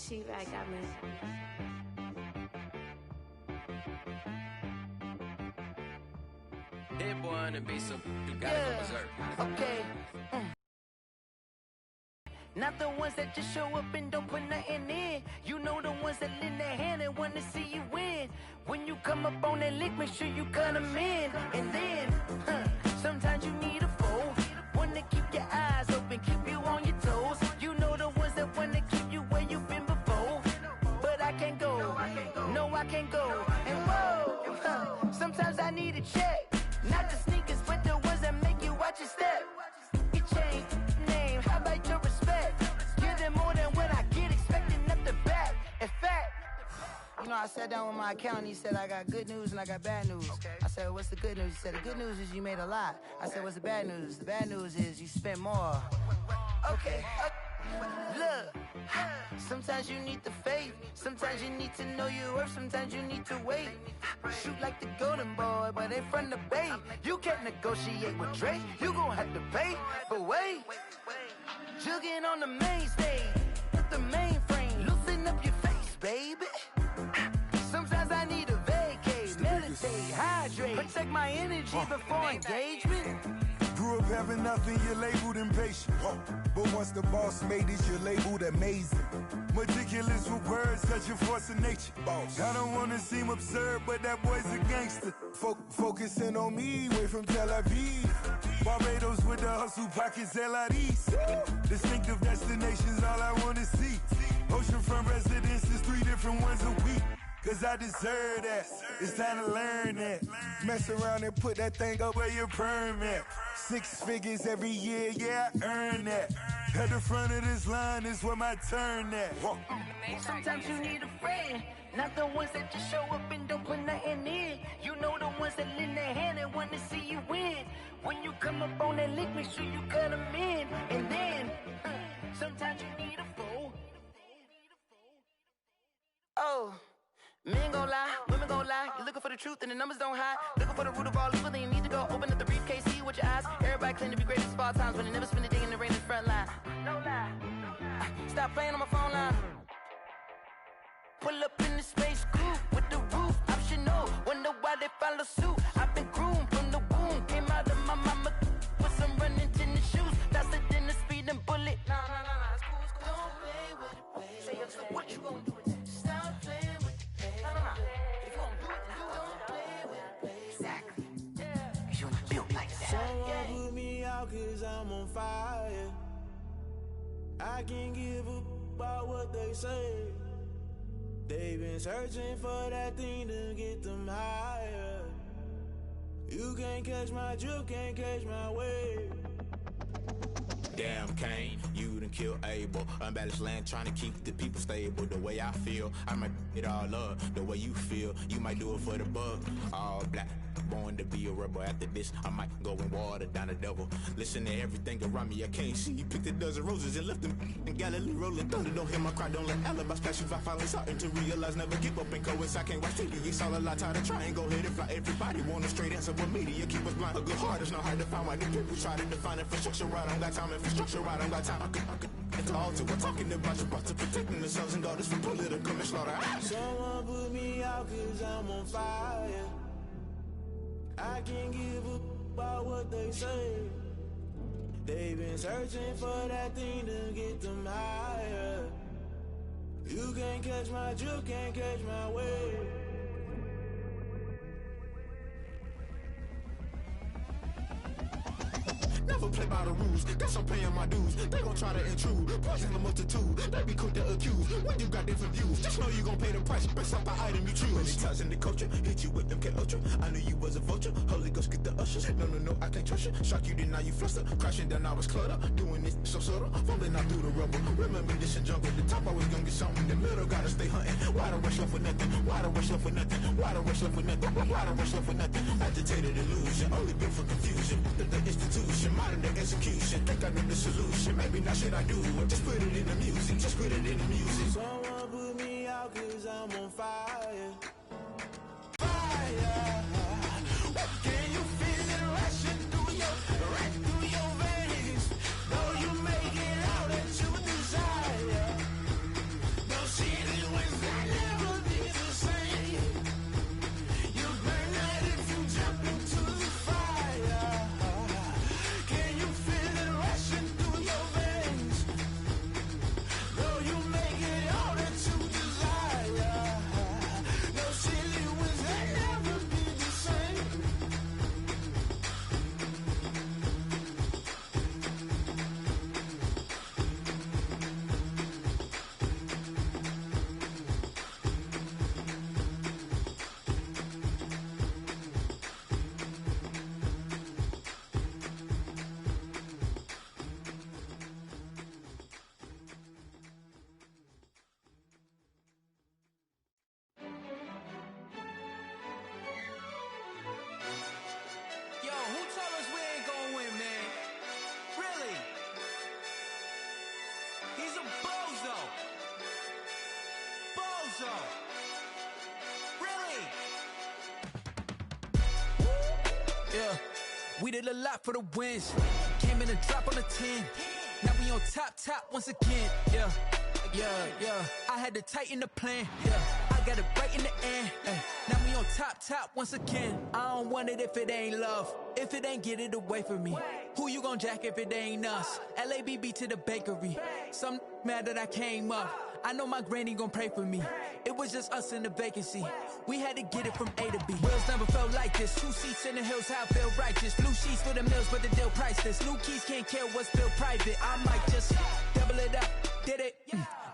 She right got me. Hit boy on the beat, so you gotta go berserk. Okay. Not the ones that just show up and don't put nothing in. You know the ones that lend their hand and wanna see you win. When you come up on that lick, make sure you cut them in. And then, sometimes you need a foe. One to keep your eyes open, keep you on your toes. You know the ones that wanna keep you where you've been before. But I can't go, no I can't go. And whoa, sometimes I need a check. Not the sneakers, but the ones that make you watch your step. It changed name, how about your respect? Give them more than what I get, expecting up the back. In fact, you know I I sat down with my accountant. He said, I got good news and I got bad news. I said, what's the good news? He said, the good news is you made a lot. I said, what's the bad news? The bad news is you spent more. Okay. Look, sometimes you need the faith. Sometimes you need to know your worth. Sometimes you need to wait. Shoot like the golden boy, but they from the bay. You can't negotiate with Drake. You gon' have to pay. But wait, jugging on the main stage with the mainframe. Loosen up your face, baby. Sometimes I need a vacate, meditate, hydrate, protect my energy before engagement. Grew up having nothing, you're labeled impatient. But once the boss made it, you're labeled amazing. Meticulous with words, such a force of nature. I don't wanna seem absurd, but that boy's a gangster. Focusing on me, way from Tel Aviv. Barbados with the hustle pockets, LIDs. Distinctive destinations, all I wanna see. Oceanfront residences, 3 different ones a week. Cause I deserve that, it's time to learn that. Mess around and put that thing up where your permit. 6 figures every year, yeah, I earn that. At the front of this line is where my turn at. Sometimes you need a friend, not the ones that just show up and don't put nothing in. You know the ones that lend their hand and want to see you win. When you come up on that lick, make sure you cut them in. And then, sometimes you need a fool. Oh. Men gon' lie, women gon' lie. You're looking for the truth and the numbers don't hide. Looking for the root of all evil, then you need to go open up the briefcase, see with your eyes. Everybody claim to be greatest of all times, but they never spend a day in the rain in the front line. No lie. Stop playing on my phone line. Pull up in the space coupe with the roof optional. Wonder why they follow suit. I've been groomed from the womb. Came out of my mama with some running tennis shoes. Faster than the speeding bullet. Nah, it's cool, it's cool. Don't play with it, baby. Say so what you gon' do with it? Stop playing with it. Someone put me out cause I'm on fire. I can't give a about what they say. They've been searching for that thing to get them higher. You can't catch my drift, can't catch my wave. Damn, Kane, you done killed Abel. Unbalanced land trying to keep the people stable. The way I feel, I might it all up. The way you feel, you might do it for the buck. All black, born to be a rebel. After this, I might go and water down the devil. Listen to everything around me, I can't see. You picked a dozen roses and left them in Galilee rolling thunder. Don't hear my cry, don't let alibis flash. If I finally starting to realize, never give up and coincide. I can't watch TV, it's all a lot. Tired of trying, go ahead and fly. Everybody want a straight answer, but media keep us blind. A good heart is not hard to find. Why the people try to define infrastructure right? I don't got time, infrastructure right? I don't got time. I could it's all to we're talking about your to protecting the sons and daughters from political manslaughter. Someone put me out cause I'm on fire. I can't give a about what they say. They've been searching for that thing to get them higher. You can't catch my drift, can't catch my wave. Never play by the rules, guess I'm paying my dues. They gon' try to intrude, poison the multitude. They be quick to accuse, when you got different views. Just know you gon' pay the price, based off the item you choose. Many times in the culture, hit you with MK Ultra. I knew you was a vulture, Holy Ghost get the ushers. No, I can't trust you. Shock you, then now you fluster. Crashing down, I was clutter. Doing this so subtle, fumbling out through the rubble. Remember this in jungle, the top always gonna get something. In the middle, gotta stay hunting. Why the rush left with nothing? Why the rush left with nothing? Why the rush left with nothing? Why the rush left with nothing? Agitated illusion, only built for confusion. The institution, modern day execution. Think I know the solution. Maybe not shit I do. Just put it in the music. Just put it in the music. Someone put me out cause I'm on fire. Fire. Can you feel it rushing right through your veins? Though you make it out that you desire. Don't see it when I never be the same. You burn out if you jump into the fire. Can you feel it rushing through your veins? Though you make it all that you desire. No silly wins that never be yeah. We did a lot for the wins. Came in a drop on a 10. Now we on top once again, yeah. I had to tighten the plan, yeah. I got it right in the end, now we on top once again. I don't want it if it ain't love. If it ain't, get it away from me. Who you gon' jack if it ain't us? LABB to the bakery. Some mad that I came up. I know my granny gon' pray for me. It was just us in the vacancy. We had to get it from A to B. Wheels never felt like this. 2 seats in the hills, how I feel righteous. Blue sheets for the mills, but the deal priceless. New keys can't care what's still private. I might just double it up. Did it?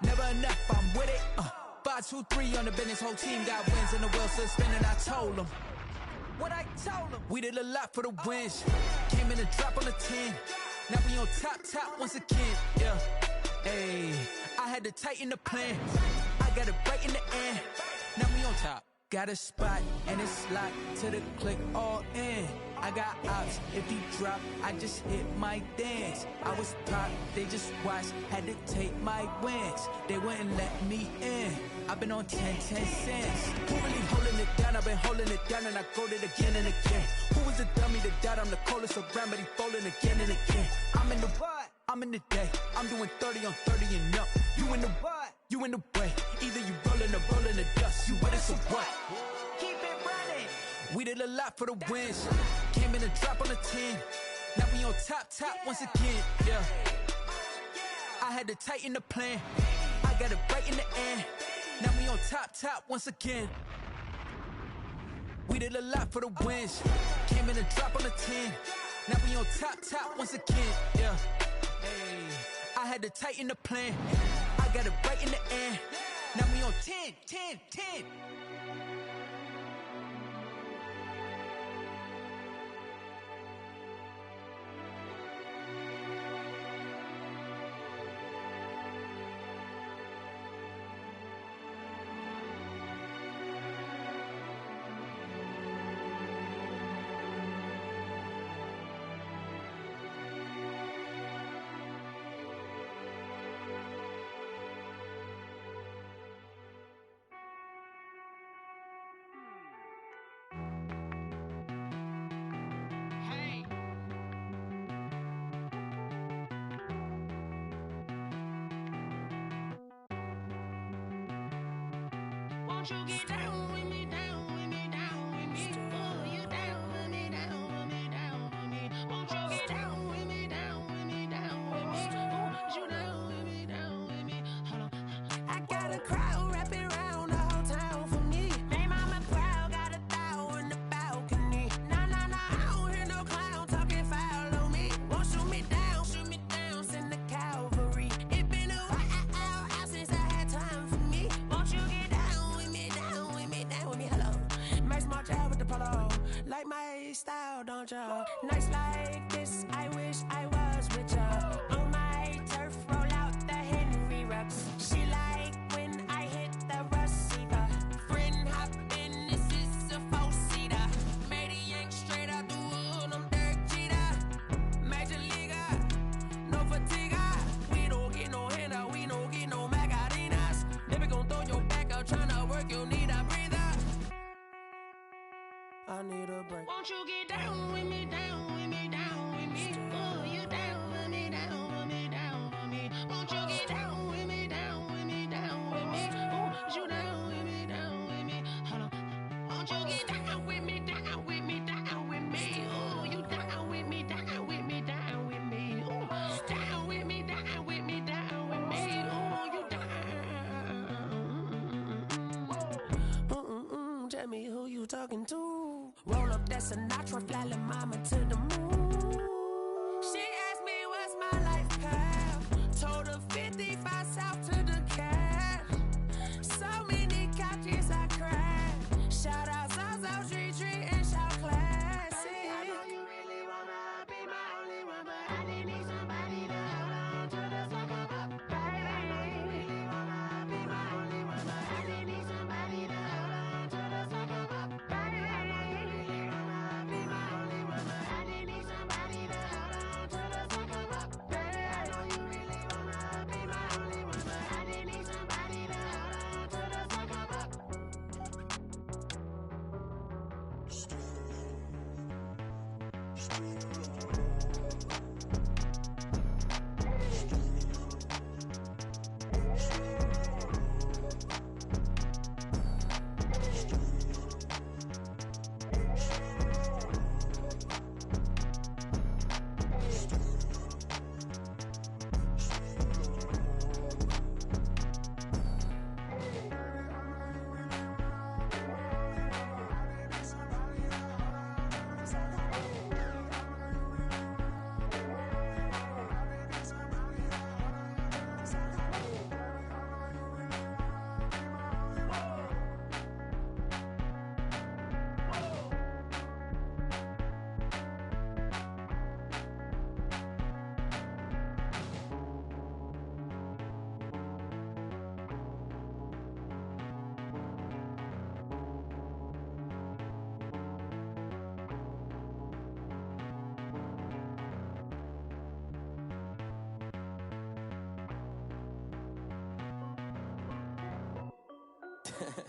Never enough, I'm with it. 5, 2, 3 on the business. Whole team got wins and the wheels still spinning. I told them what I told them. We did a lot for the wins. Came in a drop on the 10. Now we on top once again, yeah. Hey, I had to tighten the plan. I got it right in the end. Now we on top. Got a spot and it's locked to the click all in. I got ops, if he drop, I just hit my dance. I was top, they just watched, had to take my wins. They wouldn't let me in. I've been on 10 cents. Who really holding it down? I've been holding it down and I go it again and again. Who was the dummy that doubt I'm the coldest around, but he folding again and again. I'm in the what? I'm in the day. I'm doing 30 on 30 and up. You in the what? You in the way. Either you rolling or rolling the dust. You with us or what? Keep it running. We did a lot for the wins. Came in a drop on the 10. Now we on top once again, yeah. I had to tighten the plan. I got it right in the end. Now we on top once again. We did a lot for the wins. Came in a drop on the 10. Now we on top once again, yeah. Hey, I had to tighten the plan. I got it right in the end. Now we on 10. Won't you get down with me, down with me, down with me? Oh, you down with me, down with me, down with me. Won't you get down with me, down with me, down with me? Oh, you down with me, down with me? Hold on. I got a crowd wrapping around the whole town for me. They mama proud, got 1,000 in the balcony. Nah, I don't hear no clown talking foul on me. Won't shoot me down, send the cavalry. It been a while since I had time for me. Won't you get down with me, down with me, down with me? Hello. Max March out with the polo. Like my style, don't ya? Nights like this, I wish I was with ya. On my turf, roll out the Henry Rux. She like when I hit the receiver. Friend hop in, this is a 4-seater. Made a yank straight out the wood, I'm Derek Jeter. Major leaguer, no fatigue. We don't get no handout, we don't get no Macarinas. Never gon' throw your back out, tryna work, you need a breather. I need a break. Won't you get down with me, down with me, down with me? Oh, you down with me, down with me, down with me? Won't you get down with me, down with me, down with me? Oh, you down with me, down with me? Hold on. Won't you get down with me, down with me, down with me? Oh, you down with me, down with me, down with me? Oh, down with me, down with me, down with me? Oh, you down. Tell me who you talking to. Roll up that Sinatra, fly la mama to the moon. She asked me what's my life path. Told her 55 south to the cash. So many couches I cried. Shout out Zazo, Tree, and shout classic. I know you really wanna be my only one, but I didn't need somebody to hold on to the sucker up. Baby, I know you really wanna be my only one, but I didn't need somebody to hold on to the sucker up. Baby, I know you really wanna be my only one, but I didn't need somebody to hold on to the sucker up. Baby, I know you really wanna be my only one, but I didn't need somebody to hold on to the sucker up.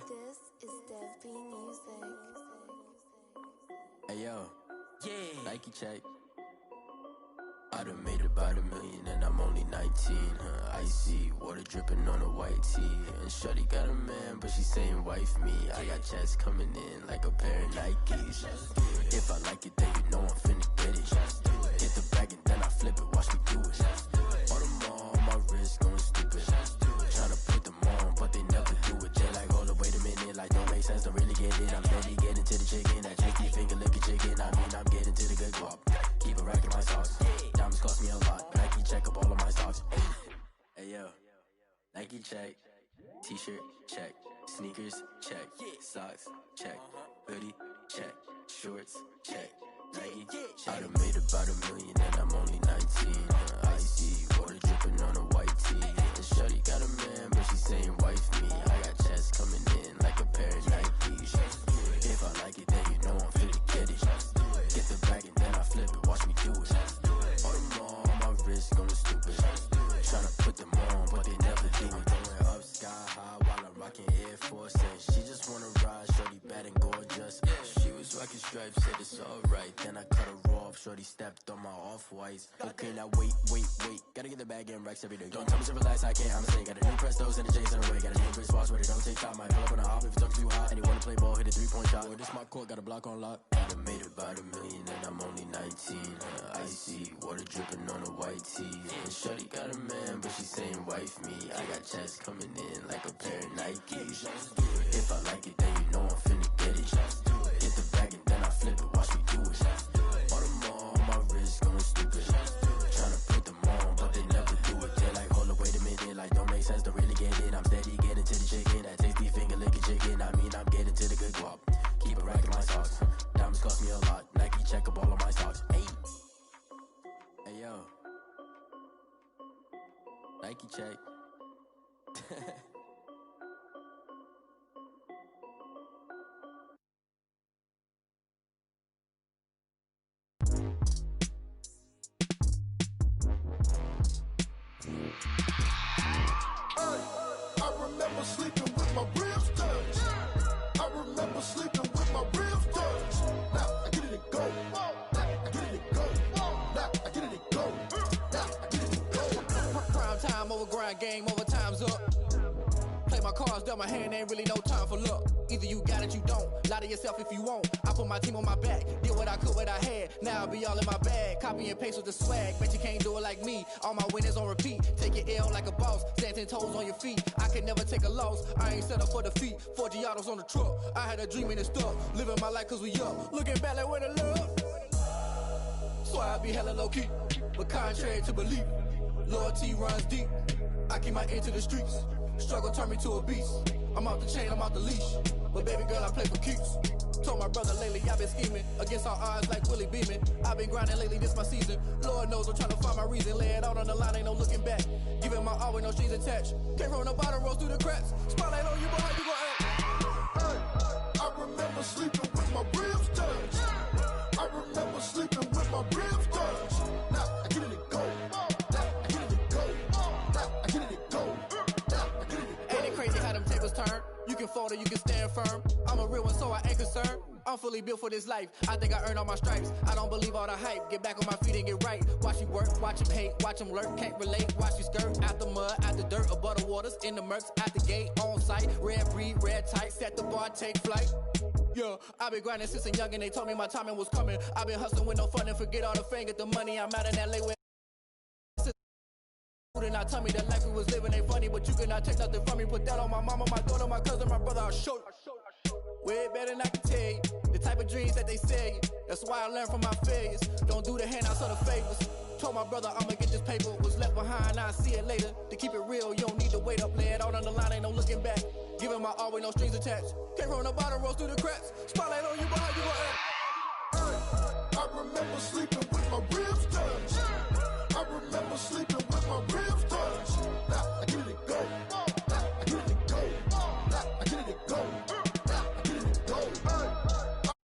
This is Dev B Music. Hey yo, yeah, Nike check. I done made about $1 million and I'm only 19. Icy water dripping on a white tee. And shorty got a man, but she saying wife me. I got checks coming in like a pair of Nikes. If I like it, then you know I'm finna get it. Hit the bag and then I flip it, watch me do it. On them all, my wrist going stupid. Tryna put them on, but they never do it. They like, hold up, wait a minute, like don't make sense, don't really get it. I'm steady getting to the chicken, that tricky finger licking chicken. I mean, I'm getting to the good guap. Keep a rack in my socks. Diamonds cost me a lot. Nike check up all of my stocks. Hey yo, Nike check. T-shirt check. Sneakers check. Socks check. Hoodie check. Shorts check. Nike. I done made about $1 million and I'm only 19. Icy water dripping on a white tee. And shorty got a man, but she saying wife me. I got checks coming in like a pair of Nikes. If I like it, then you know I'm finna get it. Get the bag and then I flip it, watch me do it. On them all, my wrist going stupid. Tryna put them on, but they never do it. Going up sky high while I'm rocking Air Force. And she just wanna ride, shorty bad and gorgeous. She was rocking stripes, said it's alright. Then I cut her off, shorty stepped on my off-whites. Okay, now wait. Gotta get the bag and racks every day. Don't tell me to relax, I can't, I'm saying. Got a new Prestos and a J's in a way. Got a new wristwatch where it don't take time. Might pull up on a hop if it's talking too hot. And you wanna play ball, hit a 3-point shot. Well, this my court, got a block on lock. I done made about $1 million and I'm only 19. Icy water dripping on a white tee. And shorty got a man, but she saying wife me. I got checks coming in like a pair of Nikes. If I like it, then you know I'm finna get it. Hit the bag and then I flip it, watch me do it. On them all, my wrist going stupid. Tryna put them on, but they never do it. They're like, hold up, wait a minute, like don't make sense, don't really get it. I'm steady getting to the chicken, that tasty finger licking chicken. I mean, I'm getting to the good guap. Keep a rack in my socks. Diamonds cost me a lot. Nike check up all of my stocks. Hey yo, Nike check. I remember sleeping with my ribs touched. I remember sleeping with my ribs touched. Now I get it and go. Now I get it and go. Now I get it and go. Now I get it and go. Prime time over grind game, over time's up. Play my cards, dealt my hand, ain't really no time for luck. Either you got it, you don't. Lie to yourself if you won't. I put my team on my back, did what I could, what I had. Now I'll be all in my bag. Copy and paste with the swag. Bet you can't do it like me. All my winners on repeat. Take your L like a boss. Stand 10 toes on your feet. I can never take a loss. I ain't set up for defeat. 4 Giottos on the truck. I had a dream and it stuck. Living my life cause we up. Looking back like where the love. So I be hella low key. But contrary to belief, loyalty runs deep. I keep my ear to the streets. Struggle turned me to a beast. I'm off the chain, I'm off the leash. But baby girl, I play for keeps. Told my brother lately, I've been scheming. Against all odds like Willie Beeman. I've been grinding lately, this my season. Lord knows I'm trying to find my reason. Lay it out on the line, ain't no looking back. Giving my all with no strings attached. Came from the bottom, rose through the cracks. Spotlight on you, boy, how you gon' act? Hey, I remember sleeping with my ribs touched. I remember sleeping with my ribs touched. Now I get it and go. Now I get it and go. Now I get it and go. Now I get it and go. Ain't it crazy how them tables turn? You can fold or you can stand firm. I'm a real one, so I ain't concerned. I'm fully built for this life. I think I earned all my stripes. I don't believe all the hype. Get back on my feet and get right. Watch you work, watch him hate, watch him lurk. Can't relate, watch you skirt. Out the mud, out the dirt, above the waters, in the murks, out the gate, on site. Red breed, red tight, set the bar, take flight. Yeah, I been grinding since a young and they told me my timing was coming. I been hustling with no fun and forget all the fame, get the money. I'm out in LA with and I tell me that life we was living ain't funny, but you cannot take nothing from me. Put that on my mama, my daughter, my cousin, my brother, I'll show you. Way better than I can tell you. The type of dreams that they sell you. That's why I learned from my failures. Don't do the handouts or the favors. Told my brother I'ma get this paper. Was left behind, I'll see it later. To keep it real, you don't need to wait up. Lay it out on the line, ain't no looking back. Giving my all with no strings attached. Came from the bottom, rose through the cracks. Spotlight on you, but how you gon' act?